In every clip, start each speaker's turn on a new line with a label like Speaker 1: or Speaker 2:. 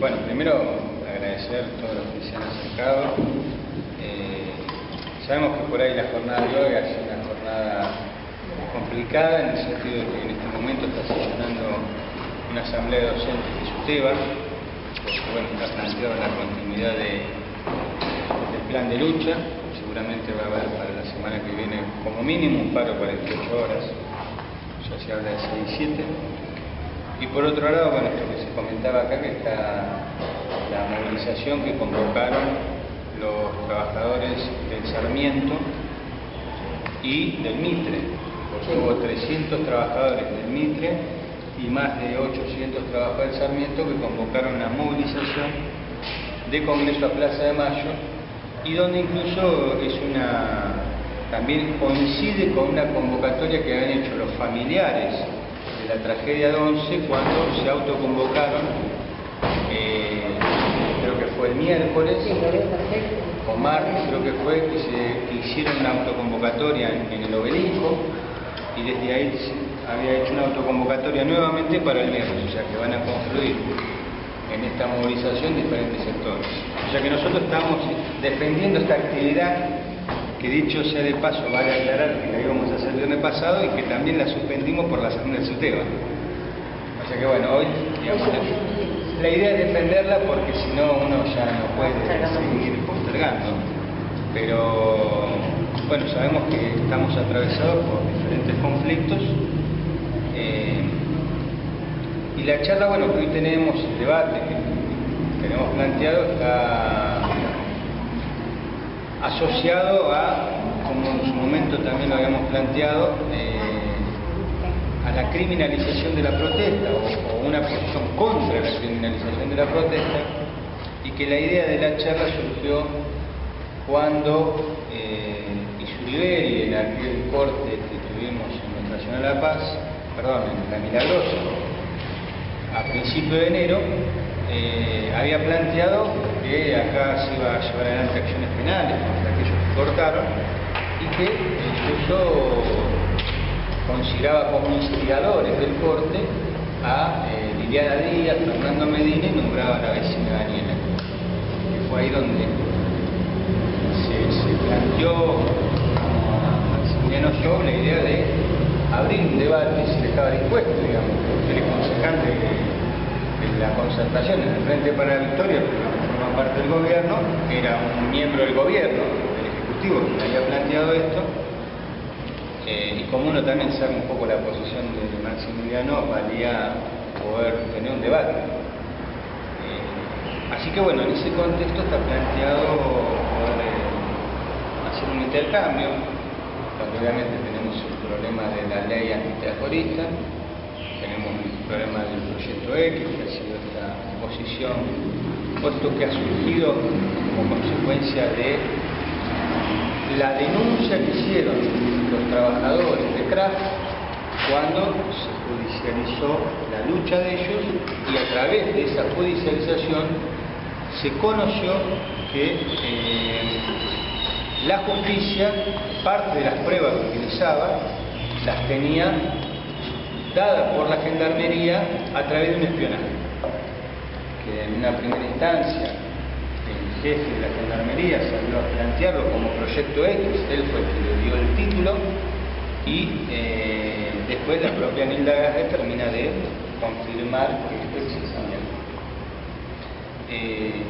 Speaker 1: Bueno, primero agradecer a todos los que se han acercado. Sabemos que por ahí la jornada de hoy ha sido una jornada complicada en el sentido de que en este momento está sesionando una asamblea docente de SUTEBA, porque bueno, está planteado la continuidad del plan de lucha. Seguramente va a haber para la semana que viene como mínimo un paro 48 horas, ya se habla de 6 y 7. Y por otro lado, bueno, esto que se comentaba acá, que está la movilización que convocaron los trabajadores del Sarmiento y del Mitre, porque hubo 300 trabajadores del Mitre y más de 800 trabajadores del Sarmiento que convocaron una movilización de Congreso a Plaza de Mayo, y donde incluso también coincide con una convocatoria que habían hecho los familiares de la tragedia de Once cuando se autoconvocaron, creo que fue el miércoles o martes, creo que fue, que hicieron una autoconvocatoria en el Obelisco, y desde ahí se había hecho una autoconvocatoria nuevamente para el viernes, o sea que van a confluir en esta movilización diferentes sectores. O sea que nosotros estamos defendiendo esta actividad que, dicho sea de paso, vale aclarar que la íbamos a hacer el viernes pasado y que también la suspendimos por la asamblea del SUTEBA. O sea que bueno, hoy, digamos, la idea es defenderla porque si no uno ya no puede seguir postergando. Pero bueno, sabemos que estamos atravesados por diferentes conflictos. Y la charla, bueno, que hoy tenemos, el debate que tenemos planteado, está asociado a, como en su momento también lo habíamos planteado, a la criminalización de la protesta, o una posición contra la criminalización de la protesta, y que la idea de la charla surgió cuando Isuriberi, en aquel corte que tuvimos en Nuestra Señora de la Paz, en La Milagrosa, a principios de enero, había planteado que acá se iba a llevar adelante acciones penales contra aquellos que cortaron, y que incluso consideraba como instigadores del corte a Liliana Díaz, Fernando Medina, y nombraba a la vecina Daniela, que fue ahí donde se planteó a Maximiliano Show la idea de abrir un debate, si le estaba dispuesto, digamos, porque él es concejal de la Concertación en el Frente para la Victoria, pero que forma parte del gobierno, era un miembro del gobierno, del Ejecutivo, que había planteado esto, y como uno también sabe un poco la posición de Maximiliano, valía poder tener un debate. Así que bueno, en ese contexto está planteado poder hacer un intercambio, donde obviamente tenemos el problema de la ley antiterrorista, tenemos el problema del proyecto X, que ha sido esta posición, puesto que ha surgido como consecuencia de la denuncia que hicieron los trabajadores de Kraft cuando se judicializó la lucha de ellos, y a través de esa judicialización se conoció que la justicia, parte de las pruebas que utilizaba, las tenía dadas por la Gendarmería a través de un espionaje. Que en una primera instancia el jefe de la Gendarmería salió a plantearlo como proyecto X, él fue el que le dio el título, y después la propia Nilda Gade termina de confirmar que esto existía.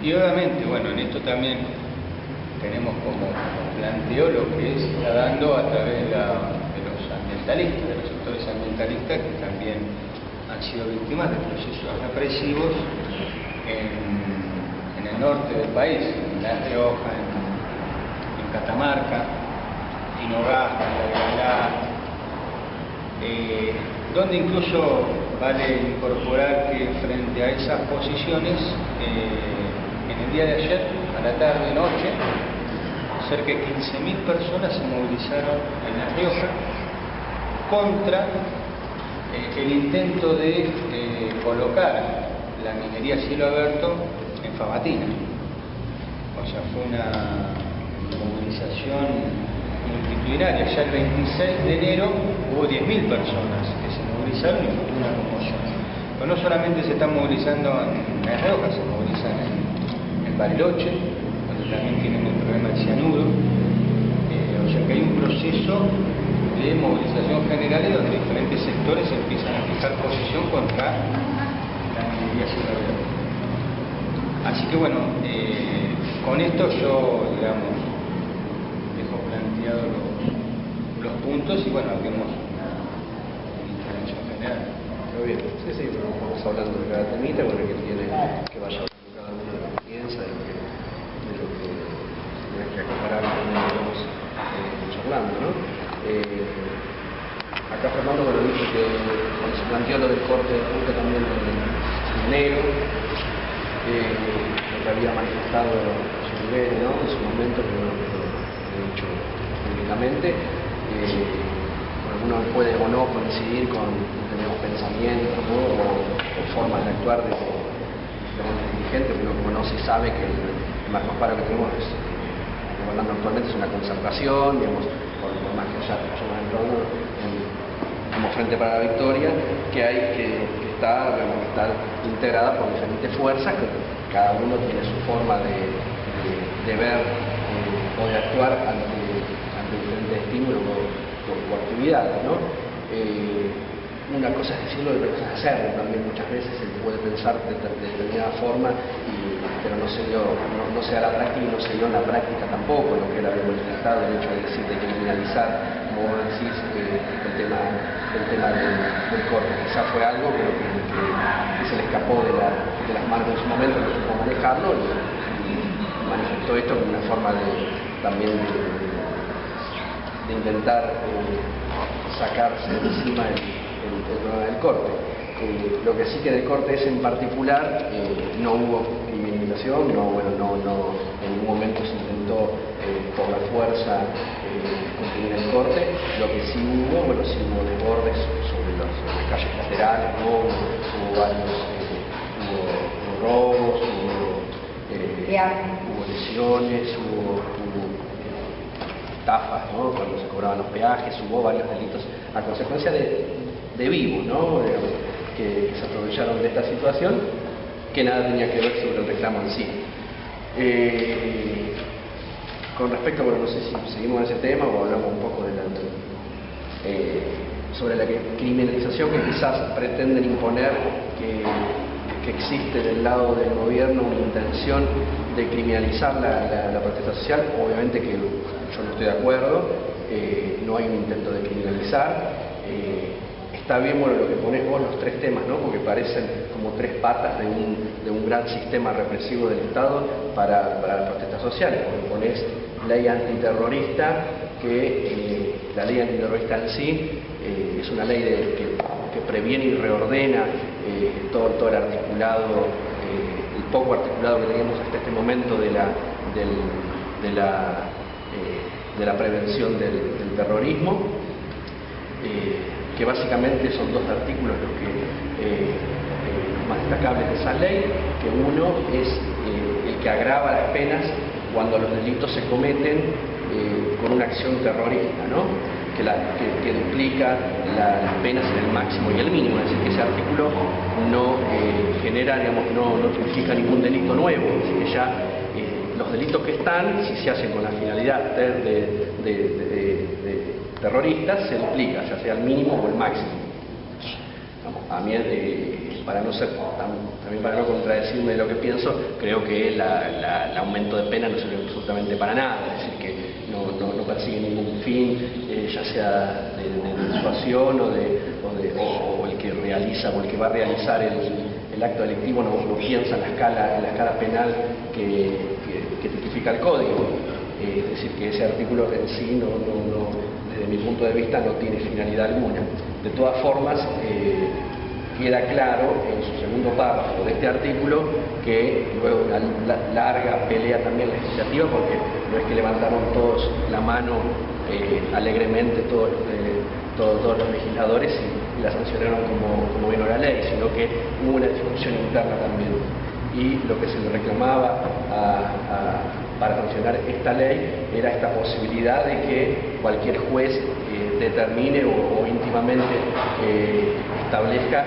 Speaker 1: Y obviamente, bueno, en esto también tenemos como planteo lo que se está dando a través de los ambientalistas, de los sectores ambientalistas, que también han sido víctimas de procesos represivos en el norte del país, en La Rioja, en Catamarca, en Nogasta, en La Granada, donde incluso vale incorporar que frente a esas posiciones, en el día de ayer, a la tarde-noche, cerca de 15.000 personas se movilizaron en La Rioja contra el intento de colocar la minería a cielo abierto en Famatina. O sea, fue una movilización multitudinaria. Ya el 26 de enero hubo 10.000 personas que se movilizaron y fue una conmoción. Pero no solamente se están movilizando en Las Riojas, se movilizan en Bariloche, donde también tienen el problema del cianuro. O sea que hay un proceso de movilización general donde diferentes sectores empiezan a fijar posición contra la minería cerrada. Así que bueno, con esto yo, digamos, dejo planteados los puntos y bueno, abrimos una intervención general.
Speaker 2: Muy bien, sí, pero vamos hablando de cada temita, bueno, que tiene que vaya cada uno de lo que piensa y de lo que tiene que comparar con lo que vamos charlando, ¿no? Acá Fernando, bueno, dice que cuando se planteó lo del corte de punta también en enero, lo que había manifestado su nivel, ¿no? En su momento, que no lo he dicho públicamente, uno puede o no coincidir con determinados pensamientos, ¿no? o formas de actuar de diferentes dirigentes, pero como no se sabe que el marco amparo que tenemos gobernando actualmente es una concertación, digamos, por más que ya entrando como Frente para la Victoria, que hay que estar integrada por diferentes fuerzas, que cada uno tiene su forma de ver o de actuar ante diferentes estímulos o actividades, ¿no? Una cosa es decirlo y otra cosa es hacerlo. También muchas veces se puede pensar de determinada forma, pero no se da la práctica y no se dio en la práctica tampoco lo que era manifestado, el hecho de decir, de criminalizar, como vos decís, el tema del corte. Quizá fue algo que se le escapó de las manos en su momento, no supo manejarlo y manifestó esto como una forma también de intentar sacarse de encima el problema del corte. Lo que sí que del corte es en particular, no hubo criminalización, no en ningún momento se intentó por la fuerza comprimir el corte. Lo que sí hubo, desbordes sobre las calles laterales, ¿no? Hubo varios, hubo robos, hubo lesiones, hubo estafas, ¿no? Cuando se cobraban los peajes, hubo varios delitos a consecuencia de vivos, ¿no? Que se aprovecharon de esta situación, que nada tenía que ver sobre el reclamo en sí. Con respecto, bueno, no sé si seguimos en ese tema o hablamos un poco sobre la criminalización que quizás pretenden imponer, que existe del lado del gobierno una intención de criminalizar la protesta social. Obviamente que yo no estoy de acuerdo, no hay un intento de criminalizar. Está bien, bueno, lo que ponés vos, los tres temas, ¿no? Porque parecen como tres patas de un gran sistema represivo del Estado para las protestas sociales. Porque ponés ley antiterrorista, que la ley antiterrorista en sí es una ley que previene y reordena todo el articulado, el poco articulado que teníamos hasta este momento de la prevención del terrorismo, que básicamente son dos artículos los más destacables de esa ley, que uno es el que agrava las penas cuando los delitos se cometen con una acción terrorista, ¿no? Que duplica las penas en el máximo y el mínimo, es decir, que ese artículo no genera, digamos, no tipifica ningún delito nuevo, es decir, que ya los delitos que están, si se hacen con la finalidad de terroristas, se duplica, ya sea el mínimo o el máximo. A mí, también para no contradecirme de lo que pienso, creo que el aumento de pena no sirve absolutamente para nada, es decir, que no persigue ningún fin, ya sea de disuasión o el que realiza o el que va a realizar el acto delictivo no piensa en la escala penal que tipifica el código. Es decir, que ese artículo en sí desde mi punto de vista no tiene finalidad alguna. De todas formas, queda claro en su segundo párrafo de este artículo que luego una larga pelea también legislativa, porque no es que levantaron todos la mano alegremente todos los legisladores y la sancionaron como vino la ley, sino que hubo una discusión interna también. Y lo que se le reclamaba para sancionar esta ley era esta posibilidad de que cualquier juez determine o íntimamente establezca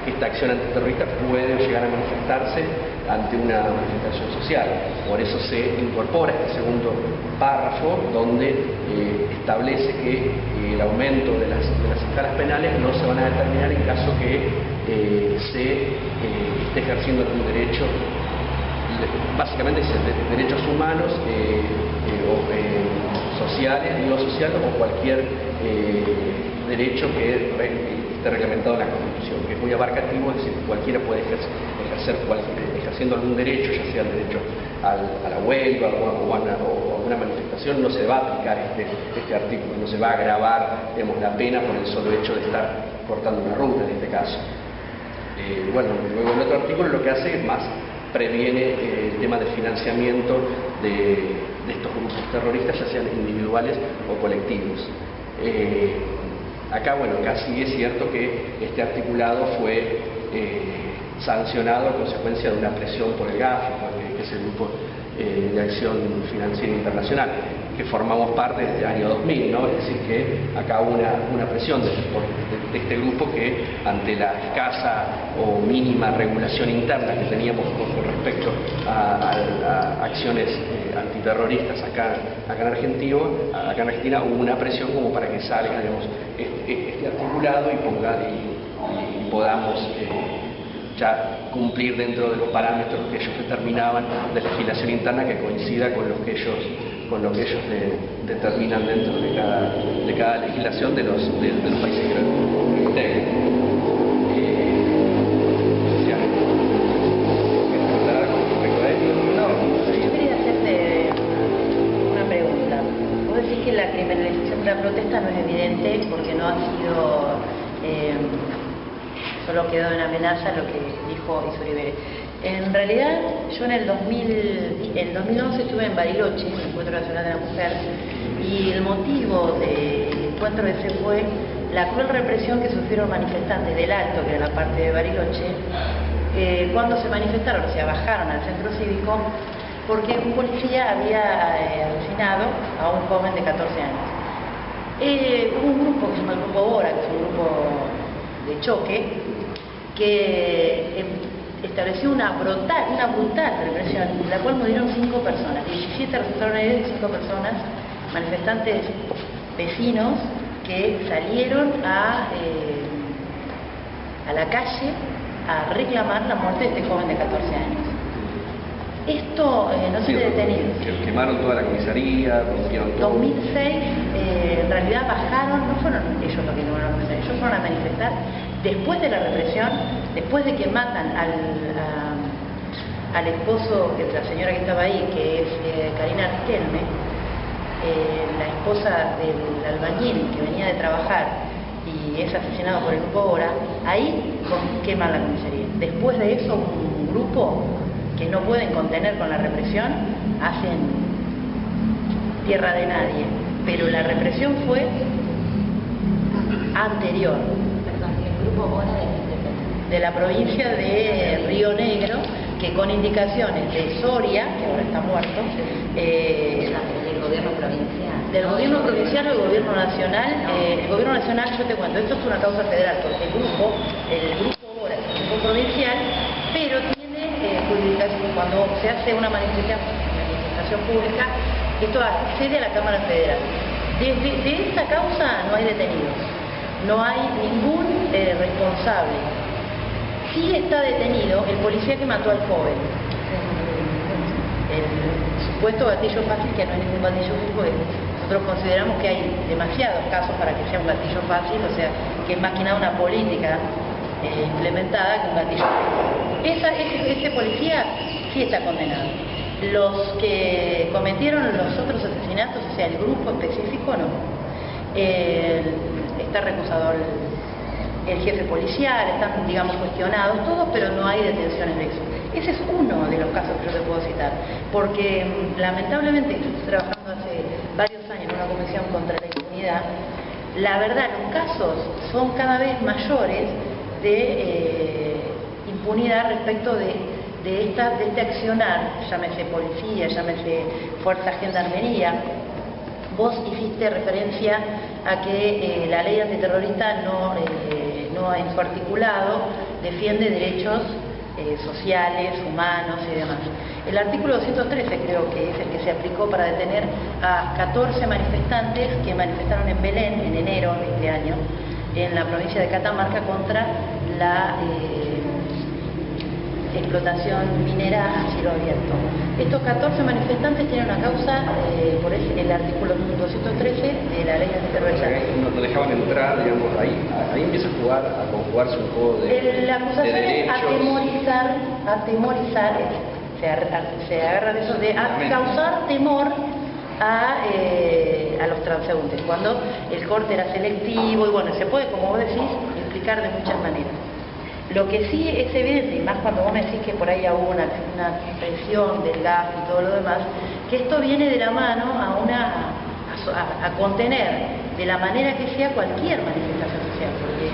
Speaker 2: esta acción antiterrorista puede llegar a manifestarse ante una manifestación social. Por eso se incorpora este segundo párrafo donde establece que el aumento de las escalas penales no se van a determinar en caso que se esté ejerciendo algún derecho, básicamente derechos humanos sociales, no sociales o cualquier derecho que esté reglamentado en la Constitución, que es muy abarcativo, es decir, cualquiera puede ejerciendo algún derecho, ya sea el derecho a la huelga o a una manifestación, no se va a aplicar este artículo, no se va a agravar, digamos, la pena por el solo hecho de estar cortando una ruta en este caso. Bueno, luego el otro artículo lo que hace es más previene el tema del financiamiento de estos grupos terroristas, ya sean individuales o colectivos. Acá, bueno, casi es cierto que este articulado fue sancionado a consecuencia de una presión por el GAFI, que es el Grupo de Acción Financiera Internacional, que formamos parte desde el año 2000, ¿no? Es decir, que acá hubo una presión de este grupo que, ante la escasa o mínima regulación interna que teníamos con respecto a acciones antiterroristas acá en Argentina, hubo una presión como para que salga, digamos, este articulado y podamos ya cumplir dentro de los parámetros que ellos determinaban de legislación interna, que coincida con lo que ellos determinan dentro de cada legislación de los países que integran.
Speaker 3: Que la criminalización de la protesta no es evidente porque no ha sido, solo quedó en amenaza lo que dijo Isoribere. En realidad, yo en el 2011 estuve en Bariloche, en el Encuentro Nacional de la Mujer, y el motivo del encuentro ese fue la cruel represión que sufrieron manifestantes del Alto, que era la parte de Bariloche, cuando se manifestaron, o sea, bajaron al centro cívico, porque un policía había asesinado a un joven de 14 años. Hubo un grupo que se llama el Grupo Bora, que es un grupo de choque, que estableció una brutal represión, en la cual murieron 5 personas, 17 resultaron heridos y 5 personas, manifestantes vecinos que salieron a la calle a reclamar la muerte de este joven de 14 años. Esto no tiene detenidos.
Speaker 2: Quemaron toda la comisaría, rompieron todo. 2006,
Speaker 3: en realidad bajaron, no fueron ellos los que quemaron la comisaría, ellos fueron a manifestar después de la represión, después de que matan al esposo, que la señora que estaba ahí, que es Karina Riquelme, la esposa del albañil que venía de trabajar y es asesinado por el Grupo Bora, ahí queman la comisaría. Después de eso, un grupo que no pueden contener con la represión, hacen tierra de nadie. Pero la represión fue anterior.
Speaker 4: Perdón, el Grupo Bora
Speaker 3: de la provincia de Río Negro, que con indicaciones de Soria, que ahora está muerto,
Speaker 4: del gobierno provincial.
Speaker 3: Del gobierno provincial o del gobierno nacional. El gobierno nacional, yo te cuento, esto es una causa federal, porque el grupo Bora es un grupo provincial, pero cuando se hace una manifestación pública, esto accede a la Cámara Federal. De esta causa no hay detenidos, no hay ningún responsable. Sí está detenido el policía que mató al joven, el supuesto gatillo fácil, que no es ningún gatillo fácil, porque nosotros consideramos que hay demasiados casos para que sea un gatillo fácil, o sea, que es más que nada una política implementada con gatillo. Ese policía sí está condenado. Los que cometieron los otros asesinatos, o sea, el grupo específico, no. Está recusado el jefe policial, están, digamos, cuestionados todos, pero no hay detenciones de eso. Ese es uno de los casos que yo te puedo citar, porque lamentablemente estoy trabajando hace varios años en una comisión contra la impunidad. La verdad, los casos son cada vez mayores de impunidad respecto de este accionar, llámese policía, llámese fuerza gendarmería. Vos hiciste referencia a que la ley antiterrorista no en su articulado defiende derechos sociales, humanos y demás. El artículo 213 creo que es el que se aplicó para detener a 14 manifestantes que manifestaron en Belén en enero de este año, en la provincia de Catamarca, contra la explotación minera a cielo abierto. Estos 14 manifestantes tienen una causa por el artículo 213 de la ley antiterrorista.
Speaker 2: No dejaban entrar, digamos, ahí empieza a conjugarse un juego de
Speaker 3: La acusación es
Speaker 2: derechos.
Speaker 3: atemorizar, se agarra de eso, de causar temor a los transeúntes, cuando el corte era selectivo, y bueno, se puede, como vos decís, implicar de muchas maneras. Lo que sí es evidente, y más cuando vos me decís que por ahí hubo una presión del gas y todo lo demás, que esto viene de la mano a contener de la manera que sea cualquier manifestación social, porque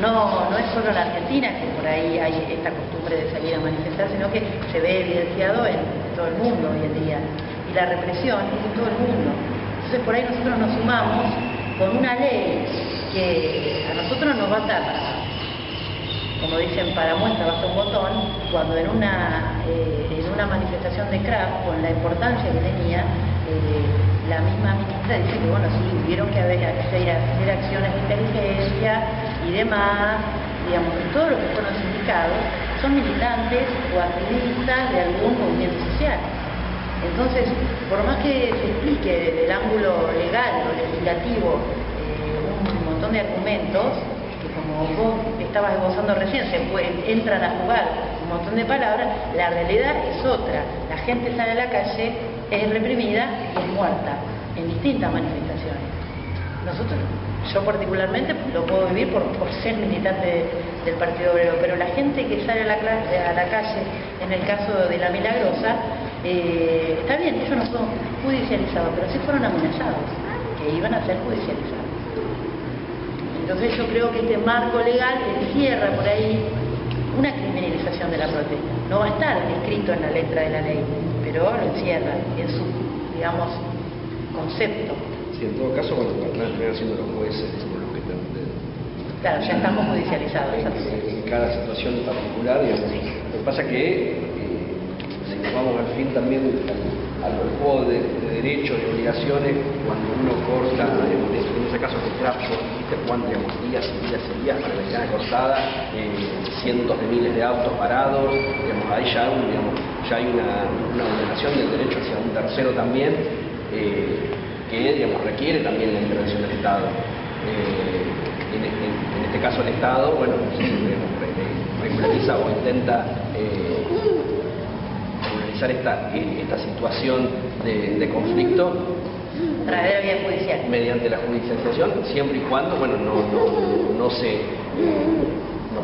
Speaker 3: no es solo en Argentina que por ahí hay esta costumbre de salir a manifestar, sino que se ve evidenciado en todo el mundo hoy en día, y la represión es en todo el mundo. Entonces por ahí nosotros nos sumamos con una ley que a nosotros nos va a dar, como dicen, para muestra basta un botón, cuando en una manifestación de CRAF, con la importancia que tenía, la misma ministra dice que, bueno, sí, tuvieron que hacer acciones de inteligencia y demás, digamos, que todos los que fueron sindicados son militantes o activistas de algún movimiento social. Entonces, por más que se explique desde el ángulo legal o legislativo un montón de argumentos, como vos estabas esbozando recién, entran a jugar un montón de palabras, la realidad es otra. La gente sale a la calle, es reprimida y es muerta en distintas manifestaciones. Yo particularmente lo puedo vivir por ser militante del Partido Obrero, pero la gente que sale a la calle, en el caso de La Milagrosa, está bien, ellos no son judicializados, pero sí fueron amenazados, que iban a ser judicializados. Entonces yo creo que este marco legal encierra por ahí una criminalización de la protesta. No va a estar escrito en la letra de la ley, pero lo encierra en su, digamos, concepto.
Speaker 2: Sí, en todo caso, bueno, van a terminar siendo los jueces los que
Speaker 3: Claro, ya estamos judicializados.
Speaker 2: en cada situación particular, digamos.
Speaker 3: Sí.
Speaker 2: Lo que pasa es que si nos vamos al fin también al juego de derechos y obligaciones, cuando uno corta, en ese caso con Craft, cuando días y días y días para la ventana cortada, cientos de miles de autos parados, digamos, ahí ya hay una vulneración del derecho hacia un tercero también, que digamos, requiere también la intervención del Estado. En este caso el Estado, bueno, regulariza o intenta regularizar esta situación de conflicto
Speaker 3: a través de la vía judicial,
Speaker 2: mediante la judicialización, siempre y cuando, bueno, no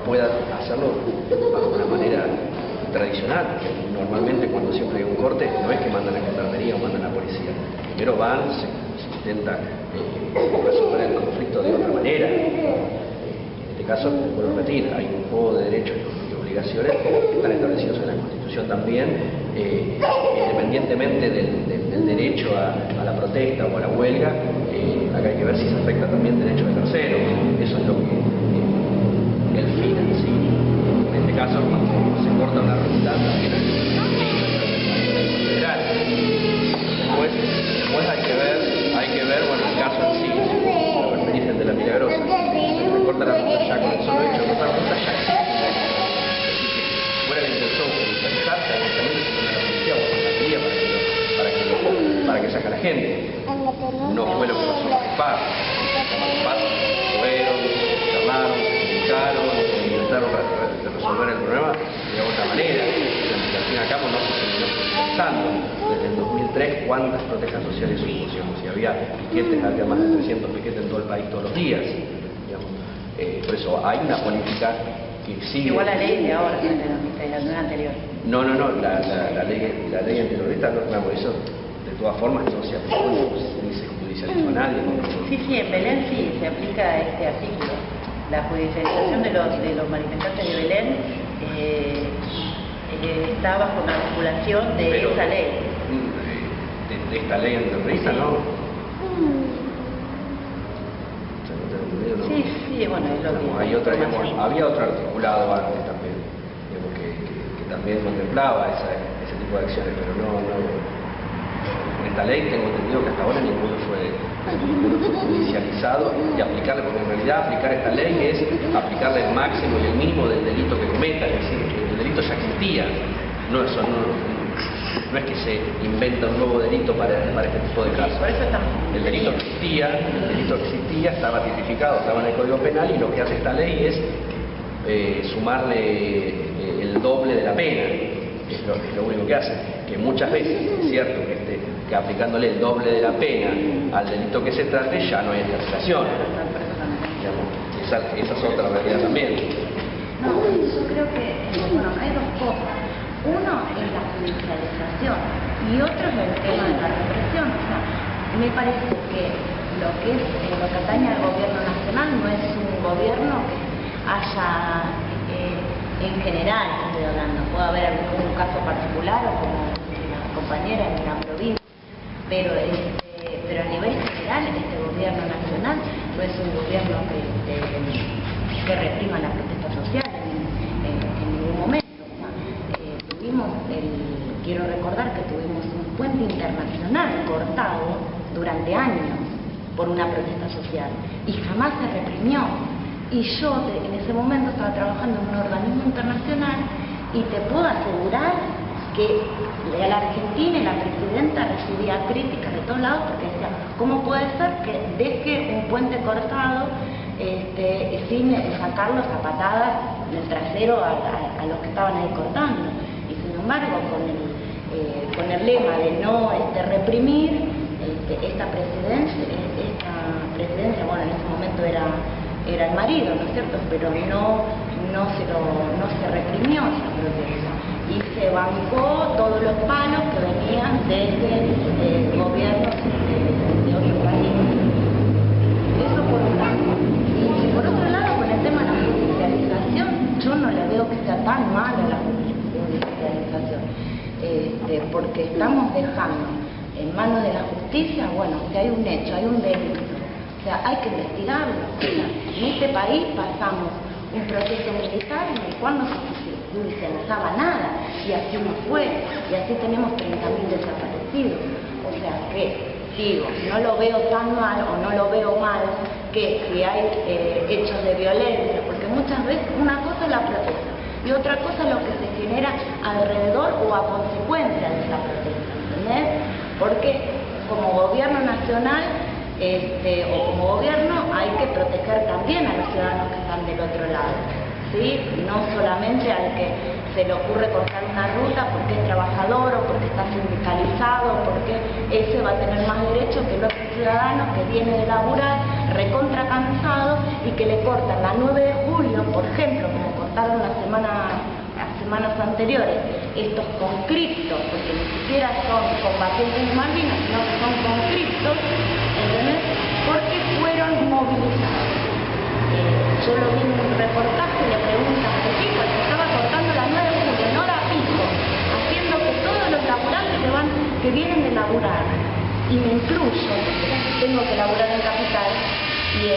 Speaker 2: pueda hacerlo de una manera tradicional. Normalmente cuando siempre hay un corte, no es que mandan a la gendarmería o mandan a la policía. Primero van, se intenta resolver el conflicto de otra manera. En este caso, vuelvo a repetir, hay un juego de derechos y obligaciones que están establecidos en la Constitución también, independientemente del derecho a la protesta o a la huelga. Acá hay que ver si se afecta también derechos de terceros. Eso es lo que el fin en sí. En este caso, cuando se corta una ruta, también federal. Después hay que ver, bueno, el caso en sí, lo referís el de La Milagrosa. Se corta la ruta ya con el solo hecho de cortar la ruta, ya existe una ley. Fuera la intención judicializar, directamente se pone a la policía o a la fiscalía para que saque a la gente. No fue lo que pasó en la Paz. En la Paz fueron, llamaron, se comunicaron, intentaron resolver el problema de otra manera. Y al fin y al cabo no se terminó judicializando. Desde el 2003, ¿cuántas protestas sociales hubo? Si había piquetes, había más de 300 piquetes en todo el país todos los días. Por eso hay una política que sigue.
Speaker 3: Igual la ley de ahora, de la anterior.
Speaker 2: No, la ley antiterrorista, no, eso de todas formas no se aplicó, ni se judicializó a nadie.
Speaker 3: Sí, en Belén sí se aplica este artículo. La judicialización de los manifestantes de Belén está bajo la regulación de esa ley.
Speaker 2: De esta ley antiterrorista,
Speaker 3: sí.
Speaker 2: ¿no? medio no.
Speaker 3: Sí, bueno, es lo
Speaker 2: Digamos,
Speaker 3: que...
Speaker 2: hay otra, digamos, había otro articulado antes también, digamos, que también contemplaba ese tipo de acciones, pero no, en esta ley tengo entendido que hasta ahora ninguno fue judicializado y aplicarle, porque en realidad aplicar esta ley es aplicarle el máximo y el mínimo del delito que cometa, es decir, el delito ya existía, no es que se inventa un nuevo delito para este tipo de casos.
Speaker 3: Por eso estamos...
Speaker 2: El delito existía, estaba tipificado, estaba en el Código Penal, y lo que hace esta ley es sumarle el doble de la pena, es lo único que hace, que muchas veces es cierto que aplicándole el doble de la pena al delito que se trate ya no hay excarcelación. Esa es otra realidad también.
Speaker 4: No, yo creo que, bueno, hay dos cosas. Uno es la judicialización y otro es el tema de la represión. O sea, me parece que lo que atañe al gobierno nacional no es un gobierno que haya, en general, estoy hablando, puede haber algún caso particular o como la compañera en la provincia, pero a nivel general este gobierno nacional no es un gobierno que reprima la protesta social en ningún momento. Quiero recordar que tuvimos un puente internacional cortado durante años por una protesta social y jamás se reprimió. Y yo en ese momento estaba trabajando en un organismo internacional y te puedo asegurar que la Argentina y la presidenta recibía críticas de todos lados porque decía, ¿cómo puede ser que deje un puente cortado sin sacarlos a patadas del trasero a los que estaban ahí cortando? Y sin embargo, con el lema de no reprimir, esta presidencia, bueno, en ese momento era el marido, ¿no es cierto? Pero no se reprimió esa protesta y se bancó todos los palos que venían desde gobiernos de otros países. Eso por un lado. Y por otro lado, con el tema de la judicialización, yo no le veo que sea tan mala la judicialización, porque estamos dejando en manos de la justicia, bueno, si hay un hecho, hay un delito, o sea, hay que investigarlo. O sea, en este país pasamos un proceso militar en el cual no se judicializaba nada, y así no fue, y así tenemos 30.000 desaparecidos. O sea que, digo, no lo veo tan mal o no lo veo mal que si hay hechos de violencia, porque muchas veces una cosa es la protesta y otra cosa es lo que se genera alrededor o a consecuencia de esa protesta, ¿entendés? Porque como gobierno nacional o como gobierno hay que proteger también a los ciudadanos que están del otro lado, ¿sí? No solamente al que se le ocurre cortar una ruta porque es trabajador o porque está sindicalizado, porque ese va a tener más derecho que el otro ciudadano que viene de laburar recontra cansado y que le cortan la 9 de julio, por ejemplo, como cortaron las semanas anteriores, estos conscriptos, porque ni siquiera son combatientes de Malvinas, sino que son conscriptos, ¿entendés? Porque fueron movilizados. Yo lo vi en un reportaje y le preguntan al tipo, que estaba cortando la 9 de julio, en hora pico, haciendo que todos los laburantes que vienen de laburar, y me incluyo, porque tengo que laburar en Capital, y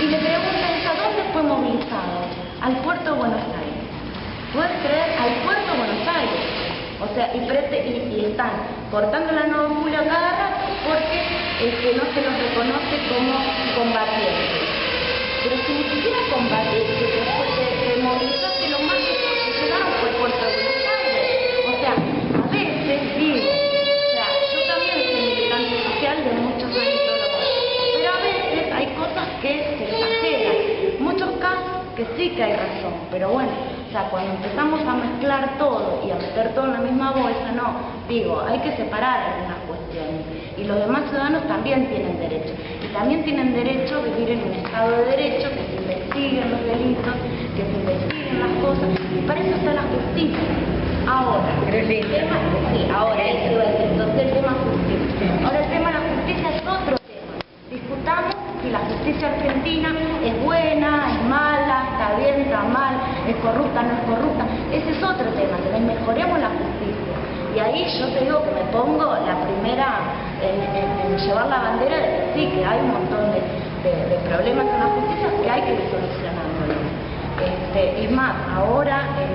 Speaker 4: le preguntan, ¿a dónde fue movilizado? Al puerto de Buenos Aires. ¿Puedes creer? Al puerto de Buenos Aires. O sea, y están cortando la 9 de julio cada rato porque no se los reconoce como combatientes. Pero si ni siquiera combatiste, te movilizaste, lo más que llegaron fue el puerto de Buenos Aires. O sea, a veces digo, yo también soy militante social de muchos años, pero a veces hay cosas que se exageran. Muchos casos que sí que hay razón, pero bueno, o sea, cuando empezamos a mezclar todo y a meter todo en la misma bolsa, no, digo, hay que separar algunas cuestiones. Y los demás ciudadanos también tienen derecho. Y también tienen derecho a vivir en un estado de derecho, que se investiguen los delitos, que se investiguen las cosas, y para eso está la justicia. Ahora, el tema, entonces el tema justicia. Ahora el tema de la justicia es otro tema. Discutamos si la justicia argentina es buena, es mala, está bien, está mal, es corrupta, no es corrupta. Ese es otro tema, que mejoremos la justicia. Y ahí yo te digo que me pongo la primera en llevar la bandera de que sí, que hay un montón de problemas en la justicia que hay que ir solucionándolos. Es más, ahora en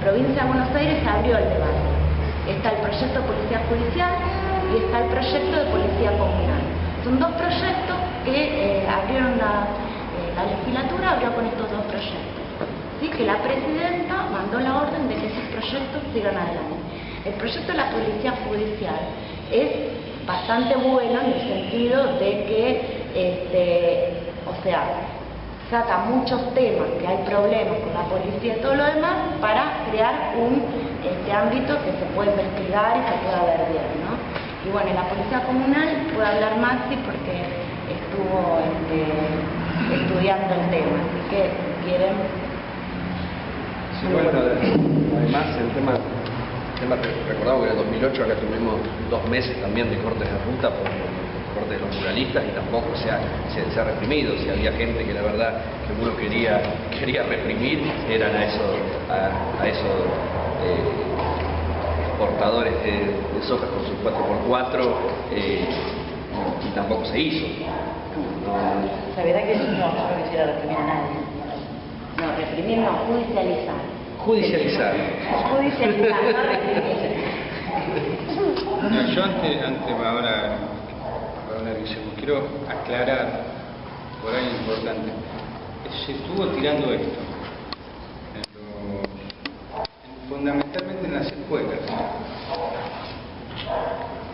Speaker 4: Provincia de Buenos Aires se abrió el debate. Está el proyecto de policía judicial y está el proyecto de policía comunal. Son dos proyectos que abrieron la legislatura, abrió con estos dos proyectos. ¿Sí? Que la presidenta mandó la orden de que esos proyectos sigan adelante. El proyecto de la policía judicial es bastante bueno en el sentido de que, saca muchos temas que hay problemas con la policía y todo lo demás para crear un ámbito que se puede investigar y se pueda ver bien, ¿no? Y bueno, en la policía comunal puede hablar Maxi porque estuvo estudiando el tema, así que si quieren...
Speaker 2: Sí, bueno, además el tema recordamos que en el 2008 acá tuvimos 2 meses también de cortes de ruta por cortes de los muralistas y tampoco se ha reprimido. Si había gente que la verdad que uno quería reprimir, eran a esos portadores de sojas con sus 4x4 y tampoco se hizo.
Speaker 3: La verdad que no quisiera reprimir a nadie.
Speaker 4: No, reprimir no, judicializar.
Speaker 2: Judicializar.
Speaker 4: Judicializar, no reprimir.
Speaker 1: No, yo antes ahora, Guillermo, quiero aclarar por algo importante. Se estuvo tirando esto, fundamentalmente en las escuelas.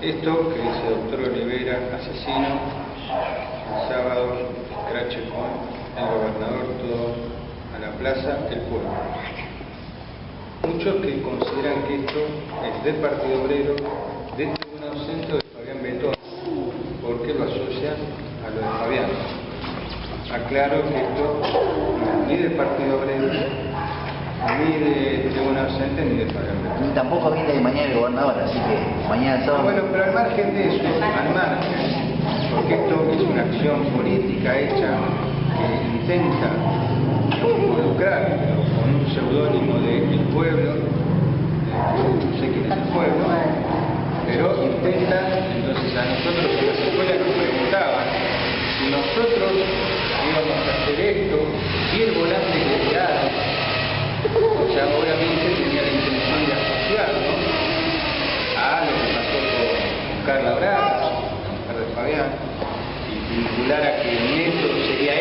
Speaker 1: Esto que dice el doctor Olivera, asesino, el sábado, escrache con el gobernador, todo a la plaza, el pueblo. Muchos que consideran que esto es del Partido Obrero, del Tribunal Centro de Fabián Betón, porque lo asocian a lo de Fabián. Aclaro que esto no es ni del Partido Obrero, ni del Tribunal Centro, ni de Fabián Betón.
Speaker 5: Y tampoco viene de mañana el gobernador, así que mañana sábado...
Speaker 1: Bueno, pero al margen de eso, al margen, porque esto es una acción política hecha que intenta involucrar con un seudónimo de El Pueblo, no sé quién es el pueblo, pero intenta, entonces a nosotros en las escuelas nos preguntaban si nosotros íbamos a hacer esto y el volante que tiraron, o sea, obviamente tenía la intención de asociarlo a lo que pasó con Carla Braga, la mujer de Fabián, y vincular a que el método sería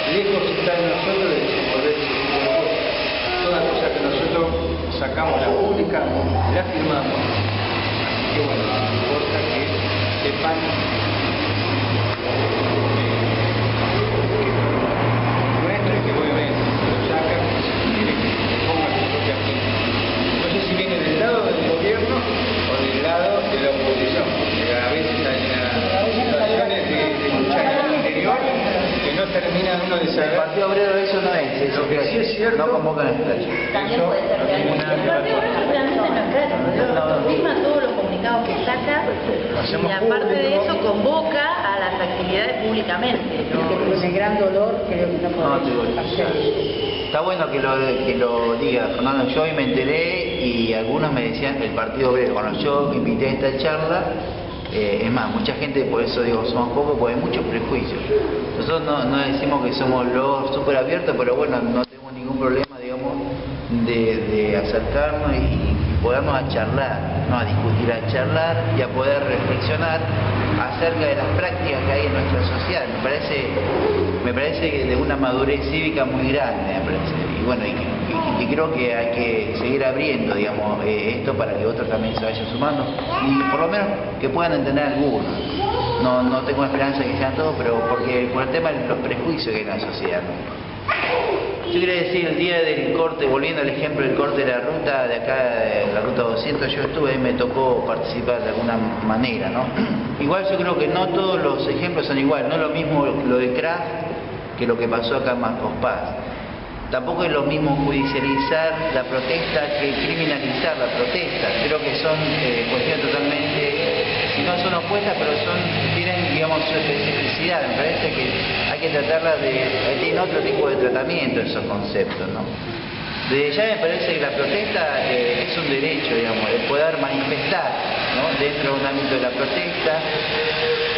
Speaker 1: lejos está de nosotros de desenvolver ese tipo de cosas. Toda cosa que nosotros sacamos la pública, la firmamos. Así que bueno, no importa que sepan nuestro y que obviamente lo sacan si quieren que se ponga su propia firma. No sé si viene del lado del gobierno o del lado de la oposición, porque a veces hay situaciones de lucha interior que no termina uno de saber.
Speaker 5: El Partido Obrero eso no es,
Speaker 1: Lo que sí es cierto,
Speaker 5: no convocan el escrache.
Speaker 4: También puede ser
Speaker 3: El Partido Obrero realmente no es claro, firma todos los comunicados que saca y aparte de eso convoca a las actividades públicamente. ¿No?
Speaker 6: Con el gran dolor creo que no podemos hacer.
Speaker 5: Está bueno que lo diga, Fernando. Yo hoy me enteré y algunos me decían el Partido Obrero. Cuando yo invité a esta charla, es más, mucha gente, por eso digo, somos pocos, porque hay muchos prejuicios. Nosotros no decimos que somos los súper abiertos, pero bueno, no tenemos ningún problema, digamos, de acercarnos y podernos a charlar, no a discutir, a charlar y a poder reflexionar acerca de las prácticas que hay en nuestra sociedad. Me parece que de una madurez cívica muy grande, me parece. Y bueno, y creo que hay que seguir abriendo, digamos, esto para que otros también se vayan sumando y por lo menos que puedan entender algunos. No tengo esperanza de que sean todos, pero porque por el tema de los prejuicios que hay en la sociedad. Yo quería decir, el día del corte, volviendo al ejemplo del corte de la ruta de acá, de la ruta 200, yo estuve y me tocó participar de alguna manera, ¿no? Igual yo creo que no todos los ejemplos son iguales, no es lo mismo lo de Kraft que lo que pasó acá en Marcos Paz. Tampoco es lo mismo judicializar la protesta que criminalizar la protesta. Creo que son cuestiones totalmente, si no son opuestas, pero tienen, digamos, su especificidad. Me parece que hay que tratarla tienen otro tipo de tratamiento esos conceptos, ¿no? Desde ya me parece que la protesta es un derecho, digamos, el poder manifestar, ¿no?, dentro de un ámbito de la protesta.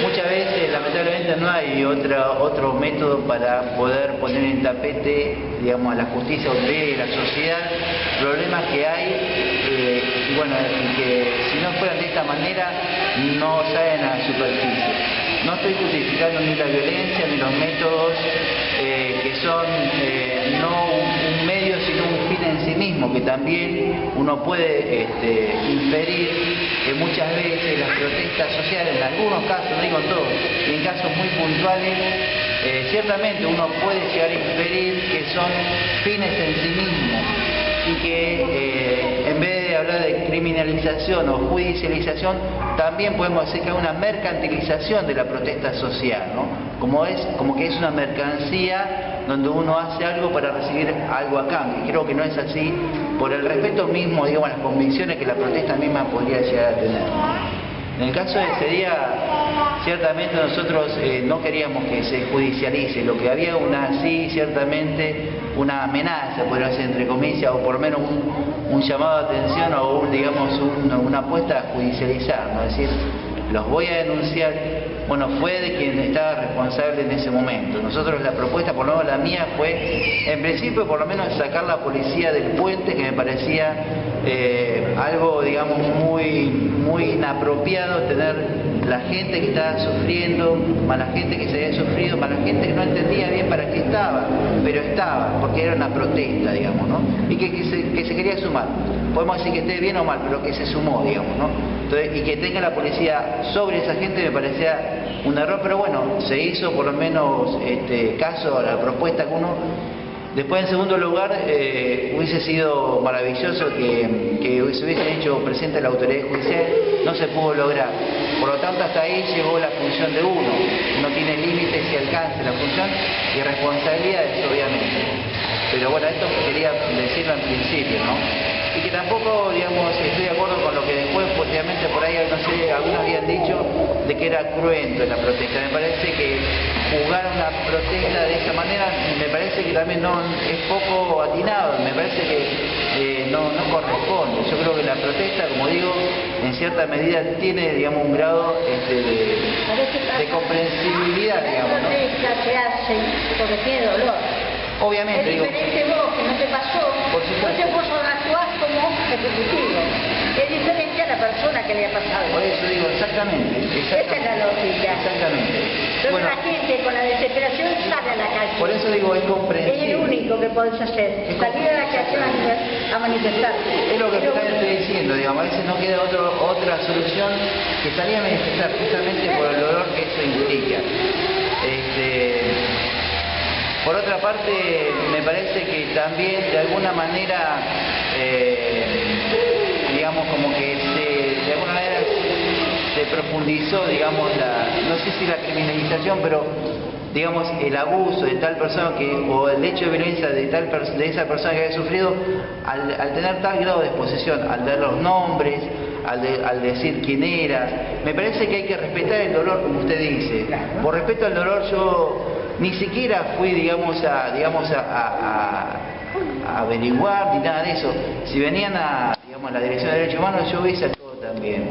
Speaker 5: Muchas veces, lamentablemente, no hay otro método para poder poner en tapete, digamos, a la justicia ordinaria y la sociedad, problemas que hay, y bueno, y que si no fueran de esta manera, no salen a la superficie. No estoy justificando ni la violencia ni los métodos que son no un medio sino un fin en sí mismo, que también uno puede inferir que muchas veces las protestas sociales, en algunos casos, no digo en todos, y en casos muy puntuales, ciertamente uno puede llegar a inferir que son fines en sí mismos y que en vez de hablar de criminalización o judicialización, también podemos decir que hay una mercantilización de la protesta social, ¿no? Como que es una mercancía donde uno hace algo para recibir algo a cambio. Creo que no es así, por el respeto mismo, digamos, a las convicciones que la protesta misma podría llegar a tener. En el caso de ese día, ciertamente nosotros no queríamos que se judicialice, lo que había ciertamente una amenaza, podría ser entre comillas, o por lo menos un llamado de atención o una apuesta a judicializar, ¿no? Es decir, los voy a denunciar. Bueno, fue de quien estaba responsable en ese momento. Nosotros la propuesta, por lo menos la mía, fue, en principio, por lo menos sacar la policía del puente, que me parecía algo, digamos, muy inapropiado, tener la gente que estaba sufriendo, más la gente que se había sufrido, más la gente que no entendía bien para qué estaba, pero estaba, porque era una protesta, digamos, ¿no? Y que se quería sumar. Podemos decir que esté bien o mal, pero que se sumó, digamos, ¿no? Entonces, y que tenga la policía sobre esa gente me parecía un error, pero bueno, se hizo por lo menos caso a la propuesta que uno. Después, en segundo lugar, hubiese sido maravilloso que se hubiese hecho presente de la autoridad judicial, no se pudo lograr. Por lo tanto, hasta ahí llegó la función de uno. No tiene límites y alcance la función y responsabilidades, obviamente. Pero bueno, esto quería decirlo en principio, ¿no? Y que tampoco, digamos, estoy de acuerdo con lo que después, posteriormente, por ahí, no sé, algunos habían dicho de que era cruento la protesta. Me parece que juzgar una protesta de esa manera, me parece que también no es poco atinado, me parece que no corresponde. Yo creo que la protesta, como digo, en cierta medida tiene, digamos, un grado de comprensibilidad, digamos, ¿no?
Speaker 6: La protesta se hace porque tiene dolor.
Speaker 5: Obviamente,
Speaker 6: es diferente vos, que no te pasó, entonces vos actuás como ejecutivo. Es diferente a la persona que le ha pasado.
Speaker 5: Por eso digo, exactamente.
Speaker 6: Esa es la lógica.
Speaker 5: Exactamente.
Speaker 6: Entonces
Speaker 5: Bueno,
Speaker 6: la gente con la desesperación sale a la calle.
Speaker 5: por eso digo, es comprensible.
Speaker 6: Es el único que podés hacer, salir a la calle a manifestarte.
Speaker 5: Es lo que estoy diciendo, digamos, a veces no queda otra solución que salir a manifestar justamente por el dolor que eso implica. Por otra parte, me parece que también de alguna manera, digamos, como que de alguna manera se profundizó, digamos, no sé si la criminalización, pero digamos, el abuso de tal persona o el hecho de violencia de esa persona que había sufrido, al tener tal grado de exposición, al dar los nombres, al decir quién era, me parece que hay que respetar el dolor, como usted dice. Por respeto al dolor, yo ni siquiera fui, digamos, a averiguar ni nada de eso. Si venían a la Dirección de Derechos Humanos, yo hubiese actuado también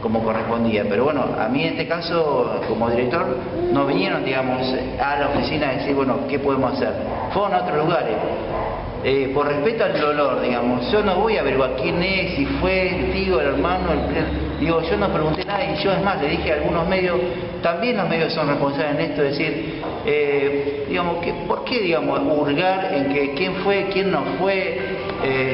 Speaker 5: como correspondía. Pero bueno, a mí en este caso, como director, no vinieron, digamos, a la oficina a decir, bueno, ¿qué podemos hacer? Fueron a otros lugares. Por respeto al dolor, digamos, yo no voy a averiguar quién es, si fue el tío, el hermano, digo, yo no pregunté nada y yo es más, le dije a algunos medios, también los medios son responsables en esto, es decir, digamos, ¿por qué, digamos, hurgar en que quién fue, quién no fue,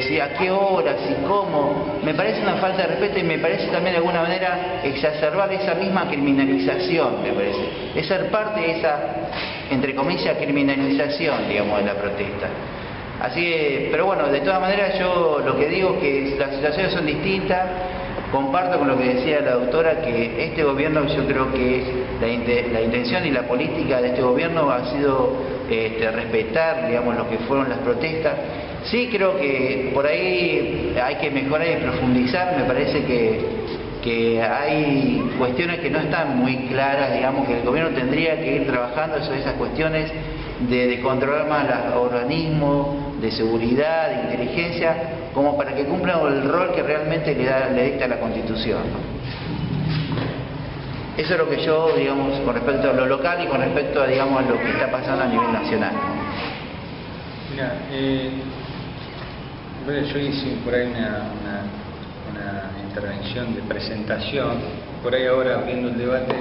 Speaker 5: si a qué hora, si cómo? Me parece una falta de respeto y me parece también de alguna manera exacerbar esa misma criminalización, me parece. Es ser parte de esa, entre comillas, criminalización, digamos, de la protesta. Así que, pero bueno, de todas maneras yo lo que digo es que las situaciones son distintas. Comparto con lo que decía la doctora, que este gobierno, yo creo que la intención y la política de este gobierno ha sido respetar, digamos, lo que fueron las protestas. Sí creo que por ahí hay que mejorar y profundizar, me parece que hay cuestiones que no están muy claras, digamos, que el gobierno tendría que ir trabajando sobre esas cuestiones de controlar más los organismos, de seguridad, de inteligencia, como para que cumplan el rol que realmente le dicta la Constitución, ¿no? Eso es lo que yo, digamos, con respecto a lo local y con respecto a, digamos, a lo que está pasando a nivel nacional.
Speaker 1: Mira, bueno, yo hice por ahí una intervención de presentación, por ahí ahora viendo el debate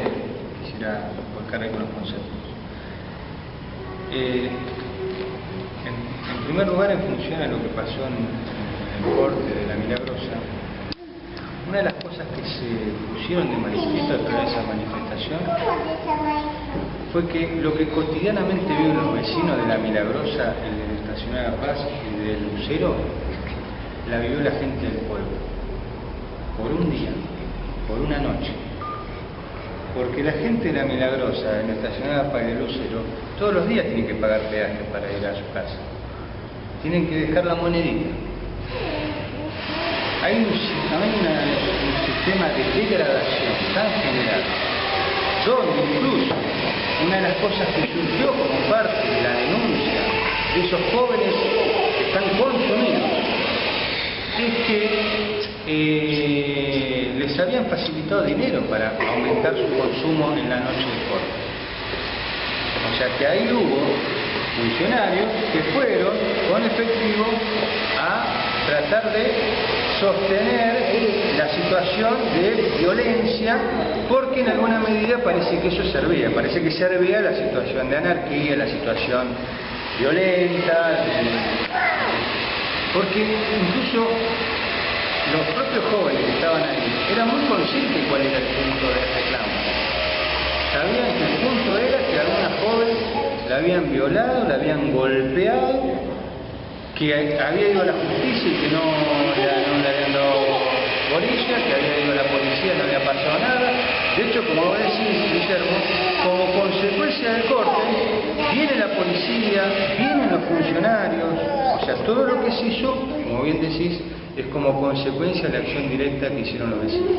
Speaker 1: quisiera volcar algunos conceptos. En primer lugar, en función a lo que pasó en el corte de la Milagrosa, una de las cosas que se pusieron de manifiesto a través de esa manifestación fue que lo que cotidianamente viven los vecinos de la Milagrosa, el de la Estacionada Paz y del Lucero, la vivió la gente del pueblo, por un día, por una noche. Porque la gente de la Milagrosa, en la Estacionada Paz y del Lucero, todos los días tienen que pagar peaje para ir a su casa. Tienen que dejar la monedita. Hay un sistema de degradación tan general, donde incluso una de las cosas que surgió como parte de la denuncia de esos jóvenes que están consumidos es que les habían facilitado dinero para aumentar su consumo en la noche del corte. O sea que ahí hubo funcionarios que fueron con efectivo a tratar de sostener la situación de violencia, porque en alguna medida parece que eso servía, parece que servía la situación de anarquía, la situación violenta, porque incluso los propios jóvenes que estaban ahí eran muy conscientes cuál era el punto del reclamo. Sabían que el punto era que a alguna joven la habían violado, la habían golpeado, que había ido a la justicia y que no le habían dado bolilla, que había ido a la policía y no le había pasado nada. De hecho, como vos decís, Guillermo, como consecuencia del corte, viene la policía, vienen los funcionarios, o sea, todo lo que se hizo, como bien decís, es como consecuencia de la acción directa que hicieron los vecinos.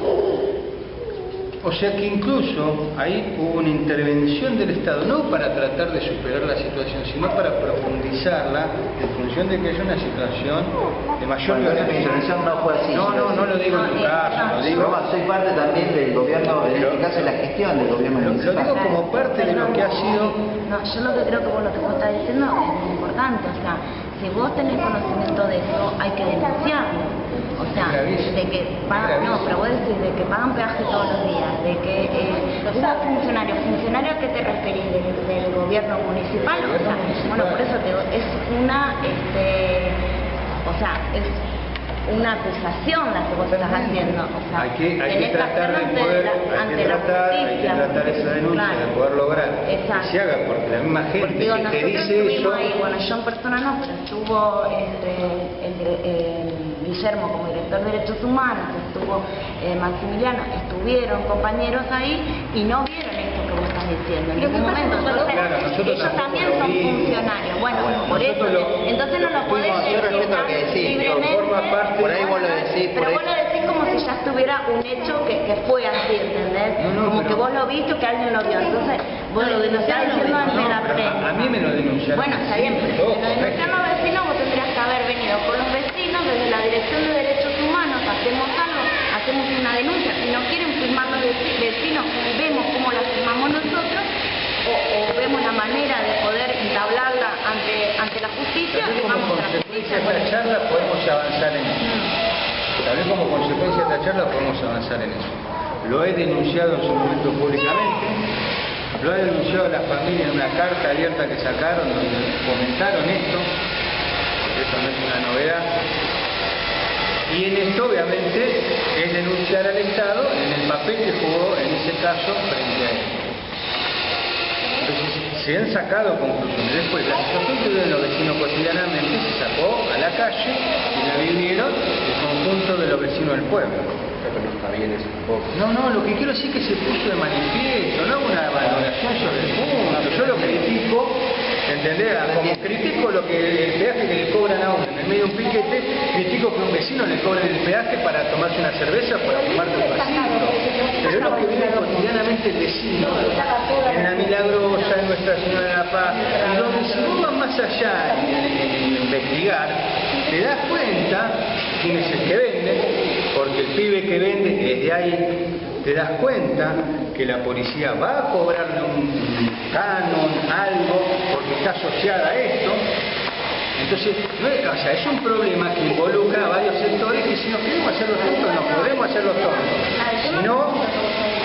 Speaker 1: O sea que incluso ahí hubo una intervención del Estado, no para tratar de superar la situación, sino para profundizarla en función de que es una situación de mayor violencia.
Speaker 5: Mi intervención no fue así.
Speaker 1: No lo digo en tu caso, lo digo.
Speaker 5: Soy parte también del gobierno, en este caso de la gestión del gobierno municipal.
Speaker 1: Lo digo como parte de lo que ha sido.
Speaker 4: No, yo lo que creo que lo que vos estás diciendo es muy importante, o sea, si vos tenés conocimiento de eso, hay que denunciarlo. O sea, de que pagan, no, pero vos decís de que pagan peaje todos los días, de que hubo funcionario ¿a qué te referís? ¿Del gobierno municipal? O sea, bueno, por eso te digo, es una, o sea, es una acusación la que vos estás haciendo. O sea,
Speaker 1: hay que tratar de poder, hay que tratar esa denuncia, claro, de poder lograr que se haga, porque la misma gente que te dice eso.
Speaker 4: Ahí, bueno, yo en persona no, pero estuvo Guillermo como director de Derechos Humanos, estuvo Maximiliano, estuvieron compañeros ahí y no vieron esto que vos estás diciendo en ningún momento. Entonces,
Speaker 1: claro,
Speaker 4: ellos también son funcionarios. Bueno, por eso, entonces no lo podés decir libremente.
Speaker 5: Por ahí vos lo decís,
Speaker 4: pero vos lo decís como si ya estuviera un hecho que fue así, ¿entendés? Como que vos lo viste o que alguien lo vio. Entonces, vos lo estás diciendo ante la prensa.
Speaker 1: A mí me lo denunciaron.
Speaker 4: Bueno, está bien, pero si lo denunciaron los vecinos, vos tendrías que haber venido con los vecinos desde la Dirección de Derechos Humanos, hacemos algo, hacemos una denuncia. Si no quieren firmar los vecinos, vemos cómo la firmamos nosotros, o vemos la manera de poder entablarla ante la justicia.
Speaker 1: Como consecuencia de esta charla podemos avanzar en eso. Tal vez como consecuencia de esta charla podemos avanzar en eso. Lo he denunciado en su momento públicamente, lo he denunciado a la familia en una carta abierta que sacaron donde comentaron esto, porque esto no es una novedad. Y en esto obviamente es denunciar al Estado en el papel que jugó en ese caso frente a él. Entonces, se han sacado conclusiones. Después, la situación que viven los vecinos cotidianamente se sacó a la calle y la vivieron el conjunto de los vecinos del pueblo. No, lo que quiero decir es que se puso de manifiesto, no hago una valoración sobre el punto. Yo lo critico, ¿entendés? Como critico lo que el peaje que le cobran a uno en medio de un piquete, critico que a un vecino le cobren el peaje para tomarse una cerveza, para tomarse un pasito. Pero es lo que vive cotidianamente el vecino, en la Milagrosa, en Nuestra Señora de la Paz, y donde si vos vas más allá, en investigar, te das cuenta quién es el que vende, porque el pibe que vende, desde ahí te das cuenta que la policía va a cobrarle un canon, algo, porque está asociada a esto. Entonces, no es, o sea, es un problema que involucra a varios sectores que si nos queremos hacer los tontos, no podemos hacer los tontos. Si no,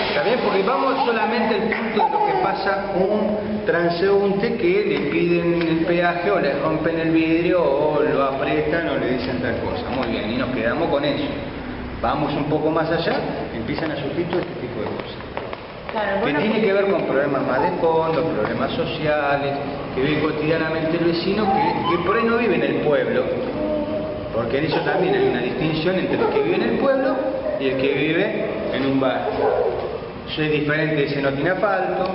Speaker 1: está bien, porque vamos solamente al punto de lo que pasa un transeúnte que le piden el peaje o le rompen el vidrio o lo apretan o le dicen tal cosa. Muy bien, y nos quedamos con eso. Vamos un poco más allá, empiezan a surgir todo este tipo de cosas.
Speaker 3: Claro,
Speaker 1: Que tiene que ver con problemas más de fondo, problemas sociales, que vive cotidianamente el vecino, que por ahí no vive en el pueblo, porque en eso también hay una distinción entre el que vive en el pueblo y el que vive en un barrio. Eso es diferente, ese no tiene asfalto,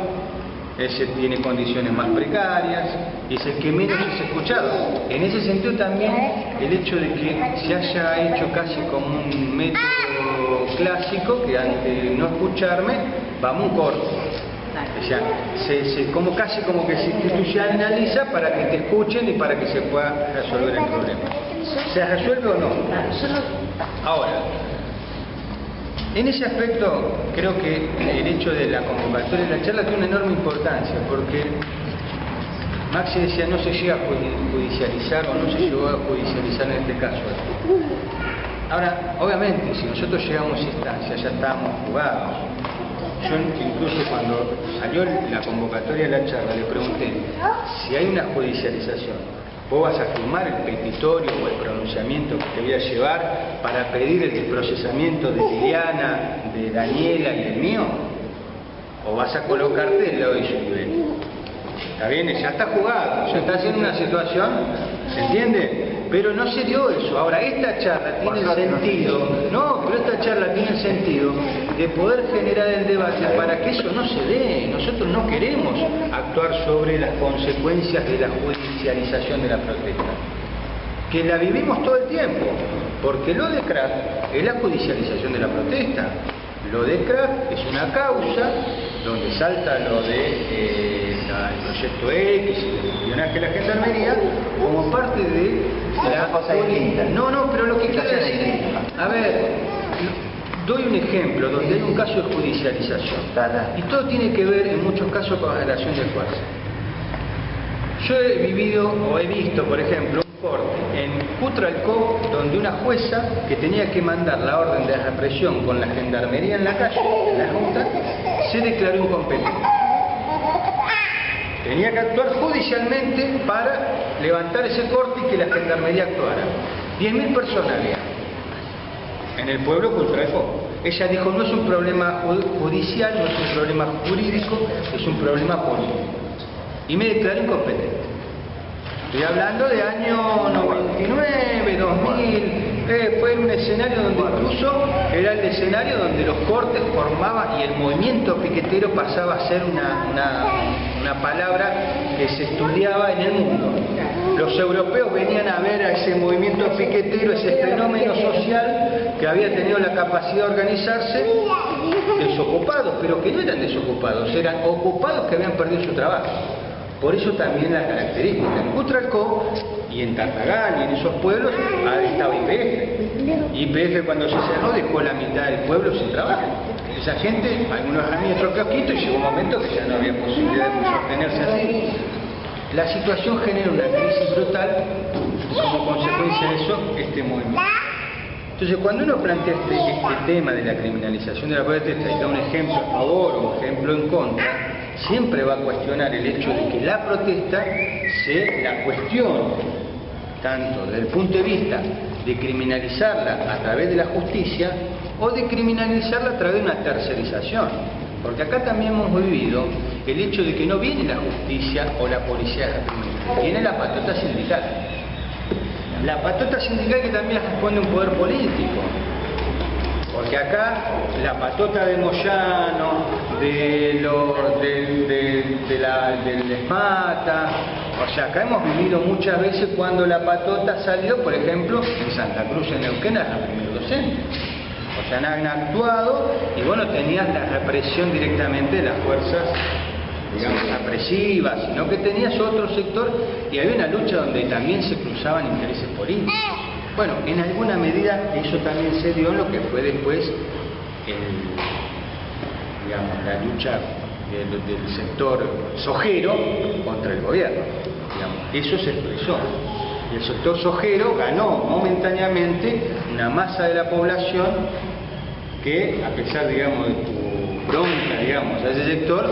Speaker 1: ese tiene condiciones más precarias, y es el que menos es escuchado. En ese sentido también el hecho de que se haya hecho casi como un método clásico, que ante no escucharme, vamos un corto. O sea, como casi como que se institucionaliza para que te escuchen y para que se pueda resolver el problema. ¿Se resuelve o no? Ahora, en ese aspecto creo que el hecho de la convocatoria de la charla tiene una enorme importancia, porque Maxi decía no se llega a judicializar o no se llegó a judicializar en este caso. Ahora, obviamente, si nosotros llegamos a instancia, ya estábamos jugados. Yo incluso cuando salió la convocatoria de la charla le pregunté si hay una judicialización, ¿vos vas a firmar el petitorio o el pronunciamiento que te voy a llevar para pedir el desprocesamiento de Liliana, de Daniela y del mío? ¿O vas a colocarte del lado de Yuribel? ¿Está bien? Ya está jugado, ya está haciendo una situación, ¿se entiende? Pero no se dio eso. Ahora, esta charla tiene el sentido, pero esta charla tiene el sentido de poder generar el debate para que eso no se dé. Nosotros no queremos actuar sobre las consecuencias de la judicialización de la protesta, que la vivimos todo el tiempo, porque lo de crack es la judicialización de la protesta. Lo de crack es una causa donde salta lo de el proyecto X y el espionaje de la Gendarmería como parte de la
Speaker 5: cosa distinta.
Speaker 1: No, pero lo que quiero decir, a ver, doy un ejemplo donde hay un caso de judicialización y todo tiene que ver en muchos casos con la relación de fuerza. Yo he vivido o he visto, por ejemplo, un corte en Cutralcó donde una jueza que tenía que mandar la orden de represión con la Gendarmería en la calle, en la ruta, se declaró incompetente. Tenía que actuar judicialmente para levantar ese corte y que la Gendarmería actuara. 10.000 personas había en el pueblo Cutralcó. Ella dijo, no es un problema judicial, no es un problema jurídico, es un problema político. Y me declaré incompetente. Estoy hablando de año 99, 2000, fue un escenario donde incluso era el escenario donde los cortes formaban y el movimiento piquetero pasaba a ser una palabra que se estudiaba en el mundo. Los europeos venían a ver a ese movimiento piquetero, ese fenómeno social que había tenido la capacidad de organizarse, desocupados, pero que no eran desocupados, eran ocupados que habían perdido su trabajo. Por eso también la característica. En Cutralcó y en Tartagal y en esos pueblos ha estado YPF. YPF cuando se cerró dejó la mitad del pueblo sin trabajo. Esa gente, algunos han ido otro casquito y llegó un momento que ya no había posibilidad de sostenerse así. La situación genera una crisis brutal y como consecuencia de eso, este movimiento. Entonces, cuando uno plantea este tema de la criminalización de la protesta y da un ejemplo a favor o un ejemplo en contra, siempre va a cuestionar el hecho de que la protesta se la cuestione, tanto desde el punto de vista de criminalizarla a través de la justicia o de criminalizarla a través de una tercerización. Porque acá también hemos vivido el hecho de que no viene la justicia o la policía, viene la patota sindical. La patota sindical que también responde a un poder político. Porque acá la patota de Moyano, del ESMATA, o sea, acá hemos vivido muchas veces cuando la patota salió, por ejemplo, en Santa Cruz, en Neuquén, era la primera docente. O sea, han actuado y bueno, tenían la represión directamente de las fuerzas digamos, apresivas, sino que tenías otro sector y había una lucha donde también se cruzaban intereses políticos. Bueno, en alguna medida eso también se dio en lo que fue después digamos, la lucha del sector sojero contra el gobierno. Digamos, eso se expresó. Y el sector sojero ganó momentáneamente una masa de la población que, a pesar, digamos, de tu bronca, digamos, a ese sector,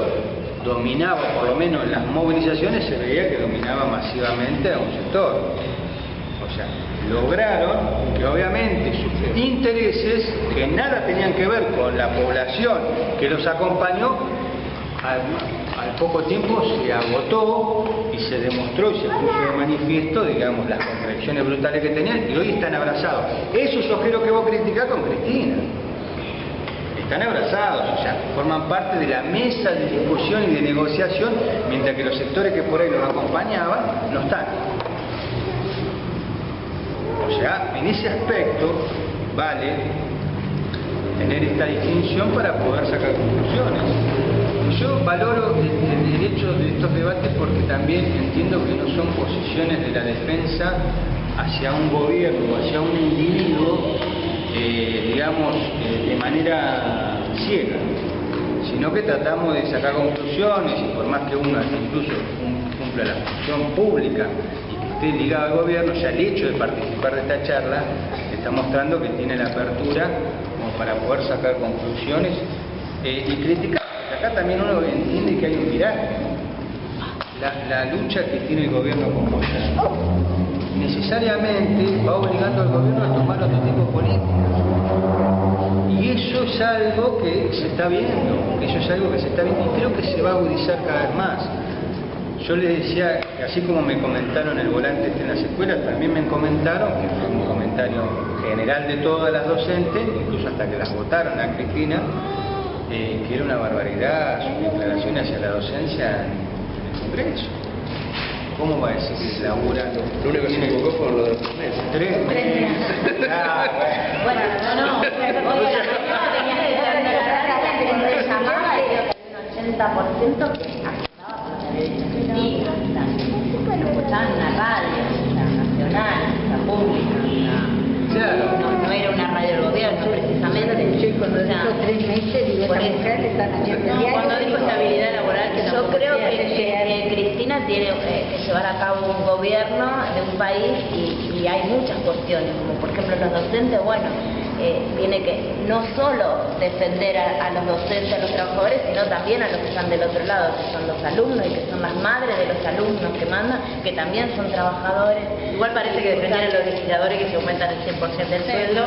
Speaker 1: dominaba, por lo menos en las movilizaciones se veía que dominaba masivamente a un sector. O sea, lograron que obviamente sus intereses, que nada tenían que ver con la población que los acompañó, al poco tiempo se agotó y se demostró y se puso de manifiesto, digamos, las contradicciones brutales que tenían, y hoy están abrazados. Esos ojeros que vos criticás con Cristina están abrazados, o sea, forman parte de la mesa de discusión y de negociación, mientras que los sectores que por ahí los acompañaban no están. O sea, en ese aspecto vale tener esta distinción para poder sacar conclusiones. Yo valoro el hecho de estos debates porque también entiendo que no son posiciones de la defensa hacia un gobierno o hacia un individuo, digamos, de manera ciega, sino que tratamos de sacar conclusiones, y por más que uno incluso cumpla la función pública y que esté ligado al gobierno, ya el hecho de participar de esta charla está mostrando que tiene la apertura como para poder sacar conclusiones y criticar. Acá también uno entiende que hay un viraje. La lucha que tiene el gobierno con Moyano necesariamente va obligando al gobierno a tomar otro tipo de políticas. Y eso es algo que se está viendo, y creo que se va a agudizar cada vez más. Yo les decía, así como me comentaron el volante en las escuelas, también me comentaron, que fue un comentario general de todas las docentes, incluso hasta que las votaron a Cristina, que era una barbaridad su declaración hacia la docencia en el Congreso. ¿Cómo va a decir que labura?
Speaker 2: Lo único que se equivocó fue lo de los meses.
Speaker 1: 3 meses. Ah,
Speaker 3: Bueno, no. Hoy a la mañana venía escuchando la radio cuando le llamaba y un 80% que aceptaba por la televisión. Bueno, escuchaban una radio, la nacional, la pública,
Speaker 1: claro.
Speaker 3: No era una radio del gobierno precisamente.
Speaker 6: Sí, cuando dijo 3 meses, digo, esta mujer le están haciendo el diario.
Speaker 3: Cuando dijo estabilidad laboral, que yo creo que Cristina tiene que llevar a cabo un gobierno de un país y hay muchas cuestiones, como por ejemplo los docentes, bueno, tiene que no solo defender a los docentes, a los trabajadores, sino también a los que están del otro lado, que son los alumnos y que son las madres de los alumnos que mandan, que también son trabajadores. Igual parece que defendían a los legisladores que se aumentan el 100% del sueldo,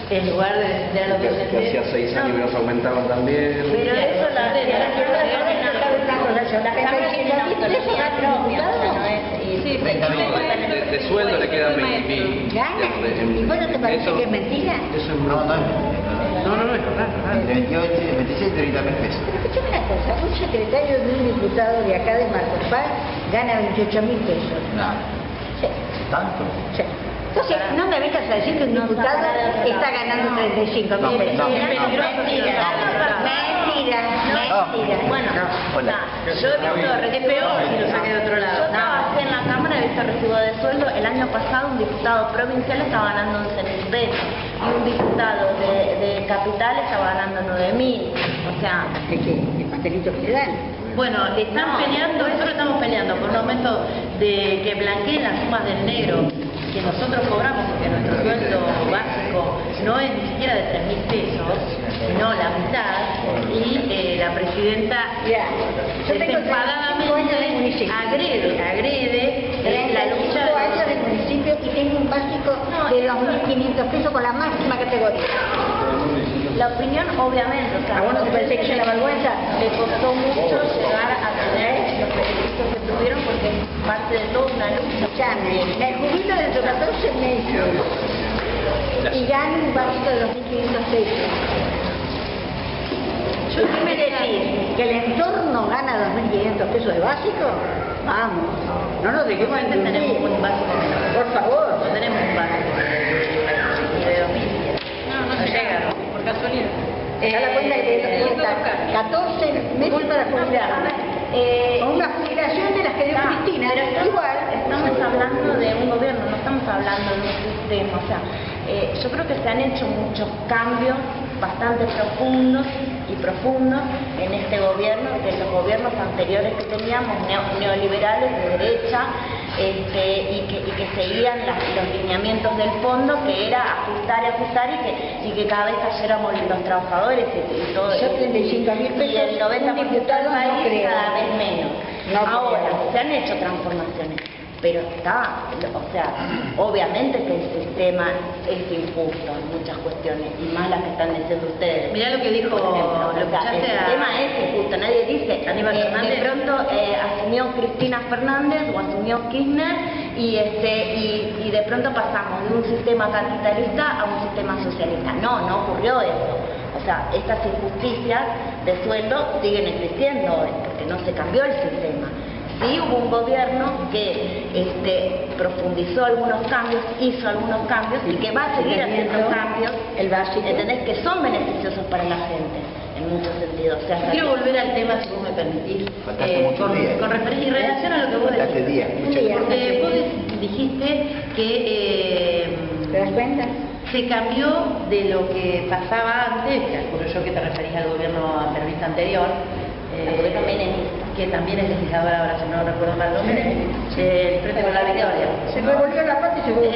Speaker 3: en lugar de defender a los docentes.
Speaker 2: Que hacía 6 años que nos aumentaban también.
Speaker 3: Pero eso la
Speaker 2: de sueldo le quedan 20.000.
Speaker 6: ¿Gana? ¿Y vos no te parece que es mentira?
Speaker 2: Eso es
Speaker 5: No,
Speaker 2: no es verdad.
Speaker 5: de 28, 26, 30 mil pesos.
Speaker 6: Escuchame una cosa, un secretario de un diputado de acá de Marcos Paz gana 28.000 pesos.
Speaker 5: No,
Speaker 6: Sí,
Speaker 5: tanto.
Speaker 6: sí. Entonces, no me vengas a decir que un diputado está ganando 35.000 pesos.
Speaker 5: No.
Speaker 6: Mentira.
Speaker 3: Bueno,
Speaker 5: Hola.
Speaker 3: yo he visto, es peor si lo saqué de otro lado. Yo trabajé en la Cámara, he visto recibo de sueldo. El año pasado un diputado provincial estaba ganando 11.000 pesos y un diputado de capital estaba ganando 9.000. O sea,
Speaker 6: El pastelito que le dan.
Speaker 3: bueno, están peleando, nosotros estamos peleando por un aumento de que blanqueen las sumas del negro que nosotros cobramos, porque nuestro sueldo básico no es ni siquiera de 3.000 pesos, sino la mitad, y la presidenta desenfadadamente agrede la lucha
Speaker 6: 35 años del municipio y tengo un básico de 2.500 pesos con la máxima categoría.
Speaker 3: La opinión, obviamente, o sea,
Speaker 6: ¿A vos no te parece que es una vergüenza?
Speaker 3: le costó mucho llegar a tener los beneficios que tuvieron porque es parte de toda una lucha.
Speaker 6: Escuchame, me jubilo dentro de 14 meses y gano un básico de 2.500 pesos. ¿Y qué me decís? ¿Que el entorno gana 2.500 pesos de básico? Vamos, no nos dejemos
Speaker 3: Igualmente tenemos un básico menor.
Speaker 6: Por favor.
Speaker 3: No tenemos un básico ni de 2.000. No llega, por casualidad.
Speaker 6: Da la cuenta que cuesta 14 meses para jubilar. o una jubilación de las que dio Cristina.
Speaker 4: Pero
Speaker 6: Igual.
Speaker 4: estamos hablando de un gobierno, no estamos hablando de un sistema. O sea, yo creo que se han hecho muchos cambios bastante profundos en este gobierno, que en los gobiernos anteriores que teníamos, neoliberales de derecha, y que seguían los lineamientos del fondo, que era ajustar y que cada vez cayéramos los trabajadores y todo.
Speaker 6: Yo 35.000 pesos,
Speaker 4: y el 90% del
Speaker 6: diputado
Speaker 4: país
Speaker 6: no creo.
Speaker 4: cada vez menos.
Speaker 6: No
Speaker 4: Ahora,
Speaker 6: creo.
Speaker 4: se han hecho transformaciones, pero o sea, obviamente que el sistema es injusto en muchas cuestiones, y más las que están diciendo ustedes.
Speaker 3: Mirá lo que dijo,
Speaker 4: Por ejemplo,
Speaker 3: lo
Speaker 4: o sea, el
Speaker 3: escuchaste a-
Speaker 4: sistema es injusto, nadie dice,
Speaker 3: Aníbal Fernández.
Speaker 4: de pronto asumió Cristina Fernández o asumió Kirchner y de pronto pasamos de un sistema capitalista a un sistema socialista. No ocurrió eso. O sea, estas injusticias de sueldo siguen existiendo hoy, porque no se cambió el sistema. Sí hubo un gobierno que profundizó algunos cambios, hizo algunos cambios y que va a seguir haciendo cambios,
Speaker 6: El básico.
Speaker 4: ¿entendés? Que son beneficiosos para la gente, en muchos sentidos. O sea,
Speaker 3: Quiero volver al tema, si vos me permitís,
Speaker 5: Faltaste muchos días.
Speaker 3: con referencia y relación a lo que vos
Speaker 5: Faltaste
Speaker 3: decís.
Speaker 5: días, muchas
Speaker 6: días.
Speaker 3: Porque vos dijiste que
Speaker 6: ¿Te das cuenta?
Speaker 3: se cambió de lo que pasaba antes, calculo yo que te referís al gobierno peronista anterior,
Speaker 4: gobierno menemista.
Speaker 3: que también es legislador ahora, si no recuerdo mal, el Frente por la Victoria.
Speaker 6: Se revolvió la pata y se volvió.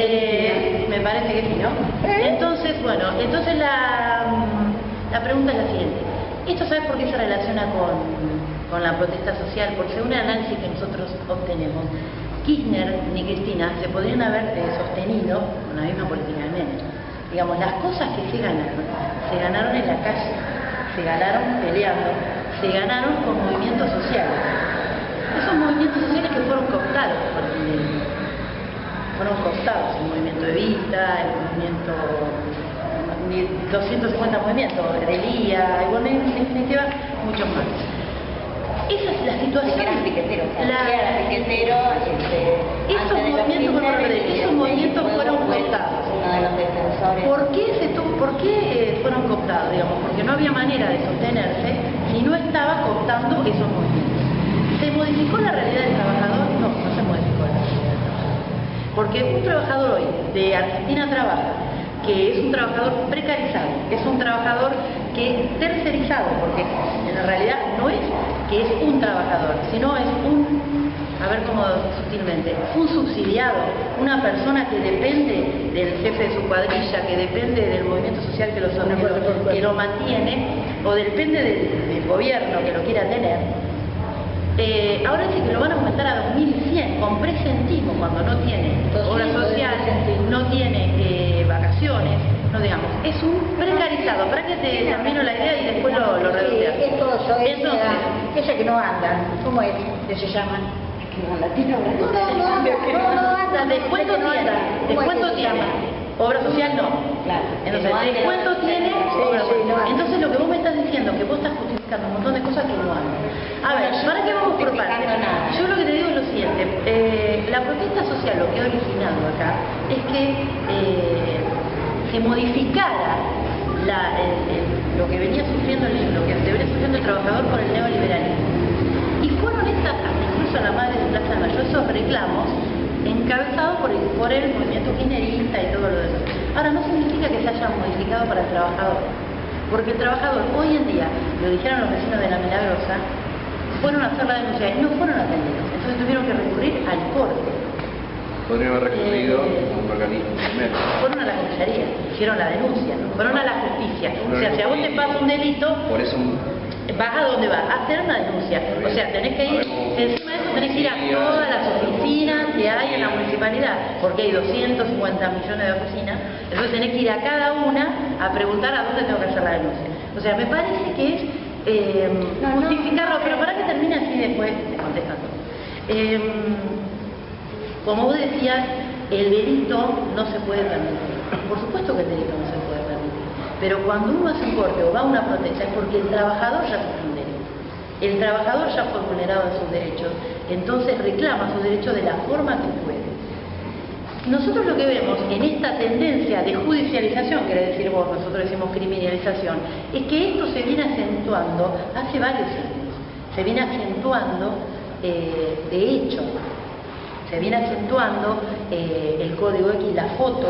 Speaker 3: Me parece que sí, ¿no? Entonces, bueno, la pregunta es la siguiente. ¿Esto sabes por qué se relaciona con la protesta social? Porque según el análisis que nosotros obtenemos, Kirchner ni Cristina se podrían haber sostenido con la misma política de Menem. Digamos, las cosas que se ganaron en la calle, se ganaron peleando, se ganaron con movimientos sociales. Esos movimientos sociales que fueron cooptados por el kirchnerismo. Fueron cooptados, el movimiento Evita, el movimiento 250 movimientos, Relía, y bueno, en definitiva, muchos más. Esa es la situación.
Speaker 4: Que eran piqueteros,
Speaker 3: La- Esos movimientos fueron cooptados.
Speaker 4: Uno de los defensores.
Speaker 3: ¿Por qué fueron cooptados? Digamos, porque no había manera de sostenerse si no estaba cooptando esos movimientos. ¿Se modificó la realidad del trabajador? No se modificó la realidad del trabajador. Porque un trabajador hoy de Argentina Trabaja, que es un trabajador precarizado, es un trabajador que es tercerizado, porque en realidad no es que es un trabajador, sino es a ver cómo sutilmente, un subsidiado, una persona que depende del jefe de su cuadrilla, que depende del movimiento social que lo mantiene, o depende del gobierno que lo quiera tener. Ahora dice que lo van a aumentar a 2.100 con presentismo, cuando no tiene obra social, no tiene vacaciones, no digamos, es un precarizado. Para que te termino la idea y después lo redondeas. Entonces,
Speaker 6: esa que no andan, ¿cómo es que se llaman?
Speaker 4: No, latino,
Speaker 6: No andan.
Speaker 3: ¿descuento tiene? ¿Descuento tiene? Obra social no.
Speaker 4: Claro.
Speaker 3: Entonces,
Speaker 4: Que no ande
Speaker 3: ¿descuento
Speaker 4: la-
Speaker 3: tiene?
Speaker 6: Sí,
Speaker 3: Obra
Speaker 6: sí,
Speaker 3: social.
Speaker 6: no ande.
Speaker 3: Entonces, lo que vos me estás diciendo, que vos estás justificando un montón de cosas que no andan. A ver,
Speaker 4: yo
Speaker 3: ¿para qué
Speaker 4: no
Speaker 3: vamos por
Speaker 4: estoy
Speaker 3: partes?
Speaker 4: justificando nada.
Speaker 3: Yo lo que te digo es lo siguiente. La protesta social, lo que ha originado acá, es que se modificara lo que venía sufriendo lo que debería sufriendo el trabajador por el neoliberalismo. Y fueron incluso la madre de Plaza de Mayo, esos reclamos encabezados por el movimiento kirchnerista y todo lo demás. Ahora, no significa que se hayan modificado para el trabajador, porque el trabajador hoy en día, lo dijeron los vecinos de La Milagrosa, fueron a hacer la denuncia y no fueron atendidos. Entonces tuvieron que recurrir al corte.
Speaker 2: Podrían haber recurrido a un organismo primero.
Speaker 3: Fueron a la comisaría, hicieron la denuncia, fueron a la justicia. O sea, si a vos te pasa un delito,
Speaker 2: Por eso
Speaker 3: vas a dónde vas, a hacer una denuncia. O sea, tenés que ir, encima de eso tenés que ir a todas las oficinas que hay en la municipalidad, porque hay 250 millones de oficinas, entonces tenés que ir a cada una a preguntar a dónde tengo que hacer la denuncia. O sea, me parece que es justificarlo, pero para que termine así después te contestan todo. Como vos decías, el delito no se puede permitir. Por supuesto que el delito no se puede permitir. Pero cuando uno hace un corte o va a una protesta es porque el trabajador ya sufrió un delito. El trabajador ya fue vulnerado en sus derechos. Entonces reclama sus derechos de la forma que puede. Nosotros lo que vemos en esta tendencia de judicialización, querés decir vos, nosotros decimos criminalización, es que esto se viene acentuando hace varios años. se viene acentuando, de hecho, se viene acentuando el código X, las fotos,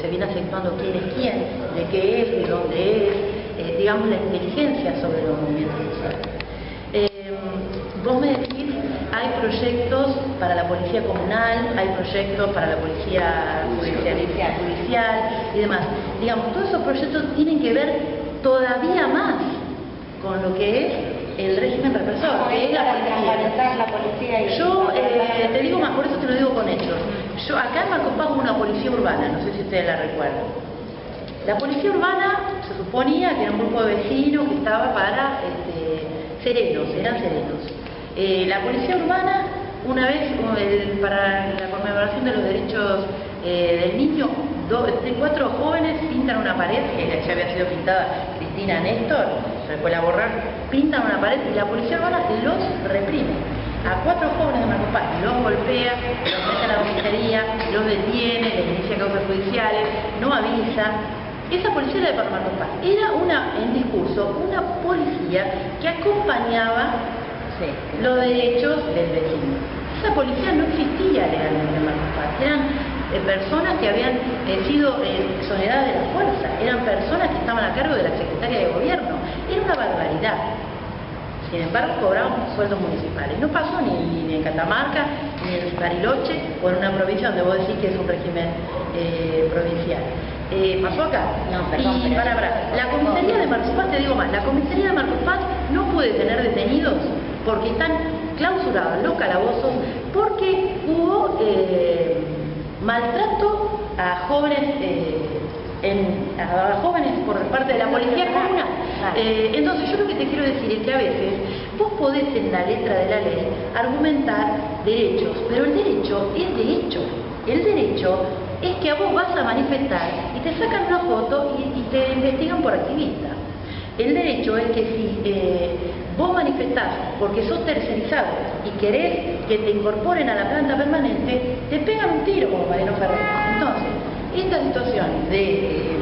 Speaker 3: se viene acentuando quién es quién, de qué es, de dónde es, digamos la inteligencia sobre los movimientos sociales. Vos me decís, hay proyectos para la policía comunal, hay proyectos para la policía judicial y demás. Digamos, todos esos proyectos tienen que ver todavía más con lo que es el régimen represor, que es la policía. Yo te digo más, por eso te lo digo con hechos. Yo acá en Marcos Paz hubo una policía urbana, no sé si ustedes la recuerdan. La policía urbana se suponía que era un grupo de vecinos que estaba para serenos, eran serenos. La policía urbana, una vez para la conmemoración de los derechos del niño, 4 jóvenes pintan una pared, que ya había sido pintada Cristina Néstor, después la borrar, pintan una pared y la policía urbana los reprime. A 4 jóvenes de Marcos Paz los golpea, los mete a la comisaría, los detiene, les inicia causas judiciales, no avisa. Esa policía era de Marcos Paz. Era en discurso, una policía que acompañaba los derechos del vecino. Esa policía no existía legalmente en Marcos Paz. Eran personas que habían sido exoneradas de la fuerza, eran personas que estaban a cargo de la Secretaría de Gobierno. Era una barbaridad. Sin embargo, cobraban sueldos municipales. No pasó ni en Catamarca, ni en Bariloche, o en una provincia donde vos decís que es un régimen provincial. Pasó acá.
Speaker 6: No, perdón,
Speaker 3: y para. La comisaría de Marcos Paz, te digo más, la comisaría de Marcos Paz no puede tener detenidos porque están clausurados los calabozos, porque hubo maltrato a jóvenes por parte de la policía comunal. Entonces yo lo que te quiero decir es que a veces vos podés en la letra de la ley argumentar derechos, pero el derecho es derecho. El derecho es que a vos vas a manifestar y te sacan una foto y te investigan por activista. El derecho es que si vos manifestás porque sos tercerizado y querés que te incorporen a la planta permanente, te pegan un tiro como Mariano Ferrer. Entonces, esta situación que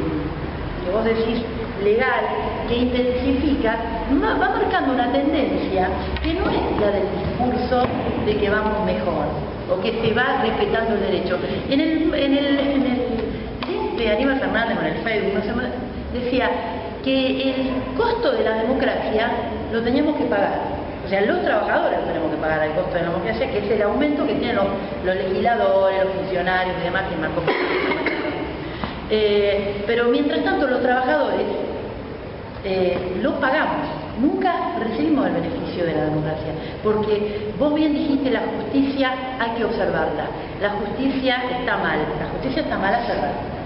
Speaker 3: vos decís legal, que intensifica, va marcando una tendencia que no es la del discurso de que vamos mejor o que se va respetando el derecho. En el Aníbal Fernández, en el Facebook, no sé, decía que el costo de la democracia lo teníamos que pagar. O sea, los trabajadores tenemos que pagar el costo de la democracia, que es el aumento que tienen los legisladores, los funcionarios y demás, que marcó. Pero mientras tanto los trabajadores lo pagamos, nunca recibimos el beneficio de la democracia, porque vos bien dijiste, la justicia hay que observarla, la justicia está mal hacer.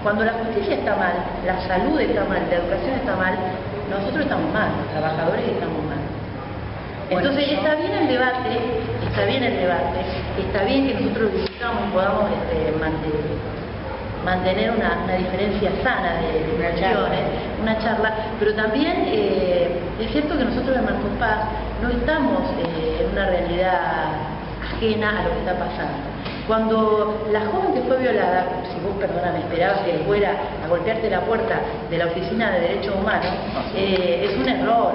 Speaker 3: Cuando la justicia está mal, la salud está mal, la educación está mal, nosotros estamos mal, los trabajadores estamos mal. Entonces está bien el debate, está bien que nosotros discutamos y podamos mantener una diferencia sana de opiniones, una charla, pero también es cierto que nosotros en Marcos Paz no estamos en una realidad ajena a lo que está pasando. Cuando la joven que fue violada, si vos, perdóname, esperabas que fuera a golpearte la puerta de la Oficina de Derechos Humanos, es un error.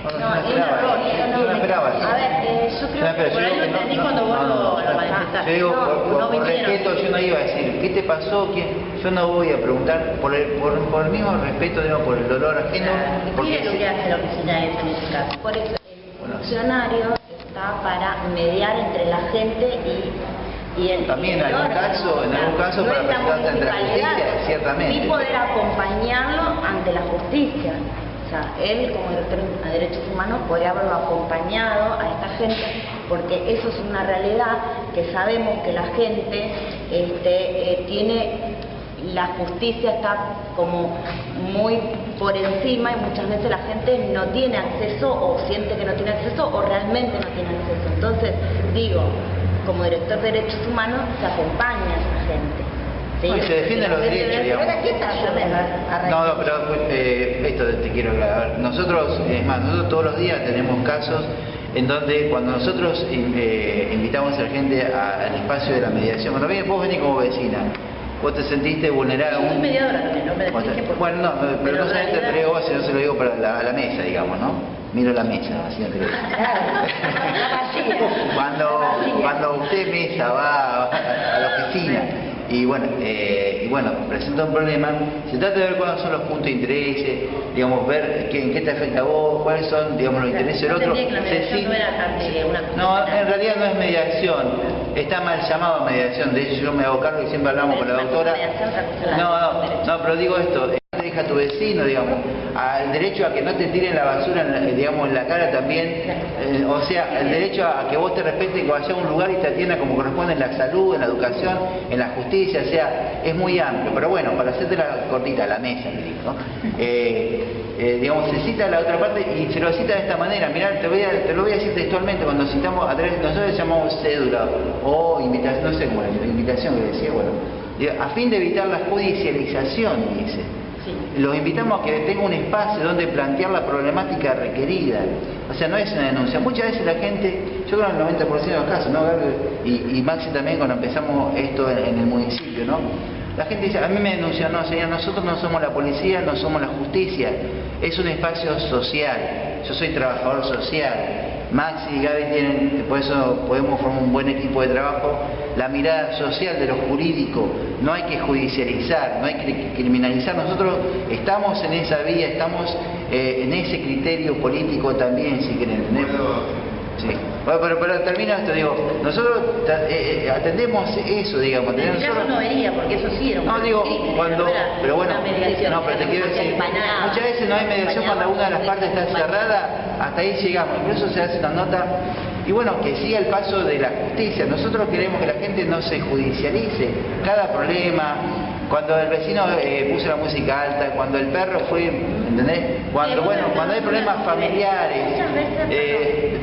Speaker 5: No, es un error. No esperaba.
Speaker 6: A ver, yo creo que
Speaker 3: por ahí lo entendí cuando vos lo manifestaste.
Speaker 5: Yo digo, por respeto, yo no iba a decir, ¿qué te pasó? Yo no voy a preguntar por el mismo respeto, digo, por el dolor ajeno.
Speaker 3: ¿Qué es lo que hace la oficina esa en ese caso?
Speaker 4: Por eso, el funcionario está para mediar entre la gente y el
Speaker 5: también en algún caso
Speaker 4: no
Speaker 5: para
Speaker 4: es la
Speaker 5: presentarte ante la justicia,
Speaker 4: municipalidad,
Speaker 5: ciertamente.
Speaker 4: sí poder acompañarlo ante la justicia. O sea, él como director de Derechos Humanos podría haberlo acompañado a esta gente, porque eso es una realidad que sabemos que la gente tiene, la justicia está como muy por encima y muchas veces la gente no tiene acceso o siente que no tiene acceso o realmente no tiene acceso. Entonces, digo, como director de Derechos Humanos se acompaña a esa gente. Sí,
Speaker 5: no, se defienden los derechos, digamos. No, pero esto te quiero aclarar. Nosotros todos los días tenemos casos en donde cuando nosotros invitamos a la gente al espacio de la mediación, cuando vos venís como vecina, vos te sentiste vulnerada.
Speaker 3: Yo soy mediadora también, no me explique por
Speaker 5: Bueno, no, pero no solamente te lo digo vos, sino se lo digo para la mesa, digamos, ¿no? Miro la mesa, así no te lo digo. Cuando usted mesa va a la oficina y bueno, presenta un problema, se trata de ver cuáles son los puntos de interés, digamos, ver en qué te afecta a vos, cuáles son, digamos, los intereses del otro. No, en realidad no es mediación, está mal llamado mediación, de hecho yo me hago cargo y siempre hablamos con la doctora. No, pero digo esto, deja a tu vecino, digamos, al derecho a que no te tiren la basura, digamos, en la cara también, o sea, el derecho a que vos te respetes, que vayas a un lugar y te atienda como corresponde en la salud, en la educación, en la justicia, o sea, es muy amplio, pero bueno, para hacerte la cortita, la mesa, ¿no? Digamos, se cita la otra parte y se lo cita de esta manera. Mirá, te lo voy a decir textualmente, cuando citamos, nosotros llamamos cédula o invitación, no sé cómo era, invitación que decía, bueno, a fin de evitar la judicialización, dice. Los invitamos a que tenga un espacio donde plantear la problemática requerida. O sea, no es una denuncia. Muchas veces la gente, yo creo en el 90% de los casos, ¿no? Y Maxi también cuando empezamos esto en el municipio, ¿no? La gente dice, a mí me denuncian, no señor, nosotros no somos la policía, no somos la justicia, es un espacio social, yo soy trabajador social. Maxi y Gaby tienen, por eso podemos formar un buen equipo de trabajo, la mirada social de lo jurídico, no hay que judicializar, no hay que criminalizar, nosotros estamos en esa vía, estamos en ese criterio político también, si quieren. Sí. Bueno, pero termino esto, digo, nosotros atendemos eso, digamos.
Speaker 3: En este caso no vería, porque eso sí era un
Speaker 5: crimen, pero bueno, no, pero te quiero decir, muchas veces no hay mediación cuando una de las partes está cerrada, hasta ahí llegamos, incluso se hace una nota, y bueno, que siga el paso de la justicia. Nosotros queremos que la gente no se judicialice cada problema. Cuando el vecino puso la música alta, cuando el perro fue, ¿entendés? Cuando hay problemas familiares,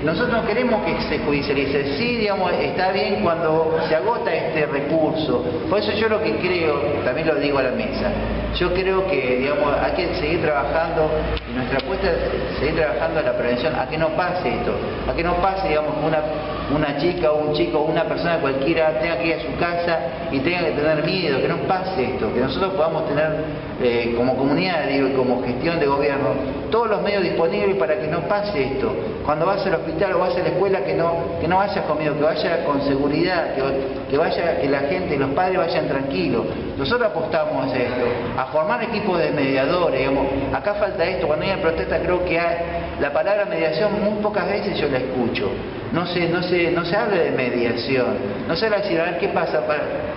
Speaker 5: nosotros no queremos que se judicialice. Sí, digamos, está bien cuando se agota este recurso. Por eso yo lo que creo, también lo digo a la mesa, yo creo que, digamos, hay que seguir trabajando, y nuestra apuesta es seguir trabajando en la prevención, a que no pase esto, a que no pase, digamos, una chica o un chico o una persona cualquiera tenga que ir a su casa y tenga que tener miedo, que no pase esto, que nosotros podamos tener como comunidad, digo, y como gestión de gobierno, todos los medios disponibles para que no pase esto. Cuando vas al hospital o vas a la escuela, que no vayas con miedo, que vaya con seguridad, que la gente, los padres vayan tranquilos. Nosotros apostamos a esto, a formar equipos de mediadores, digamos. Acá falta esto, cuando hay protesta creo que la palabra mediación muy pocas veces yo la escucho. No se habla de mediación, no se habla de decir, a ver qué pasa,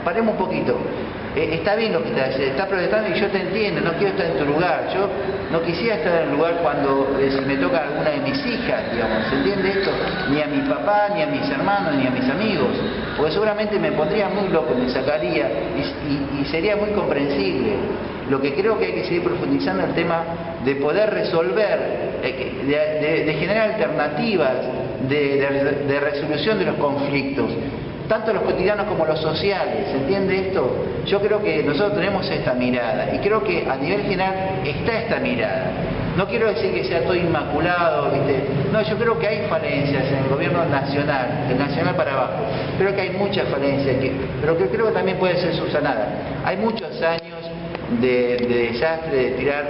Speaker 5: paremos un poquito. Está bien lo que está protestando y yo te entiendo, no quiero estar en tu lugar, yo no quisiera estar en el lugar cuando si me toca alguna de mis hijas, digamos, ¿se entiende esto? Ni a mi papá, ni a mis hermanos, ni a mis amigos, porque seguramente me pondría muy loco, me sacaría y sería muy comprensible. Lo que creo que hay que seguir profundizando el tema de poder resolver, de generar alternativas de resolución de los conflictos, tanto los cotidianos como los sociales, ¿se entiende esto? Yo creo que nosotros tenemos esta mirada y creo que a nivel general está esta mirada. No quiero decir que sea todo inmaculado, ¿viste? No, yo creo que hay falencias en el gobierno nacional, del nacional para abajo. Creo que hay muchas falencias, pero que creo que también puede ser subsanada. Hay muchos años de desastre, de tirar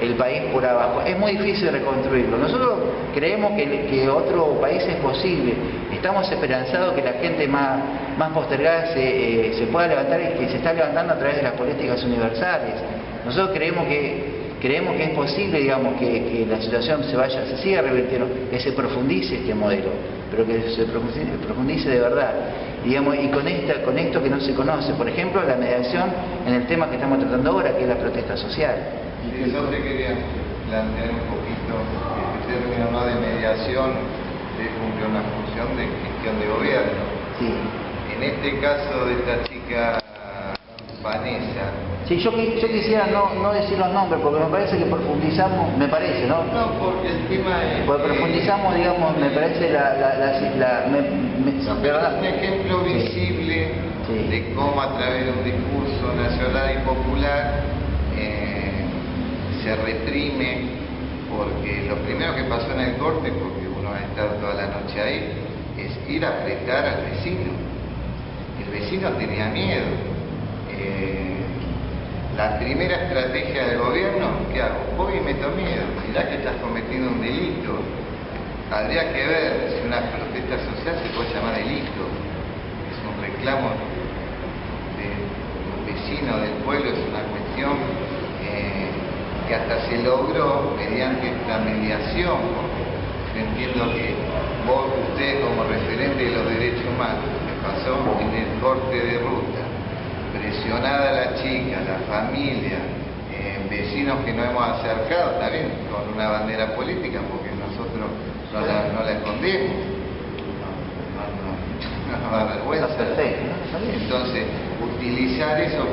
Speaker 5: el país por abajo. Es muy difícil reconstruirlo. Nosotros creemos que otro país es posible. Estamos esperanzados que la gente más postergada se pueda levantar y que se está levantando a través de las políticas universales. Nosotros creemos que es posible, digamos, que la situación se siga revirtiendo, que se profundice este modelo, pero que se profundice de verdad, digamos, y con esto que no se conoce, por ejemplo, la mediación en el tema que estamos tratando ahora, que es la protesta social.
Speaker 7: Y eso te quería plantear un poquito, este término, ¿no?, de mediación cumple una función de gestión de gobierno.
Speaker 5: Sí.
Speaker 7: En este caso de esta chica Vanessa.
Speaker 5: Sí, yo quisiera no decir los nombres porque me parece que profundizamos, me parece, ¿no?
Speaker 7: No, porque el tema es...
Speaker 5: Porque profundizamos, digamos, me parece
Speaker 7: pero es un ejemplo visible de cómo a través de un discurso nacional y popular se reprime, porque lo primero que pasó en el corte, porque uno va a estar toda la noche ahí, es ir a apretar al vecino. El vecino tenía miedo. La primera estrategia del gobierno ¿qué hago? Voy y meto miedo, mirá que estás cometiendo un delito. Habría que ver si una protesta social se puede llamar delito. Es un reclamo de un vecino del pueblo, es una cuestión que hasta se logró mediante esta mediación. Yo entiendo que usted como referente de los derechos humanos, me pasó en el corte de ruta, presionada la chica, la familia, vecinos que nos hemos acercado también con una bandera política, porque nosotros no la escondemos, no nos da vergüenza. Entonces, utilizar eso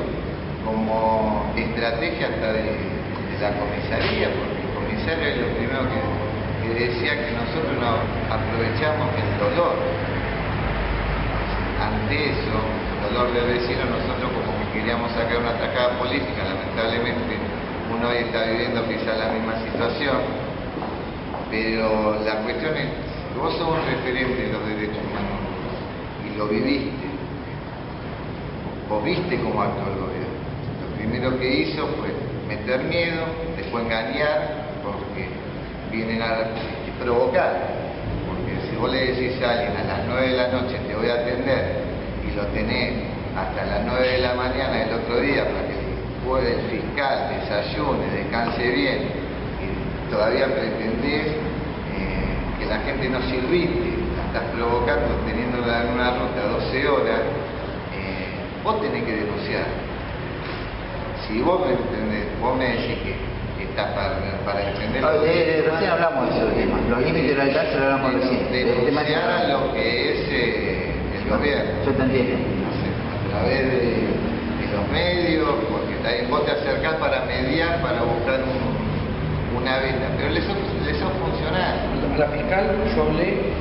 Speaker 7: como estrategia hasta de la comisaría, porque el comisario es lo primero que decía, que nosotros nos aprovechamos el dolor. Ante eso, el dolor del vecino, nosotros como que queríamos sacar una tajada política. Lamentablemente uno hoy está viviendo quizá la misma situación, pero la cuestión es que vos sos un referente de los derechos humanos y lo viviste. Vos viste cómo actuó el gobierno. Lo primero que hizo fue meter miedo, después engañar, porque vienen a provocar. Porque si vos le decís a alguien a las 9 de la noche te voy a atender y lo tenés hasta las 9 de la mañana del otro día para que pueda el fiscal desayune, descanse bien, y todavía pretendés que la gente no se irrite, la estás provocando teniéndola en una ruta 12 horas, vos tenés que denunciar. Si vos me entendés, vos me decís que estás para defender...
Speaker 5: Recién hablamos de esos temas, los límites del alcance lo hablamos recién.
Speaker 7: Denunciar a lo que es el gobierno.
Speaker 5: Yo te entiendo.
Speaker 7: No sé, a través de los medios, porque también vos te acercás para mediar, para buscar una venta, pero les sos funcional.
Speaker 2: A la fiscal yo hablé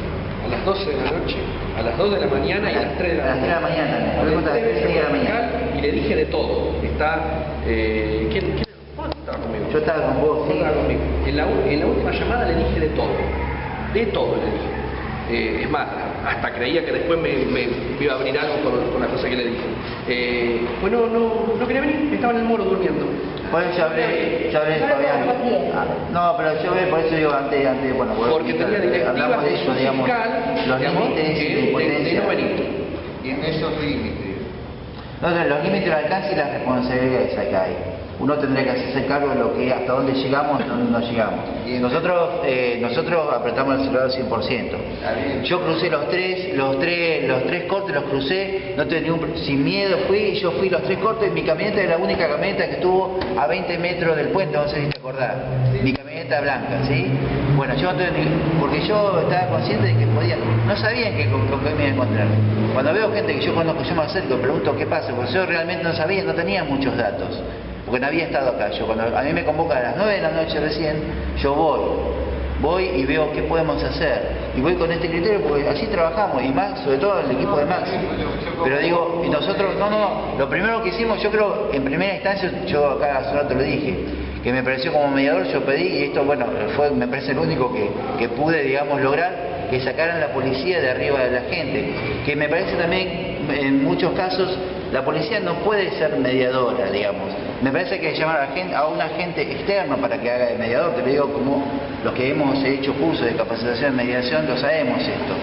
Speaker 2: a las 12 de la noche, a las 2 de la mañana y a las 3 de la mañana.
Speaker 5: A las 3 de la mañana.
Speaker 2: Hablé a las 3 de la mañana y le dije de todo. Está... ¿Quién estaba conmigo?
Speaker 5: Yo estaba con vos, sí.
Speaker 2: Estaba conmigo. En la última llamada le dije de todo. De todo le dije. Es más, hasta creía que después me iba a abrir algo con la cosa que le dije. Bueno, no quería venir, estaba en el moro durmiendo.
Speaker 5: Por eso yo hablé Fabián. No, pero yo por eso digo antes bueno,
Speaker 2: porque tenía directivas
Speaker 5: hablamos de eso, digamos, los límites de impotencia.
Speaker 2: No venir.
Speaker 7: Y en esos límites.
Speaker 5: No, los límites del alcance y las responsabilidades acá hay. Uno tendría que hacerse cargo de lo que hasta dónde llegamos, dónde no llegamos. Nosotros apretamos el acelerador 100%. Yo crucé los tres cortes los crucé, no tuve sin miedo yo fui los 3 cortes. Mi camioneta es la única camioneta que estuvo a 20 metros del puente, no sé si te acordás. Mi camioneta blanca, ¿sí? Bueno, porque yo estaba consciente de que no sabían con qué me iba a encontrar. Cuando veo gente que yo conozco, yo me acerco, pregunto qué pasa, porque yo realmente no sabía, no tenía muchos datos. Porque no había estado acá. Cuando a mí me convocan a las 9 de la noche recién, yo voy y veo qué podemos hacer. Y voy con este criterio porque así trabajamos, y más, sobre todo el equipo de Max. Pero digo, y nosotros, lo primero que hicimos, yo creo, en primera instancia, yo acá hace un rato lo dije, que me pareció como mediador, yo pedí, y esto, bueno, me parece el único que pude, digamos, lograr, que sacaran la policía de arriba de la gente. Que me parece también, en muchos casos, la policía no puede ser mediadora, digamos. Me parece que hay que llamar a un agente externo para que haga de mediador. Te lo digo como los que hemos hecho cursos de capacitación de mediación, lo sabemos esto.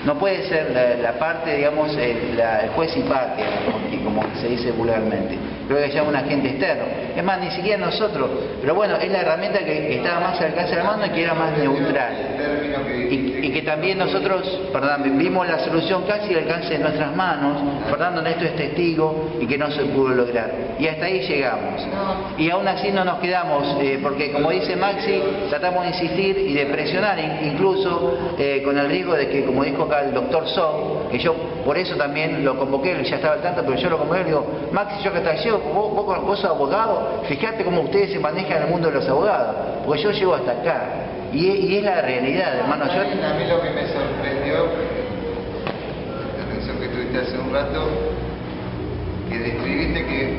Speaker 5: No puede ser la parte, digamos, el juez y parte, como se dice vulgarmente. Creo que llama un agente externo. Es más, ni siquiera nosotros. Pero bueno, es la herramienta que estaba más al alcance de la mano y que era más neutral. Y que también nosotros, vimos la solución casi al alcance de nuestras manos. Fernando Néstor es testigo y que no se pudo lograr. Y hasta ahí llegamos. Y aún así no nos quedamos, porque como dice Maxi, tratamos de insistir y de presionar, incluso con el riesgo de que, como dijo acá el doctor Song, que yo por eso también lo convoqué, él ya estaba al tanto, pero yo lo convoqué y le digo, Maxi, yo que te llevo, vos sos abogado, fíjate cómo ustedes se manejan en el mundo de los abogados, porque yo llego hasta acá. Y es la realidad, hermano.
Speaker 7: A mí lo que me sorprendió, la mención que tuviste hace un rato, que describiste que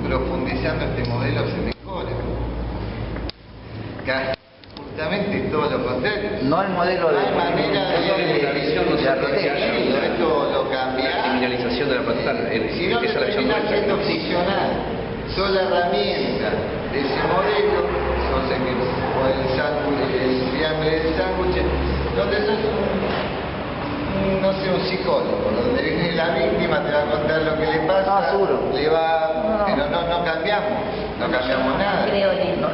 Speaker 7: profundizando este modelo se mejora. Justamente todo lo contrario.
Speaker 5: No el modelo de...
Speaker 7: No hay manera de esto lo cambiar.
Speaker 2: La criminalización de la protesta.
Speaker 7: Si no, termina siendo opcional. Son la herramienta de ese modelo cosa que o el sándwich, el triángulo del sándwich, donde sos no sé, un psicólogo, donde viene la víctima, te va a contar lo que le pasa, le va, pero no cambiamos nada.
Speaker 4: Creo en eso.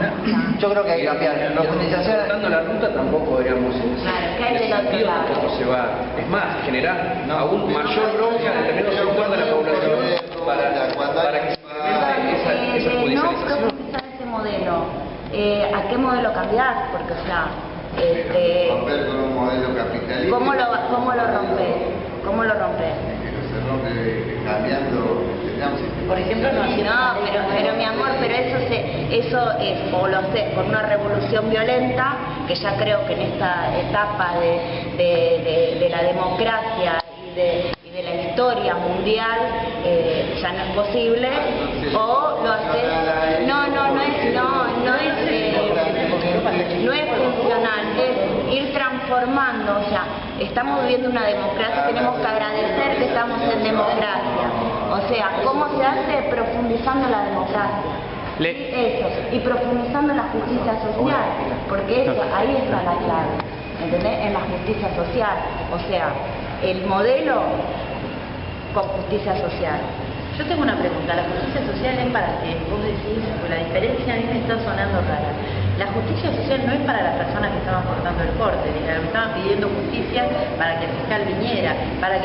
Speaker 5: Yo creo que hay que cambiar. La profundización.
Speaker 2: Dando la ruta tampoco deberíamos
Speaker 4: Claro, que hay del otro lado.
Speaker 2: tampoco se va. Es más, generar aún mayor bronca en determinado sector de la población para que se implemente esa
Speaker 4: No
Speaker 2: judicialización.
Speaker 4: profundizar ese modelo. ¿A qué modelo cambiar? Porque, o sea,
Speaker 7: Romper con un modelo capitalista.
Speaker 4: ¿cómo lo rompes? ¿Cómo lo rompes?
Speaker 7: Que se rompe cambiando.
Speaker 3: Por ejemplo,
Speaker 4: pero mi amor, pero eso es, o lo haces con una revolución violenta, que ya creo que en esta etapa de la democracia y de la historia mundial ya no es posible, o lo haces, no es funcional, es ir transformando, o sea, estamos viviendo una democracia, tenemos que agradecer que estamos en democracia, o sea, ¿cómo se hace? Profundizando la democracia. Eso, y profundizando en la justicia social, porque eso, ahí está la clave, ¿entendés? En la justicia social, o sea, el modelo con justicia social.
Speaker 3: Yo tengo una pregunta, ¿la justicia social es para qué? Vos decís, pues la diferencia a mí me está sonando rara. La justicia social no es para las personas que estaban cortando el corte, que estaban pidiendo justicia para que el fiscal viniera, para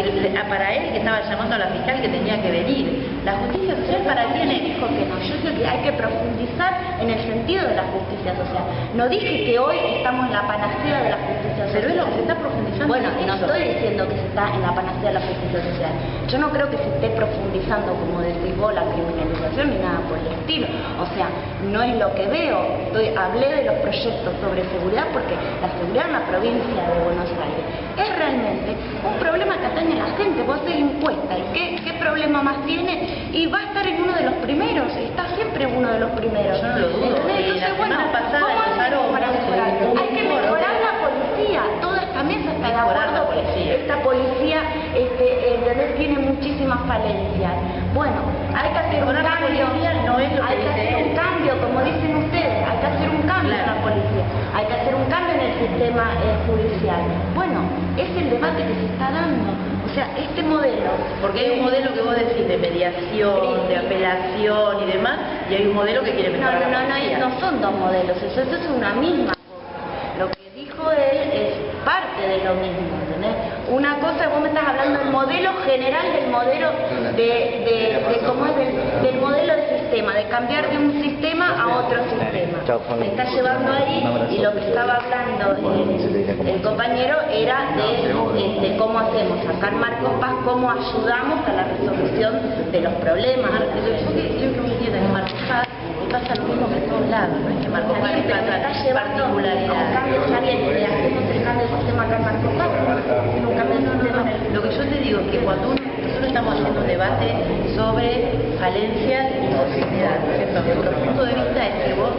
Speaker 3: él que estaba llamando a la fiscal que tenía que venir. La justicia social para quién es?
Speaker 4: Dijo que no, yo creo que hay que profundizar en el sentido de la justicia social. No dije que hoy estamos en la panacea de la justicia social.
Speaker 3: Pero es lo que se está profundizando.
Speaker 4: Bueno, no estoy diciendo que se está en la panacea de la justicia social. Yo no creo que se esté profundizando, como decís vos, la criminalización ni nada por el estilo. O sea, no es lo que veo. Hablé de los proyectos sobre seguridad porque la seguridad en la provincia de Buenos Aires es realmente un problema que atañe a la gente. Vos haces encuesta y qué problema más tiene y va a estar en uno de los primeros, está siempre uno de los primeros.
Speaker 3: Yo no lo dudo.
Speaker 4: Entonces,
Speaker 3: La semana pasada
Speaker 4: ¿cómo
Speaker 3: empezaron
Speaker 4: para mejorar? Hay que mejorar la policía. Toda esta mesa está de acuerdo que esta policía ¿entendés? Tiene muchísimas falencias. Bueno, hay que hacer un cambio.
Speaker 3: No es lo que
Speaker 4: hay que hacer un cambio, como dicen ustedes, hay que hacer un cambio en la policía, hay que hacer un cambio en el sistema judicial. Bueno, es el debate que se está dando. O sea, este modelo...
Speaker 3: Porque hay un modelo que vos decís de mediación, de apelación y demás, y hay un modelo que quiere mejorar la policía.
Speaker 4: No son dos modelos, eso es una misma cosa. Lo que dijo él es parte de lo mismo, ¿entendés? Una cosa, vos me estás hablando del modelo general, del modelo ¿cómo es? Del modelo de sistema, de cambiar de un sistema a otro sistema. Me está llevando ahí, y lo que estaba hablando el compañero era de cómo hacemos, sacar Marcos Paz, cómo ayudamos a la resolución de los problemas.
Speaker 3: Yo creo que entiendo que Marcos Paz pasa lo mismo que en todos lados, no es que Marcos Paz
Speaker 4: está llevando a un cambio, está bien, le hacemos el cambio del sistema acá en Marcos Paz, tiene un cambio del sistema.
Speaker 3: Lo que yo te digo es que cuando nosotros estamos haciendo un debate sobre falencias y posibilidades, ¿no es cierto? Nuestro punto de vista es que vos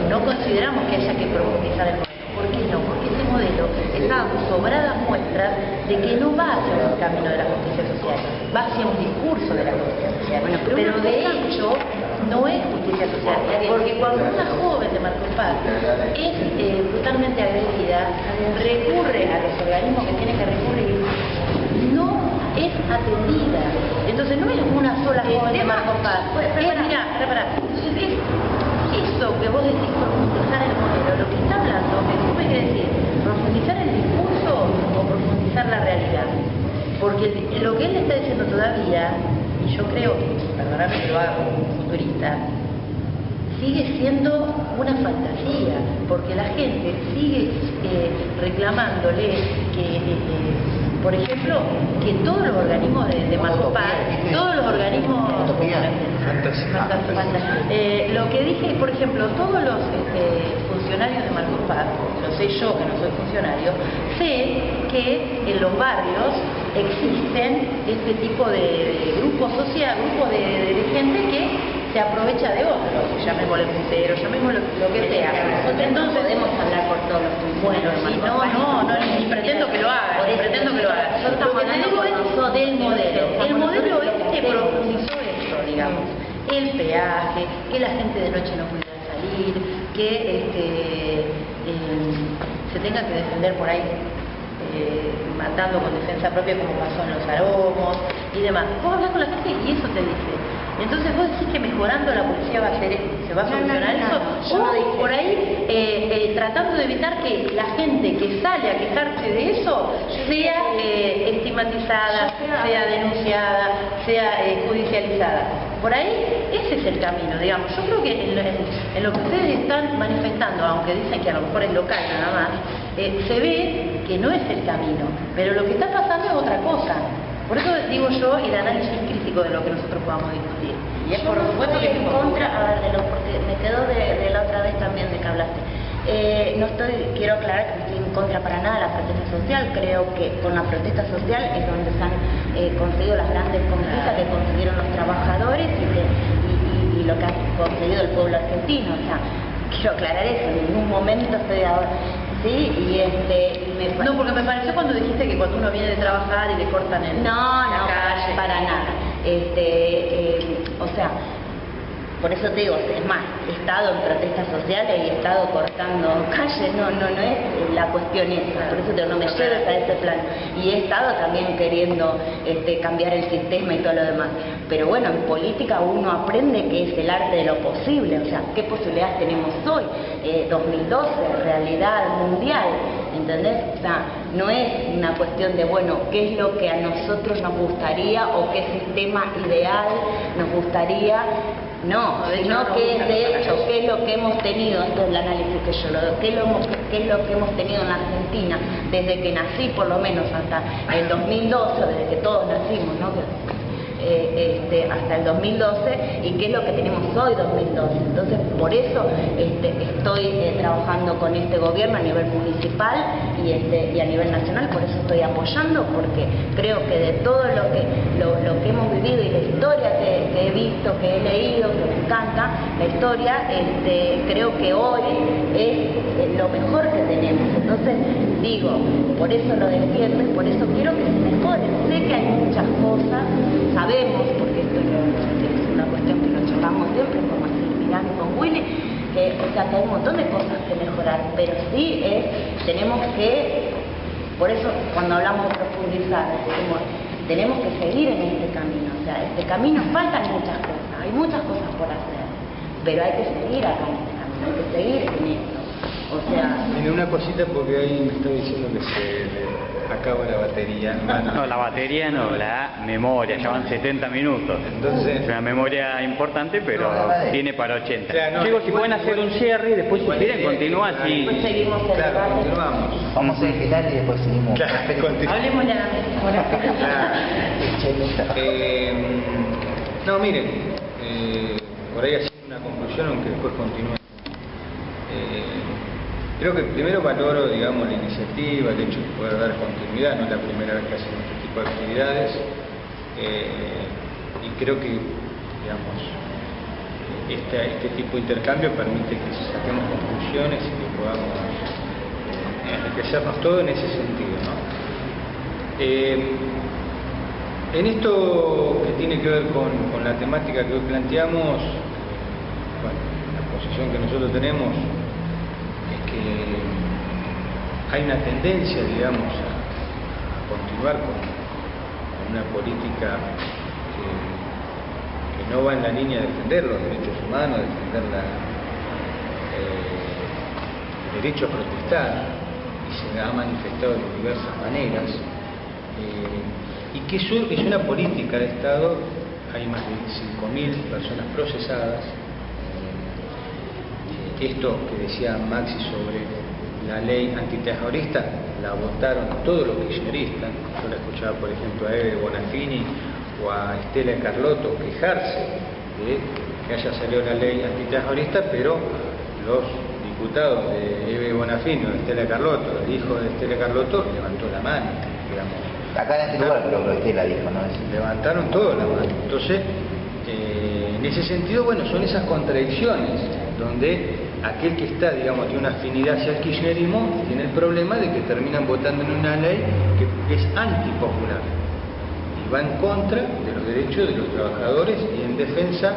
Speaker 3: no consideramos que haya que profundizar el modelo. ¿Por qué no? Porque ese modelo está dando sobradas muestras de que no va hacia un camino de la justicia social, va hacia un discurso de la justicia social. Bueno, pero de hecho no es justicia social, porque cuando una joven de Marcos Paz es brutalmente agredida, recurre a los organismos que tiene que recurrir, no es atendida. Entonces no es una sola joven de Marcos Paz. Mirá, entonces es eso que vos decís, profundizar el modelo, lo que está hablando, que tuve que decir, profundizar el discurso o profundizar la realidad. Porque lo que él está diciendo todavía, y yo creo, perdóname que lo haga como futurista, sigue siendo una fantasía, porque la gente sigue reclamándole que, por ejemplo, que todos los organismos de Marcos Paz, todos los organismos... lo que dije, por ejemplo, todos los funcionarios de Marcos Paz, lo sé yo que no soy funcionario, sé que en los barrios existen este tipo de grupos sociales, grupos de gente que se aprovecha de otros, llamémosle puntero, llamémosle lo que sea. Entonces podemos hablar por todos los funcionarios. Bueno, no, ni pretendo que lo haga, ni pretendo que lo haga. Lo que te digo es del modelo. El modelo este profundizó esto, digamos, el peaje, que la gente de noche no pudiera salir, que se tenga que defender por ahí matando con defensa propia, como pasó en los Aromos y demás. Vos hablas con la gente y eso te dice. Entonces vos decís que mejorando la policía va a hacer, se va a solucionar eso, o por ahí tratando de evitar que la gente que sale a quejarse de eso sea estigmatizada, sea denunciada, sea judicializada. Por ahí ese es el camino, digamos. Yo creo que en lo que ustedes están manifestando, aunque dicen que a lo mejor es local nada más, se ve que no es el camino, pero lo que está pasando es otra cosa. Por eso digo yo el análisis crítico de lo que nosotros podamos discutir. Y es por supuesto que
Speaker 4: en contra, a ver, porque me quedo de la otra vez también de que hablaste. Quiero aclarar que no estoy en contra para nada de la protesta social. Creo que con la protesta social es donde se han conseguido las grandes conquistas que consiguieron los trabajadores y lo que ha conseguido el pueblo argentino. O sea, quiero aclarar eso, en ningún momento estoy ahora. Sí,
Speaker 3: no, porque me pareció cuando dijiste que cuando uno viene de trabajar y le cortan la calle.
Speaker 4: Para nada. O sea, por eso te digo, es más, he estado en protestas sociales y he estado cortando calles, no es la cuestión esa, por eso te digo, no me lleves a ese plan. Y he estado también queriendo cambiar el sistema y todo lo demás. Pero bueno, en política uno aprende que es el arte de lo posible, o sea, qué posibilidades tenemos hoy, 2012, realidad mundial, ¿entendés? O sea, no es una cuestión de, bueno, qué es lo que a nosotros nos gustaría o qué sistema ideal nos gustaría. No, sino que de hecho, qué es lo que hemos tenido, esto es el análisis que yo lo doy, qué es lo que hemos tenido en la Argentina desde que nací, por lo menos hasta el 2012, desde que todos nacimos, ¿no? Hasta el 2012, y qué es lo que tenemos hoy 2012. Entonces, por eso estoy trabajando con este gobierno a nivel municipal y a nivel nacional, por eso estoy apoyando, porque creo que de todo lo que hemos vivido y la historia que he visto, que he leído, que me encanta, la historia, creo que hoy es lo mejor que tenemos. Entonces, digo, por eso lo defiendo y por eso quiero que se mejore. Sé que hay muchas cosas, sabemos, porque esto es una cuestión que nos charlamos siempre con Maximiliano y con Willy, o sea, que hay un montón de cosas que mejorar, pero sí tenemos que, por eso cuando hablamos de profundizar, tenemos que seguir en este camino. O sea, este camino faltan muchas cosas, hay muchas cosas por hacer, pero hay que seguir acá en este camino, hay que seguir en esto. O sea...
Speaker 1: Mire, una cosita, porque ahí me está diciendo que se le acaba la batería.
Speaker 8: No, la batería no, la memoria, ya van 70 minutos.
Speaker 1: Entonces,
Speaker 8: es una memoria importante, pero tiene para 80.
Speaker 1: Claro,
Speaker 8: Chicos, si pueden hacer un cierre y después si quieren continúan.
Speaker 4: Después seguimos el debate.
Speaker 1: continuamos.
Speaker 5: Vamos a despejar y después seguimos.
Speaker 3: Hablemos ya
Speaker 1: no, miren, por ahí haciendo una conclusión, aunque después continúe. Creo que primero valoro, digamos, la iniciativa, el hecho de poder dar continuidad, no es la primera vez que hacemos este tipo de actividades, y creo que, digamos, este tipo de intercambio permite que saquemos conclusiones y que podamos enriquecernos todo en ese sentido, ¿no? En esto que tiene que ver con la temática que hoy planteamos, bueno, la posición que nosotros tenemos es que hay una tendencia, digamos, a continuar con una política que no va en la línea de defender los derechos humanos, defender el derecho a protestar, y se ha manifestado de diversas maneras, y que es una política de Estado. Hay más de 5.000 personas procesadas. Esto que decía Maxi sobre la ley antiterrorista, la votaron todos los kirchneristas. Yo la escuchaba, por ejemplo, a Eve Bonafini o a Estela Carlotto quejarse de que haya salido la ley antiterrorista, pero los diputados de Eve Bonafini o de Estela Carlotto, el hijo de Estela Carlotto, levantó la mano, digamos.
Speaker 5: Acá en este lugar creo que Estela dijo, ¿no?
Speaker 1: Levantaron toda la mano. Entonces, en ese sentido, bueno, son esas contradicciones donde aquel que está, digamos, tiene una afinidad hacia el kirchnerismo, tiene el problema de que terminan votando en una ley que es antipopular y va en contra de los derechos de los trabajadores y en defensa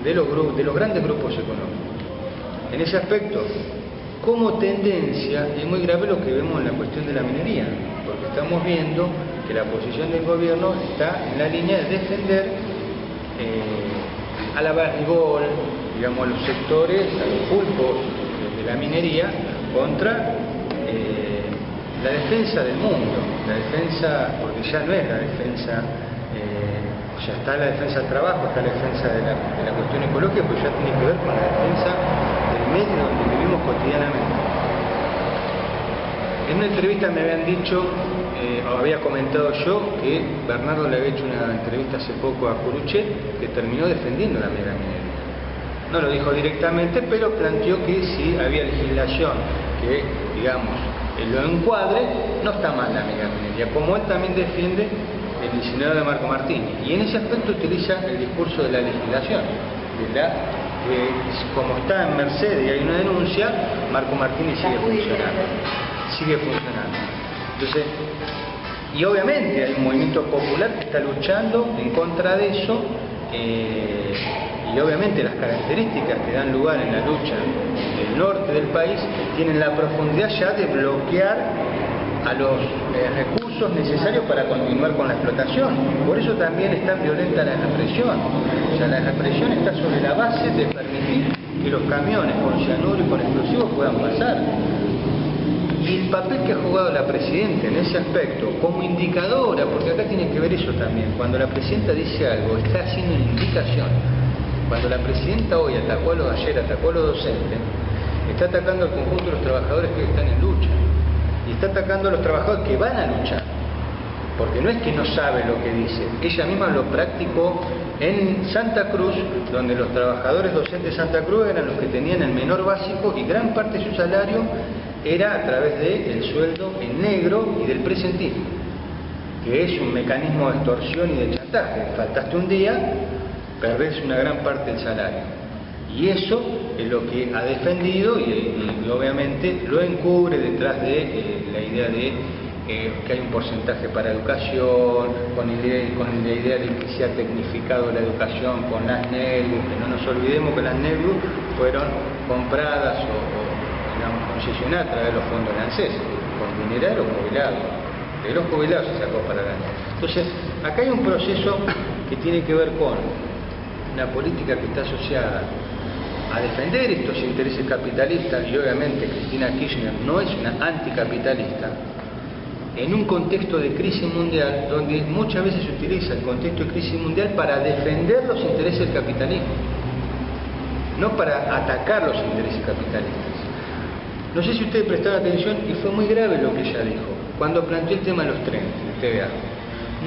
Speaker 1: de los grandes grupos económicos. en ese aspecto, como tendencia, es muy grave lo que vemos en la cuestión de la minería, porque estamos viendo que la posición del gobierno está en la línea de defender a la barrigol, digamos, a los sectores, a los pulpos de la minería, contra la defensa del mundo, la defensa, porque ya no es la defensa, ya está la defensa del trabajo, está la defensa de la cuestión ecológica, pero ya tiene que ver con la defensa del medio donde vivimos cotidianamente. En una entrevista me habían dicho, o había comentado yo, que Bernardo le había hecho una entrevista hace poco a Curuchet, que terminó defendiendo la megaminería. No lo dijo directamente, pero planteó que si había legislación que, digamos, lo encuadre, no está mal la megaminería, como él también defiende el diseñador de Marco Martini. Y en ese aspecto utiliza el discurso de la legislación, como está en Mercedes y hay una denuncia, Marco Martini sigue funcionando. Entonces, y obviamente hay un movimiento popular que está luchando en contra de eso, y obviamente las características que dan lugar en la lucha del norte del país tienen la profundidad ya de bloquear a los recursos necesarios para continuar con la explotación. Por eso también es tan violenta la represión. O sea, la represión está sobre la base de permitir que los camiones con cianuro y con explosivos puedan pasar. Y el papel que ha jugado la Presidenta en ese aspecto, como indicadora, porque acá tiene que ver eso también, cuando la Presidenta dice algo, está haciendo una indicación. Cuando la Presidenta hoy atacó a los docentes, está atacando al conjunto de los trabajadores que están en lucha. Y está atacando a los trabajadores que van a luchar. Porque no es que no sabe lo que dice, ella misma lo practicó en Santa Cruz, donde los trabajadores docentes de Santa Cruz eran los que tenían el menor básico y gran parte de su salario era a través del sueldo en negro y del presentismo, que es un mecanismo de extorsión y de chantaje. Faltaste un día, perdés una gran parte del salario. Y eso es lo que ha defendido y obviamente lo encubre detrás de la idea de que hay un porcentaje para educación, con la idea de que se ha tecnificado la educación con las NELU, que no nos olvidemos que las NELU fueron compradas o digamos, concesionadas a través de los fondos de ANSES, con dinero de los jubilados. De los jubilados se sacó para la NELU. Entonces, acá hay un proceso que tiene que ver con una política que está asociada a defender estos intereses capitalistas, y obviamente Cristina Kirchner no es una anticapitalista, en un contexto de crisis mundial, donde muchas veces se utiliza el contexto de crisis mundial para defender los intereses del capitalismo, no para atacar los intereses capitalistas. No sé si ustedes prestaron atención, y fue muy grave lo que ella dijo, cuando planteó el tema de los trenes, del TVA.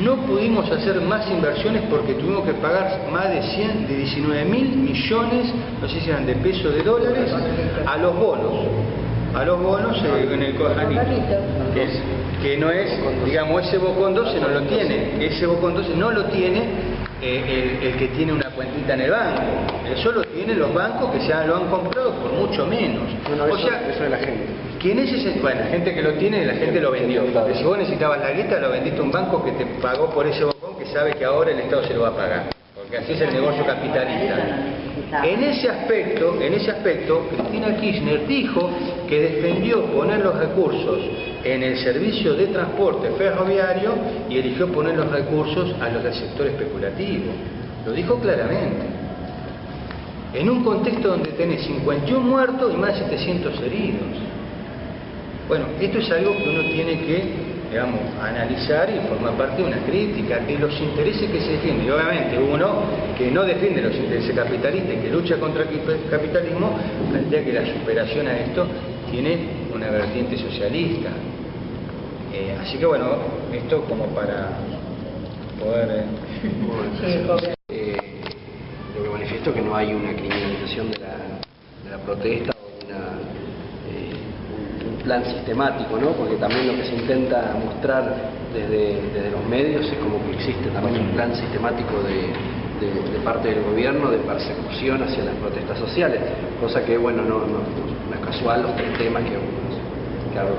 Speaker 1: No pudimos hacer más inversiones porque tuvimos que pagar más de 19.000 millones, no sé si eran de pesos o de dólares, a los bonos en el Cojanito, que no es, digamos, ese Bocón 12 no lo tiene, ese Bocón 12 no lo tiene el que tiene una cuentita en el banco, eso lo tienen los bancos que ya lo han comprado por mucho menos.
Speaker 2: Bueno, eso es la gente.
Speaker 1: ¿Quién es ese? Bueno, la gente que lo tiene, la gente lo vendió. Porque si vos necesitabas la guita, lo vendiste a un banco que te pagó por ese bocón que sabe que ahora el Estado se lo va a pagar. Porque así es el negocio capitalista. En ese aspecto, Cristina Kirchner dijo que defendió poner los recursos en el servicio de transporte ferroviario y eligió poner los recursos a los del sector especulativo. Lo dijo claramente. En un contexto donde tenés 51 muertos y más de 700 heridos. Bueno, esto es algo que uno tiene que, digamos, analizar y formar parte de una crítica de los intereses que se defienden. Y obviamente uno que no defiende los intereses capitalistas y que lucha contra el capitalismo, plantea que la superación a esto tiene una vertiente socialista. Así que bueno, esto como para poder...
Speaker 2: Lo que manifiesto es que no hay una criminalización de la protesta o un plan sistemático, ¿no? Porque también lo que se intenta mostrar desde los medios es como que existe también un plan sistemático de parte del gobierno de persecución hacia las protestas sociales, cosa que, bueno, no es casual los tres temas que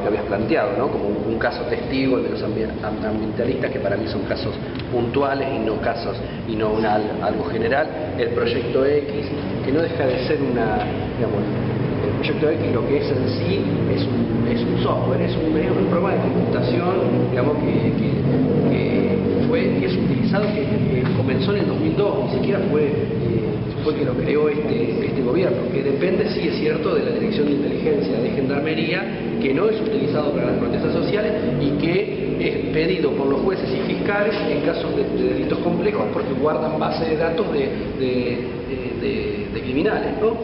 Speaker 2: habías planteado, ¿no? Como un caso testigo de los ambientalistas, que para mí son casos puntuales y no algo general, el proyecto X, que no deja de ser proyecto X lo que es en sí es un software, es un programa de computación, digamos, que es utilizado, que comenzó en el 2002, ni siquiera fue que lo creó este gobierno, que depende, sí es cierto, de la Dirección de Inteligencia de Gendarmería, que no es utilizado para las protestas sociales y que es pedido por los jueces y fiscales en casos de delitos complejos, porque guardan base de datos de criminales, ¿no?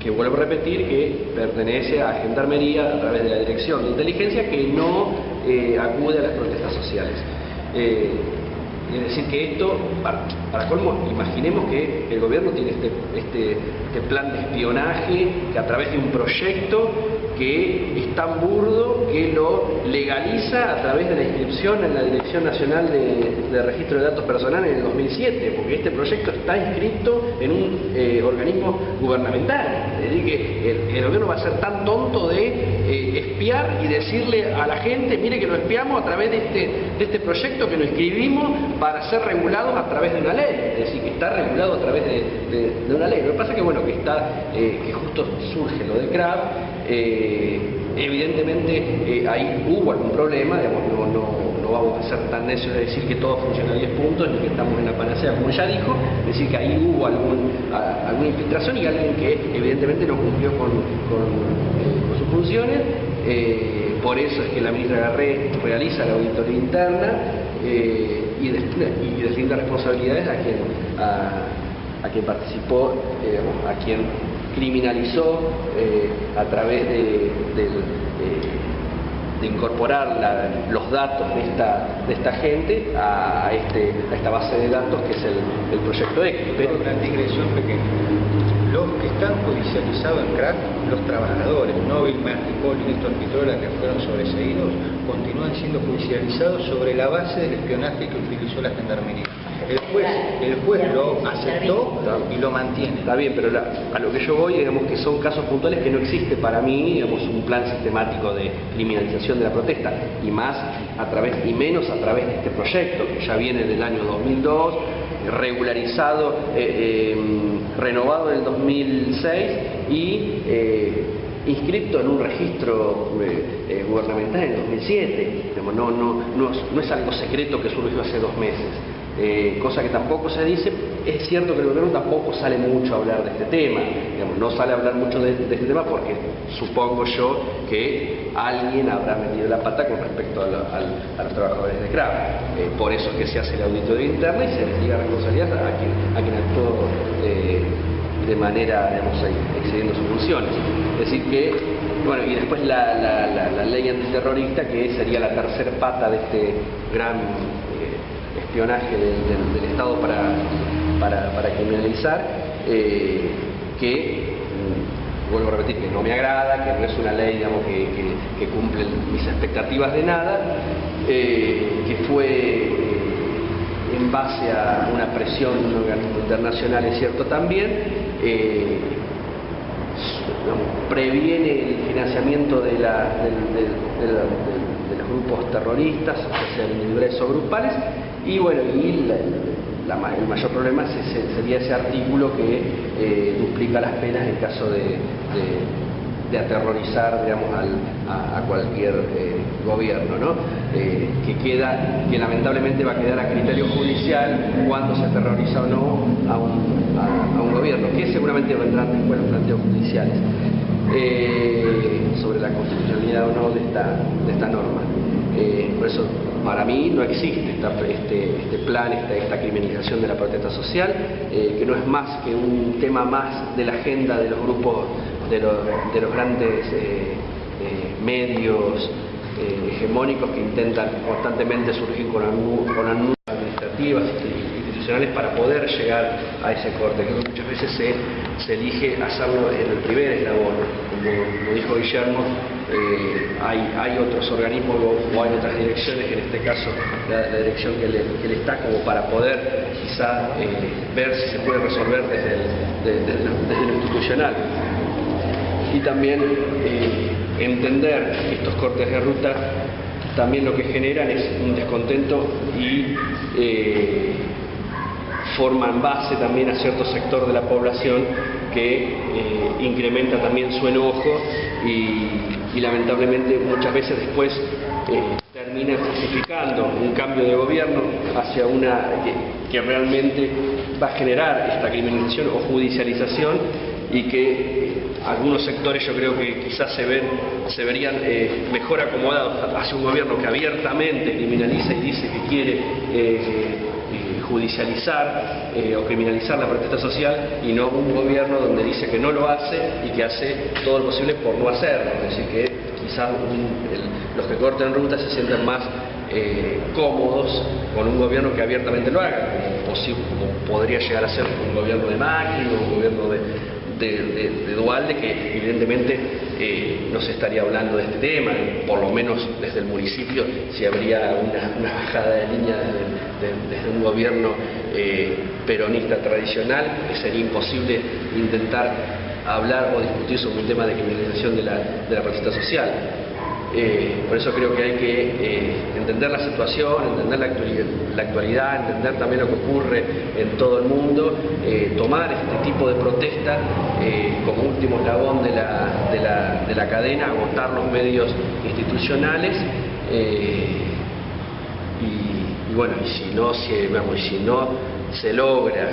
Speaker 2: Que vuelvo a repetir que pertenece a Gendarmería a través de la Dirección de Inteligencia, que no acude a las protestas sociales. Es decir, que esto, para colmo, imaginemos que el gobierno tiene este plan de espionaje, que a través de un proyecto que es tan burdo que lo legaliza a través de la inscripción en la Dirección Nacional de Registro de Datos Personales en el 2007, porque este proyecto está inscrito en un organismo gubernamental. Es decir, que el gobierno va a ser tan tonto de espiar y decirle a la gente, mire que lo espiamos a través de este proyecto que lo inscribimos para ser regulados a través de una ley. Es decir, que está regulado a través de una ley. Lo que pasa es que, bueno, que justo surge lo de CRAB. Evidentemente ahí hubo algún problema, digamos, no vamos a ser tan necios de decir que todo funciona a 10 puntos ni que estamos en la panacea, como ya dijo, es decir, que ahí hubo alguna infiltración y alguien que evidentemente no cumplió con sus funciones. Por eso es que la ministra Garré realiza la auditoría interna y deslinda responsabilidades a quien participó, a quien criminalizó a través de incorporar los datos de esta gente a esta base de datos que es el proyecto X.
Speaker 1: Pero una digresión pequeña. Los que están judicializados en CRAC, los trabajadores, no Vilma y Poli, Néstor Pitrola, que fueron sobreseídos, continúan siendo judicializados sobre la base del espionaje que utilizó la Gendarmería. El juez lo aceptó y lo mantiene.
Speaker 2: Está bien, pero a lo que yo voy, digamos que son casos puntuales que no existe para mí, digamos, un plan sistemático de criminalización de la protesta, y menos a través de este proyecto, que ya viene del año 2002, regularizado, renovado en el 2006 y inscrito en un registro gubernamental en el 2007. Digamos, no es algo secreto que surgió hace 2 meses. Cosa que tampoco se dice. Es cierto que el gobierno tampoco sale mucho a hablar de este tema, digamos, no sale a hablar mucho de este tema porque supongo yo que alguien habrá metido la pata con respecto a los trabajadores de CRAB. Por eso es que se hace la auditoría interna y se les liga responsabilidad a quien actuó de manera, digamos, excediendo sus funciones. Es decir que, bueno, y después la ley antiterrorista, que sería la tercera pata de este gran espionaje del Estado para criminalizar, que vuelvo a repetir que no me agrada, que no es una ley, digamos, que cumple mis expectativas de nada, que fue en base a una presión de un organismo internacional, es cierto también, previene el financiamiento de los grupos terroristas, ya sean individuales o grupales, y bueno, el mayor problema sería ese artículo que duplica las penas en caso de aterrorizar, digamos, a cualquier gobierno, ¿no? Que lamentablemente va a quedar a criterio judicial cuando se aterroriza o no a un gobierno, que seguramente vendrán después los planteos judiciales sobre la constitucionalidad o no de esta norma. Por eso, para mí no existe este plan, esta criminalización de la protesta social, que no es más que un tema más de la agenda de los grupos, de los grandes medios hegemónicos que intentan constantemente surgir con anuncios administrativas institucionales para poder llegar a ese corte. Creo que muchas veces se elige hacerlo en el primer eslabón, como dijo Guillermo. Hay otros organismos o hay otras direcciones, en este caso la dirección que le está, como para poder quizá ver si se puede resolver desde lo institucional. Y también entender que estos cortes de ruta también lo que generan es un descontento y forman base también a cierto sector de la población que incrementa también su enojo y lamentablemente muchas veces después termina justificando un cambio de gobierno hacia una que realmente va a generar esta criminalización o judicialización y que algunos sectores yo creo que quizás se verían mejor acomodados hacia un gobierno que abiertamente criminaliza y dice que quiere judicializar o criminalizar la protesta social, y no un gobierno donde dice que no lo hace y que hace todo lo posible por no hacerlo. Es decir, que quizás los que corten ruta se sientan más cómodos con un gobierno que abiertamente lo haga, como podría llegar a ser un gobierno de Macri o un gobierno de Duhalde, que evidentemente no se estaría hablando de este tema, por lo menos desde el municipio, si habría una bajada de línea desde un gobierno peronista tradicional, que sería imposible intentar hablar o discutir sobre un tema de criminalización de la protesta social. Por eso creo que hay que entender la situación, entender la actualidad, entender también lo que ocurre en todo el mundo, tomar este tipo de protesta como último eslabón de la cadena, agotar los medios institucionales y bueno, y si no se logra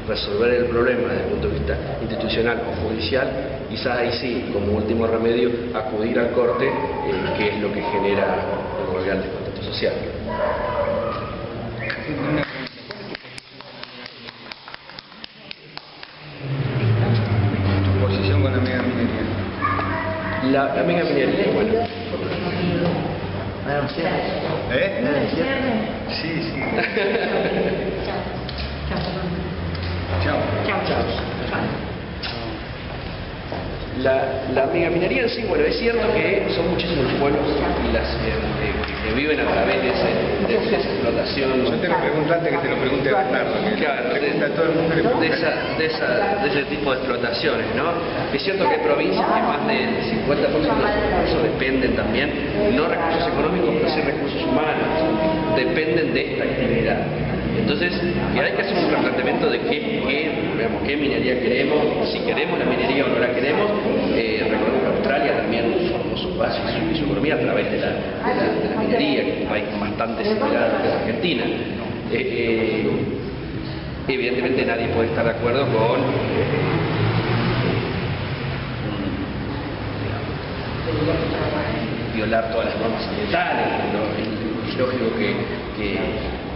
Speaker 2: resolver el problema desde el punto de vista institucional o judicial, quizás ahí sí, como último remedio, acudir al corte, que es lo que genera el descontento social.
Speaker 1: ¿Tu posición con la mega minería?
Speaker 2: La mega minería, bueno.
Speaker 1: Sí, sí. Chao.
Speaker 2: La megaminería en sí, bueno, es cierto que son muchísimos pueblos que viven a través de esa explotación.
Speaker 1: Yo te lo pregunto antes que te lo pregunte Bernardo, que
Speaker 2: claro,
Speaker 1: pregunta a todo el mundo
Speaker 2: de ese tipo de explotaciones, ¿no? Es cierto que hay provincias que más del 50% de eso dependen también, no recursos económicos, pero sí recursos humanos, dependen de esta actividad. Entonces, hay que hacer un replanteamiento de qué minería queremos, si queremos la minería o no la queremos. Recordemos que Australia también formó su base y su economía a través de la minería, que es un país bastante similar a lo que es Argentina. Evidentemente nadie puede estar de acuerdo con violar todas las normas ambientales. Es lógico que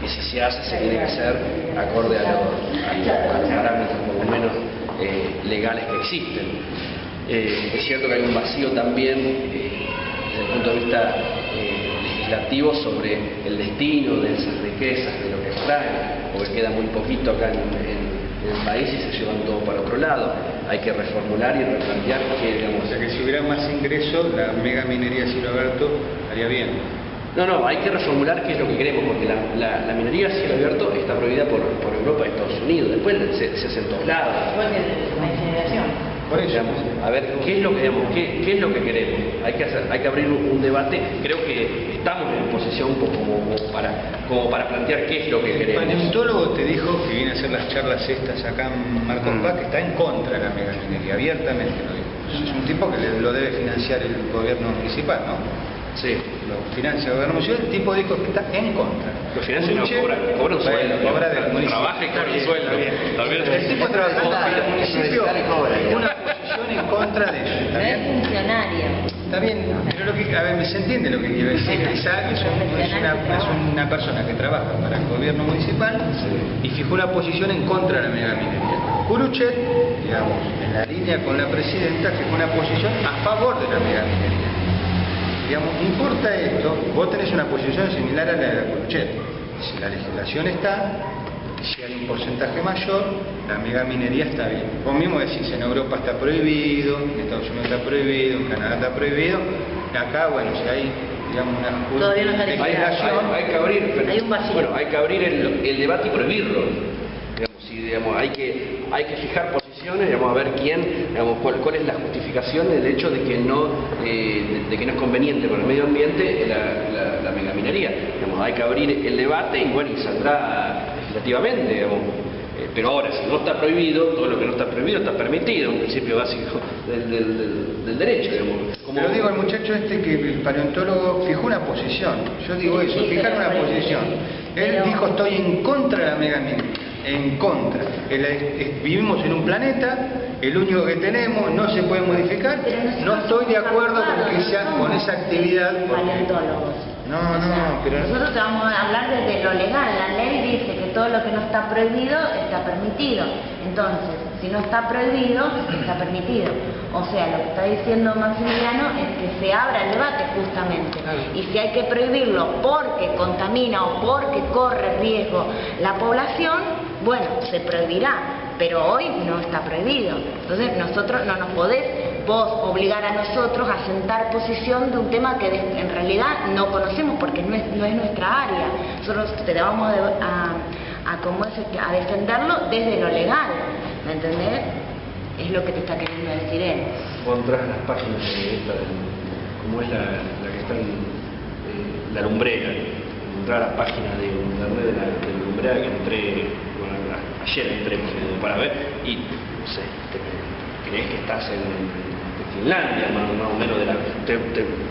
Speaker 2: si se hace, se tiene que hacer acorde a los parámetros por lo menos legales que existen. Es cierto que hay un vacío también desde el punto de vista legislativo sobre el destino de esas riquezas, de lo que extraen, porque queda muy poquito acá en el país y se llevan todo para otro lado. Hay que reformular y replantear que, digamos...
Speaker 1: O sea que si hubiera más ingresos, la mega minería Cielo Abierto haría bien.
Speaker 2: No, hay que reformular qué es lo que queremos, porque la minería a cielo abierto está prohibida por Europa y Estados Unidos, después se hace en todos lados.
Speaker 3: Igual que la incineración.
Speaker 2: Por eso, a ver, ¿qué es lo que queremos? Hay que abrir un debate. Creo que estamos en posición como para plantear qué es lo que
Speaker 1: El
Speaker 2: queremos.
Speaker 1: paleontólogo te dijo que viene a hacer las charlas estas acá en Marcos Paz, que está en contra de la mega minería, abiertamente lo dijo. Es un tipo que lo debe financiar el gobierno municipal, ¿no?
Speaker 2: Sí.
Speaker 1: Lo financia el gobierno municipal, el tipo dijo que está en contra.
Speaker 2: Lo financia y no cobra un sueldo.
Speaker 1: Cobra del municipio.
Speaker 2: Trabaja y cobra un sueldo.
Speaker 1: El tipo trabajó para el municipio una posición en contra de eso.
Speaker 3: No es funcionaria.
Speaker 1: Está bien, pero se entiende lo que quiero decir. Isaac es una persona que trabaja para el gobierno municipal y fijó una posición en contra de la mega minería. Curuchet, digamos, en la línea con la presidenta, fijó una posición a favor de la mega minería. Digamos, importa esto, vos tenés una posición similar a la de la Curuchet. Si la legislación está, si hay un porcentaje mayor, la mega minería está bien. Vos mismo decís, en Europa está prohibido, en Estados Unidos está prohibido, en Canadá está prohibido. Acá, bueno, si hay, digamos, una
Speaker 3: Todavía no está legislado.
Speaker 2: Hay que abrir, pero,
Speaker 3: Hay un vacío.
Speaker 2: bueno, hay que abrir el debate y prohibirlo. Digamos, hay que fijar posiciones, digamos, a ver cuál es la justificación del hecho de que no es conveniente para el medio ambiente la megaminería. Digamos, hay que abrir el debate y bueno, y saldrá legislativamente, digamos.
Speaker 9: Pero ahora, si no está prohibido, todo lo que no está prohibido está permitido, un principio básico del derecho, digamos. Como...
Speaker 1: Pero digo al muchacho este que el paleontólogo fijó una posición. Yo digo eso, fijar una posición. Él dijo, estoy en contra de la megaminería. En contra. Vivimos en un planeta, el único que tenemos, no se puede modificar. No estoy de acuerdo con esa actividad.
Speaker 4: Paleontólogos.
Speaker 1: No, pero...
Speaker 4: Nosotros te vamos a hablar desde lo legal. La ley dice que todo lo que no está prohibido está permitido. Entonces, si no está prohibido, está permitido. O sea, lo que está diciendo Maximiliano es que se abra el debate justamente. Y si hay que prohibirlo porque contamina o porque corre riesgo la población, bueno, se prohibirá. Pero hoy no está prohibido. Entonces nosotros no nos podés vos obligar a nosotros a sentar posición de un tema que en realidad no conocemos porque no es nuestra área. Nosotros te vamos a defenderlo desde lo legal, ¿me entendés? Es lo que te está queriendo decir él.
Speaker 9: Vos entras a las páginas de esta, como es la que está en la lumbrera, entrar a la página de internet de la lumbrera que entré. Ayer entré para ver y, no sé, crees que estás en Finlandia, más o menos, te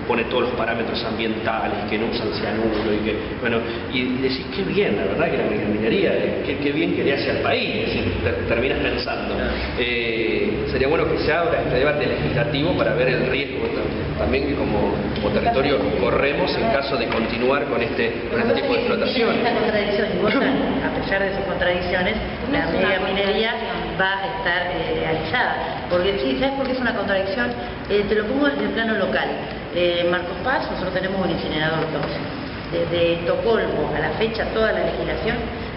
Speaker 9: pone todos los parámetros ambientales, que no usan cianuro y que, bueno, y decís, qué bien, la verdad que la megaminería, qué bien que le hace al país, es decir, terminas pensando. Sería bueno que se abra este debate legislativo para ver el riesgo también que como territorio corremos en caso de continuar con este tipo de explotación.
Speaker 3: Esta contradicción importante, a pesar de sus contradicciones, la megaminería va a estar legalizada. Porque sí, ¿sabes por qué es una contradicción? Te lo pongo en el plano local. Marcos Paz, nosotros tenemos un incinerador tóxico. Desde Estocolmo a la fecha, toda la legislación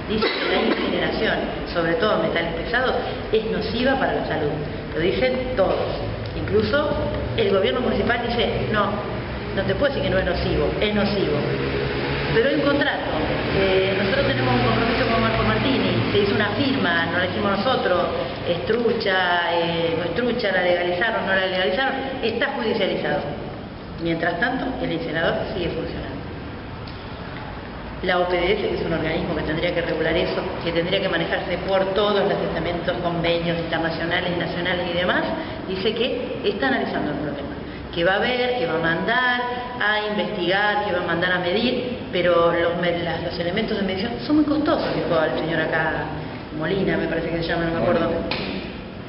Speaker 3: dice que la incineración, sobre todo metales pesados, es nociva para la salud. Lo dicen todos. Incluso el gobierno municipal dice, no te puedo decir que no es nocivo, es nocivo. Pero hay un contrato. Nosotros tenemos un compromiso con Marco Martini, se hizo una firma, no la hicimos nosotros, es trucha, no es trucha, la legalizaron, no la legalizaron, está judicializado. Mientras tanto, el incinerador sigue funcionando. La OPDS, que es un organismo que tendría que regular eso, que tendría que manejarse por todos los estamentos, convenios internacionales, nacionales y demás, dice que está analizando el problema. Que va a ver, que va a mandar a investigar, que va a mandar a medir, pero los elementos de medición son muy costosos, dijo el señor acá, Molina me parece que se llama, no me acuerdo.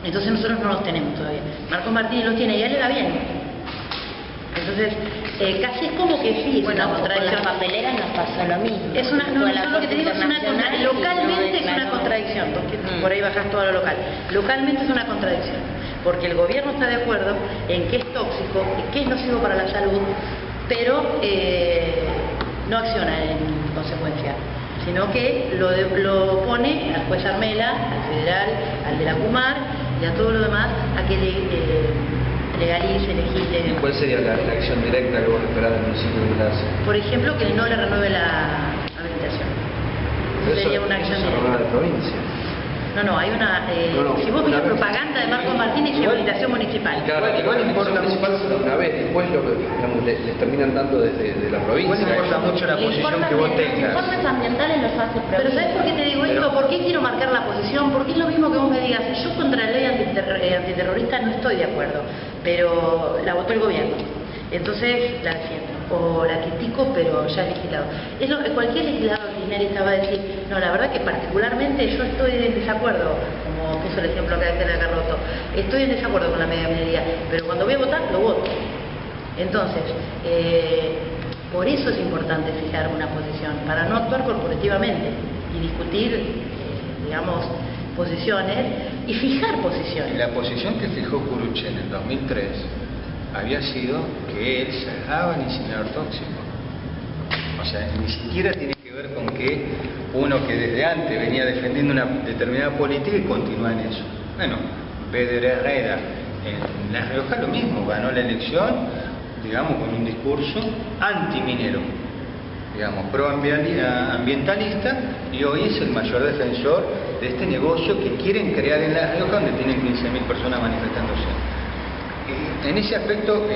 Speaker 3: Entonces nosotros no los tenemos todavía. Contras Martínez los tiene y a él le da bien. Entonces, casi es como que sí, es una contradicción.
Speaker 4: Con las papeleras nos pasó lo mismo.
Speaker 3: Es una, no, yo lo que te digo es una contradicción. Localmente es una contradicción, porque por ahí bajas todo lo local. Localmente es una contradicción, porque el gobierno está de acuerdo en que es tóxico, que es nocivo para la salud, pero no acciona en consecuencia, sino que lo pone al juez Armela, al federal, al de la Kumar y a todo lo demás a que legalice, legisle.
Speaker 9: ¿Y cuál sería la acción directa que vos esperás del municipio de Plaza?
Speaker 3: Por ejemplo, que no le renueve la habilitación. Sería una acción
Speaker 9: directa. ¿De provincia?
Speaker 3: No, hay una... si vos ves la propaganda de Marcos Martínez y habilitación municipal.
Speaker 9: Igual importa una vez, después lo que digamos, les terminan dando desde la provincia.
Speaker 1: Igual importa mucho la posición que vos tengas.
Speaker 4: Los informes ambientales los hace provincia.
Speaker 3: Pero ¿sabes por qué te digo esto? ¿Por qué quiero marcar la posición? Porque es lo mismo que vos me digas, yo contra la ley antiterrorista no estoy de acuerdo, pero la votó el gobierno. Entonces la defiendo, o la critico, pero ya legislado. Cualquier legislador kirchnerista va a decir, no, la verdad que particularmente yo estoy en desacuerdo, como puso el ejemplo acá de Carlotto, estoy en desacuerdo con la megaminería, pero cuando voy a votar, lo voto. Entonces, por eso es importante fijar una posición, para no actuar corporativamente y discutir, digamos, posiciones y fijar posiciones.
Speaker 1: La posición que fijó Curuche en el 2003 había sido que él cerraba el incinerador tóxico. O sea, ni siquiera tiene que ver con que uno que desde antes venía defendiendo una determinada política y continúa en eso. Bueno, Pedro Herrera en La Rioja lo mismo, ganó la elección, digamos, con un discurso antiminero, digamos, proambientalista, y hoy es el mayor defensor de este negocio que quieren crear en La Rioja, donde tienen 15.000 personas manifestándose. En ese aspecto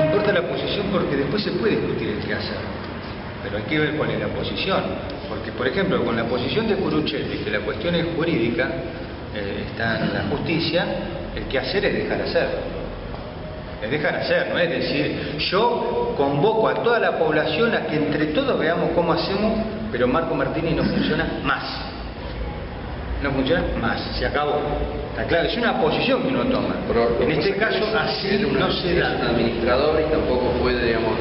Speaker 1: importa la posición porque después se puede discutir el qué hacer, pero hay que ver cuál es la posición. Porque, por ejemplo, con la posición de Curuchet, que la cuestión es jurídica, está en la justicia, el que hacer es dejar hacer. Es dejar hacer, no es decir, yo convoco a toda la población a que entre todos veamos cómo hacemos, pero Marco Martínez no funciona más. No funciona más, se acabó. Está claro, es una posición que uno toma. En este caso, así no se da.
Speaker 2: Es un administrador y tampoco puede, digamos,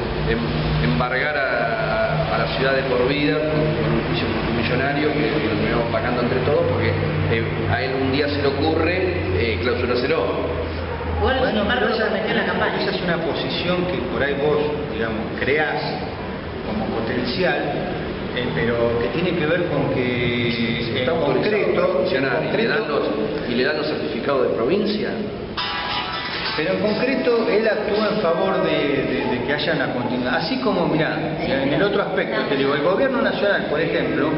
Speaker 2: embargar a la ciudad de por vida con un juicio millonario que lo terminamos pagando entre todos, porque a él un día se le ocurre clausurárselo.
Speaker 3: Bueno, sin embargo, se metió en la campaña.
Speaker 1: Esa es una posición que por ahí vos, digamos, creás como potencial, pero que tiene que ver con que
Speaker 2: está
Speaker 1: concreto,
Speaker 2: funcionar y le dan los certificados de provincia.
Speaker 1: Pero en concreto él actúa en favor de que haya una continuidad. Así como, mirá, en el otro aspecto, te digo, el gobierno nacional, por ejemplo,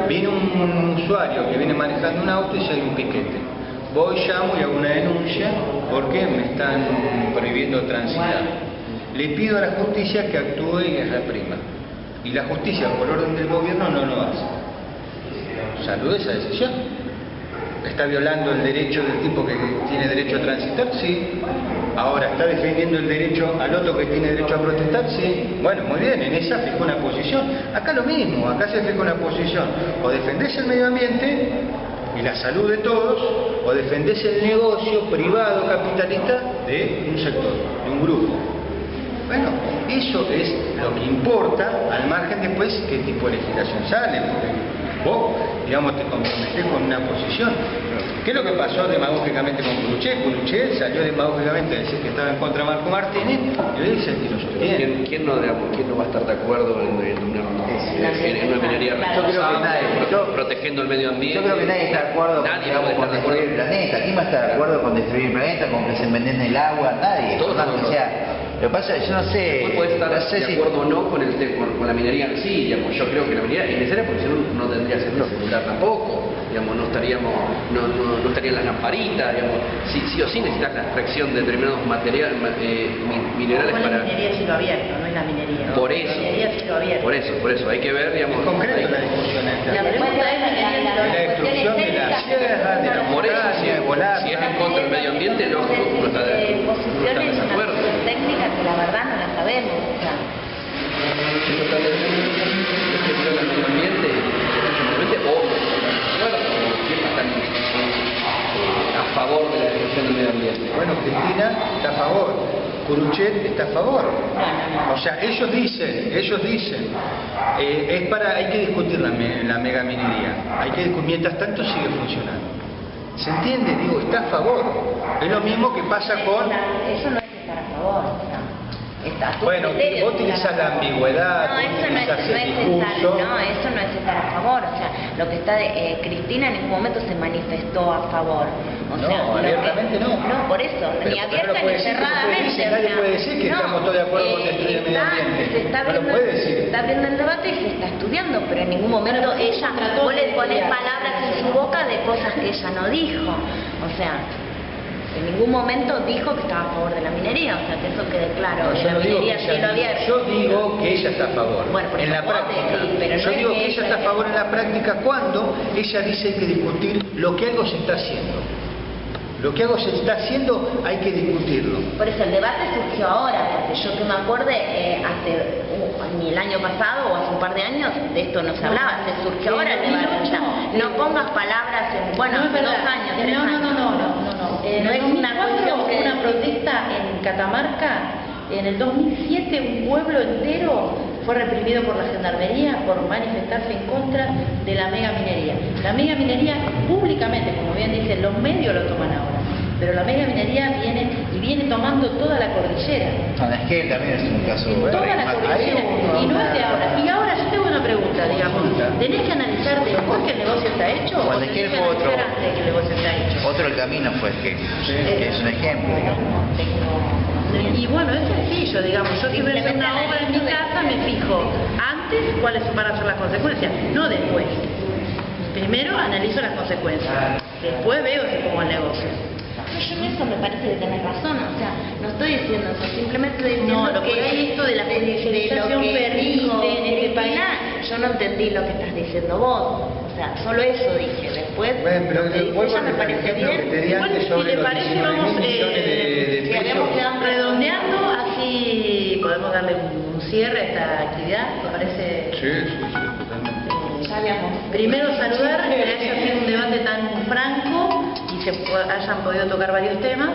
Speaker 1: viene un usuario que viene manejando un auto y si hay un piquete. Voy, llamo y hago una denuncia porque me están prohibiendo transitar. Le pido a la justicia que actúe y reprima. Y la justicia, por orden del gobierno, no lo hace. ¿Salud esa decisión? ¿Está violando el derecho del tipo que tiene derecho a transitar? Sí. Ahora, ¿está defendiendo el derecho al otro que tiene derecho a protestar? Sí. Bueno, muy bien, en esa fijó una posición. Acá lo mismo, acá se fijó una posición. O defendés el medio ambiente y la salud de todos, o defendés el negocio privado capitalista de un sector, de un grupo. Bueno, eso es lo que importa, al margen después qué tipo de legislación sale, porque vos, digamos, te comprometés con una posición. ¿Qué es lo que pasó demagógicamente con Curuchet? Curuchet salió demagógicamente a decir que estaba en contra de Marco Martínez y hoy dice que lo sostiene.
Speaker 2: ¿Quién no va a estar de acuerdo en una minería responsable, protegiendo el medio ambiente?
Speaker 5: Yo creo que nadie está de acuerdo con destruir el planeta. ¿Quién va a estar de acuerdo con destruir el planeta, con que se envenene el agua? Nadie.
Speaker 2: Todos
Speaker 5: o sea, lo que pasa es que yo no sé...
Speaker 2: Puede estar de acuerdo o no con la minería en sí, digamos. Yo creo que la minería es necesaria porque si no, no tendría sentido celular tampoco. Digamos, no estarían las lamparitas, digamos. Sí o sí necesitas la extracción de determinados materiales, minerales para...
Speaker 3: La minería es cielo abierto, no es la minería.
Speaker 2: Por eso.
Speaker 3: La minería es cielo abierto.
Speaker 2: Por eso, hay que ver, digamos...
Speaker 1: En concreto la discusión esta.
Speaker 3: La pregunta es
Speaker 1: la destrucción de la sierra, de la montaña, de volar.
Speaker 2: Si es en contra del medio ambiente, no está de acuerdo.
Speaker 4: Técnica que la verdad no la sabemos. O sea.
Speaker 2: Si no está de acuerdo del medio ambiente, ¿quién va a estar a favor de la destrucción del medio ambiente?
Speaker 1: Bueno, Cristina está a favor, Curuchet está a favor. O sea, ellos dicen, hay que discutir la megaminería, mientras tanto sigue funcionando. ¿Se entiende? Digo, está a favor. Es lo mismo que pasa con...
Speaker 4: Eso no es estar a favor, o sea.
Speaker 1: Bueno, vos utilizás la ambigüedad, utilizás el discurso.
Speaker 4: No, eso no es estar a favor. O sea, lo que está Cristina en ningún momento se manifestó a favor. O sea,
Speaker 1: no, abiertamente no.
Speaker 4: No, por eso,
Speaker 1: pero
Speaker 4: ni abierta ni cerradamente.
Speaker 1: Nadie puede decir que estamos todos de acuerdo con destruir el medio ambiente.
Speaker 4: Se está viendo el debate y se está estudiando, pero en ningún momento vos le ponés palabras en su boca de cosas que ella no dijo. O sea, en ningún momento dijo que estaba a favor de la minería, o sea, que eso quede claro.
Speaker 1: No, yo no digo
Speaker 4: yo
Speaker 1: digo que ella está a favor,
Speaker 4: bueno,
Speaker 1: en la práctica.
Speaker 4: Sí, pero
Speaker 1: yo digo que ella está a favor en la práctica cuando ella dice que hay que discutir lo que algo se está haciendo. Lo que algo se está haciendo hay que discutirlo.
Speaker 4: Por eso el debate surgió ahora, porque yo que me acuerde, ni el año pasado o hace un par de años, de esto no se hablaba, se surgió ahora el debate. O sea, no pongas palabras en, bueno, hace 2 años, 3 años.
Speaker 3: No es una cuestión que... una protesta en Catamarca, en el 2007 un pueblo entero fue reprimido por la gendarmería por manifestarse en contra de la megaminería. La megaminería públicamente, como bien dicen, los medios lo toman ahora, pero la megaminería viene tomando toda la cordillera.
Speaker 5: San Esquel también es un caso.
Speaker 3: Toda la cordillera, y no es de ahora. Y ahora yo tengo una pregunta, digamos, ¿tenés que analizar después que el negocio está hecho?
Speaker 5: Juan
Speaker 3: ¿O
Speaker 5: de
Speaker 3: tenés
Speaker 5: Esquel
Speaker 3: que
Speaker 5: fue
Speaker 3: analizar antes que el negocio está hecho?
Speaker 5: Otro el camino fue Esquel, que es un ejemplo, digamos.
Speaker 3: Y bueno, es sencillo, digamos, yo si voy a hacer una obra en mi casa me fijo antes cuáles van a ser las consecuencias, no después. Primero analizo las consecuencias, después veo si pongo el negocio.
Speaker 4: Yo en eso me parece que tenés razón, o sea, no estoy diciendo eso, simplemente estoy diciendo
Speaker 3: que
Speaker 4: por ahí
Speaker 3: esto de la judicialización permite en este país.
Speaker 4: Yo
Speaker 3: yo no entendí lo que estás diciendo vos. O sea, solo eso dije. Después,
Speaker 10: Bueno, pero
Speaker 3: lo que dice ella me parece bien.
Speaker 10: Igual, si le parece, vamos
Speaker 3: si habíamos quedado redondeando, así podemos darle un cierre a esta actividad, ¿te parece?
Speaker 1: Sí, totalmente.
Speaker 3: Ya habíamos. Primero saludar, que haya sido un debate tan franco y se hayan podido tocar varios temas,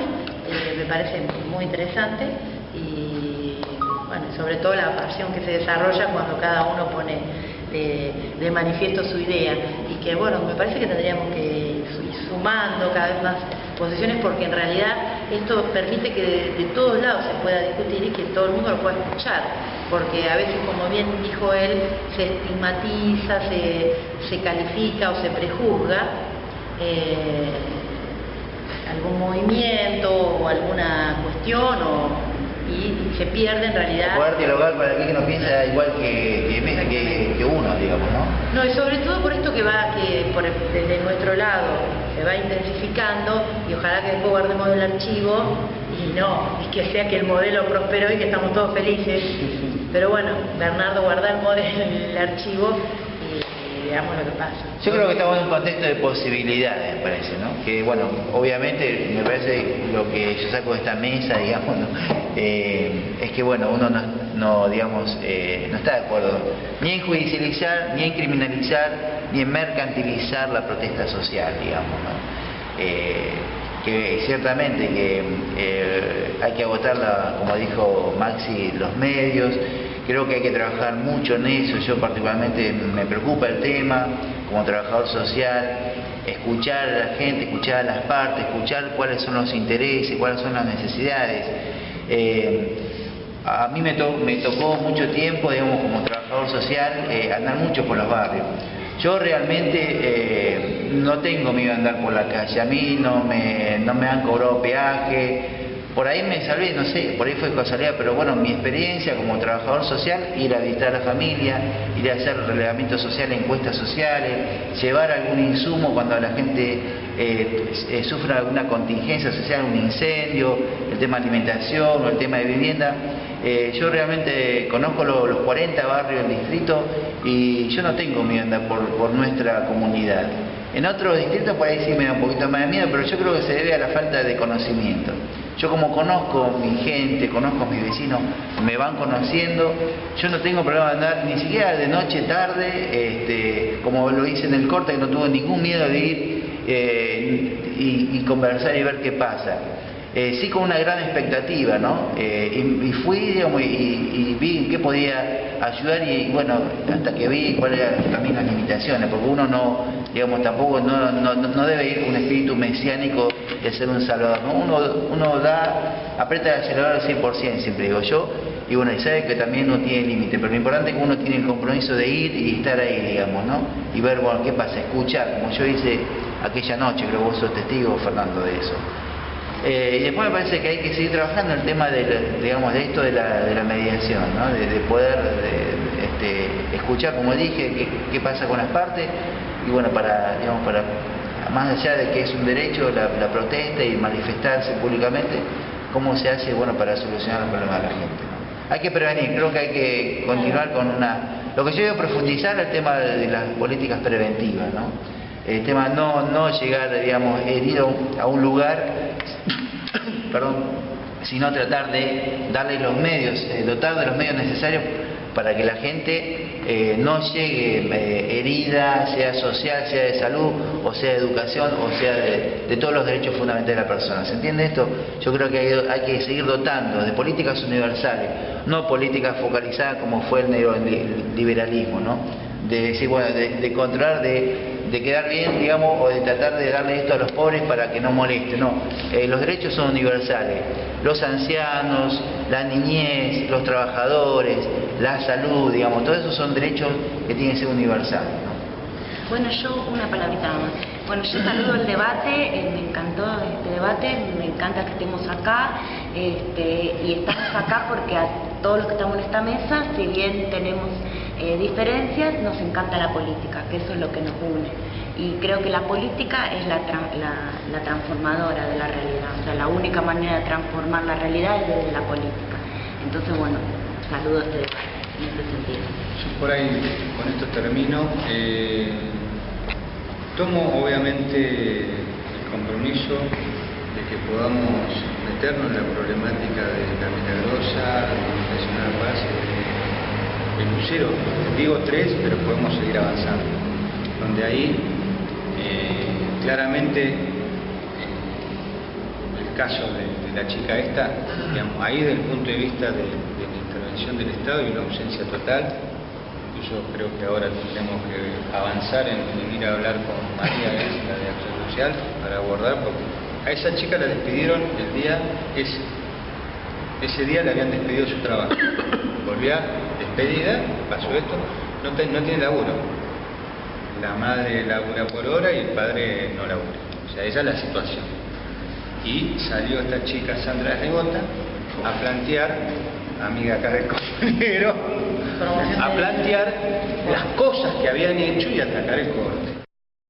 Speaker 3: me parece muy interesante y bueno, sobre todo la pasión que se desarrolla cuando cada uno pone de manifiesto su idea y que bueno, me parece que tendríamos que ir sumando cada vez más posiciones porque en realidad esto permite que de todos lados se pueda discutir y que todo el mundo lo pueda escuchar, porque a veces, como bien dijo él, se estigmatiza, se califica o se prejuzga algún movimiento o alguna cuestión y se pierde en realidad.
Speaker 5: Poder dialogar para aquel que no piensa igual que uno, digamos, ¿no?
Speaker 3: No, y sobre todo por esto que desde nuestro lado se va intensificando y ojalá que después guardemos el archivo y que sea que el modelo prosperó y que estamos todos felices. Pero bueno, Bernardo, guarda el archivo y veamos lo que pasa.
Speaker 5: Yo creo que estamos en un contexto de posibilidades, me parece, ¿no? Que bueno, obviamente me parece lo que yo saco de esta mesa, digamos, ¿no? Es que bueno, uno no digamos, no está de acuerdo ni en judicializar, ni en criminalizar, ni en mercantilizar la protesta social, digamos, ¿no? Que ciertamente que hay que agotarla, como dijo Maxi, los medios. Creo que hay que trabajar mucho en eso. Yo particularmente me preocupa el tema como trabajador social, escuchar a la gente, escuchar a las partes, escuchar cuáles son los intereses, cuáles son las necesidades. A mí me tocó mucho tiempo, digamos, como trabajador social, andar mucho por los barrios. Yo realmente no tengo miedo a andar por la calle, a mí no me han cobrado peaje. Por ahí me salvé, no sé, por ahí fue casualidad, pero bueno, mi experiencia como trabajador social, ir a visitar a la familia, ir a hacer relevamiento social, encuestas sociales, llevar algún insumo cuando la gente sufre alguna contingencia social, un incendio, el tema de alimentación o el tema de vivienda. Yo realmente conozco los 40 barrios del distrito y yo no tengo miedo de andar por nuestra comunidad. En otros distritos por ahí sí me da un poquito más de miedo, pero yo creo que se debe a la falta de conocimiento. Yo como conozco mi gente, conozco a mis vecinos, me van conociendo, yo no tengo problema de andar ni siquiera de noche, tarde, como lo hice en el corte, que no tuve ningún miedo de ir y conversar y ver qué pasa. Sí con una gran expectativa, ¿no? Y fui, digamos, y vi en qué podía ayudar y bueno, hasta que vi cuáles eran también las limitaciones, porque uno no, digamos, tampoco no debe ir con un espíritu mesiánico de ser un salvador, ¿no? Uno aprieta el acelerador al 100%, siempre digo yo, y bueno, y sabe que también no tiene límite, pero lo importante es que uno tiene el compromiso de ir y estar ahí, digamos, ¿no? Y ver, bueno, qué pasa, escuchar, como yo hice aquella noche, creo que vos sos testigo, Fernando, de eso. Y después me parece que hay que seguir trabajando el tema digamos, de esto de la mediación, ¿no? De poder escuchar, como dije, qué pasa con las partes y bueno, para más allá de que es un derecho la protesta y manifestarse públicamente, cómo se hace, bueno, para solucionar los problemas de la gente, ¿no? Hay que prevenir, creo que hay que continuar con lo que yo digo, profundizar el tema de las políticas preventivas, ¿no? El tema no llegar, digamos, herido a un lugar, perdón, sino tratar de darle los medios, dotar de los medios necesarios para que la gente no llegue herida, sea social, sea de salud, o sea de educación, o sea de todos los derechos fundamentales de la persona. ¿Se entiende esto? Yo creo que hay que seguir dotando de políticas universales, no políticas focalizadas como fue el neoliberalismo, ¿no? De decir, bueno, de controlar, de quedar bien, digamos, o de tratar de darle esto a los pobres para que no moleste. No, los derechos son universales. Los ancianos, la niñez, los trabajadores, la salud, digamos, todos esos son derechos que tienen que ser universales, ¿no?
Speaker 4: Bueno, yo una palabrita más. Bueno, yo saludo el debate, me encantó este debate, me encanta que estemos acá y estamos acá porque a todos los que estamos en esta mesa, si bien tenemos diferencias, nos encanta la política, que eso es lo que nos une. Y creo que la política es la transformadora de la realidad, o sea, la única manera de transformar la realidad es desde la política. Entonces, bueno, saludo a este debate.
Speaker 3: en ese sentido.
Speaker 1: Yo por ahí con esto termino. Tomo obviamente el compromiso de que podamos meternos en la problemática de la Milagrosa, de la Fundación de la Paz, de Lucero. Digo 3, pero podemos seguir avanzando. Donde ahí claramente el caso de la chica esta, digamos, ahí desde el punto de vista de la intervención del Estado y una ausencia total. Yo creo que ahora tenemos que avanzar en ir a hablar con María, que es la de Acción Social, para abordar, porque a esa chica la despidieron el día ese. Ese día le habían despedido su trabajo. Volvía despedida, pasó esto, no tiene laburo. La madre labura por hora y el padre no labura. O sea, esa es la situación. Y salió esta chica, Sandra Rebota, a plantear, amiga acá del compañero, a plantear las cosas que habían hecho y atacar el corte.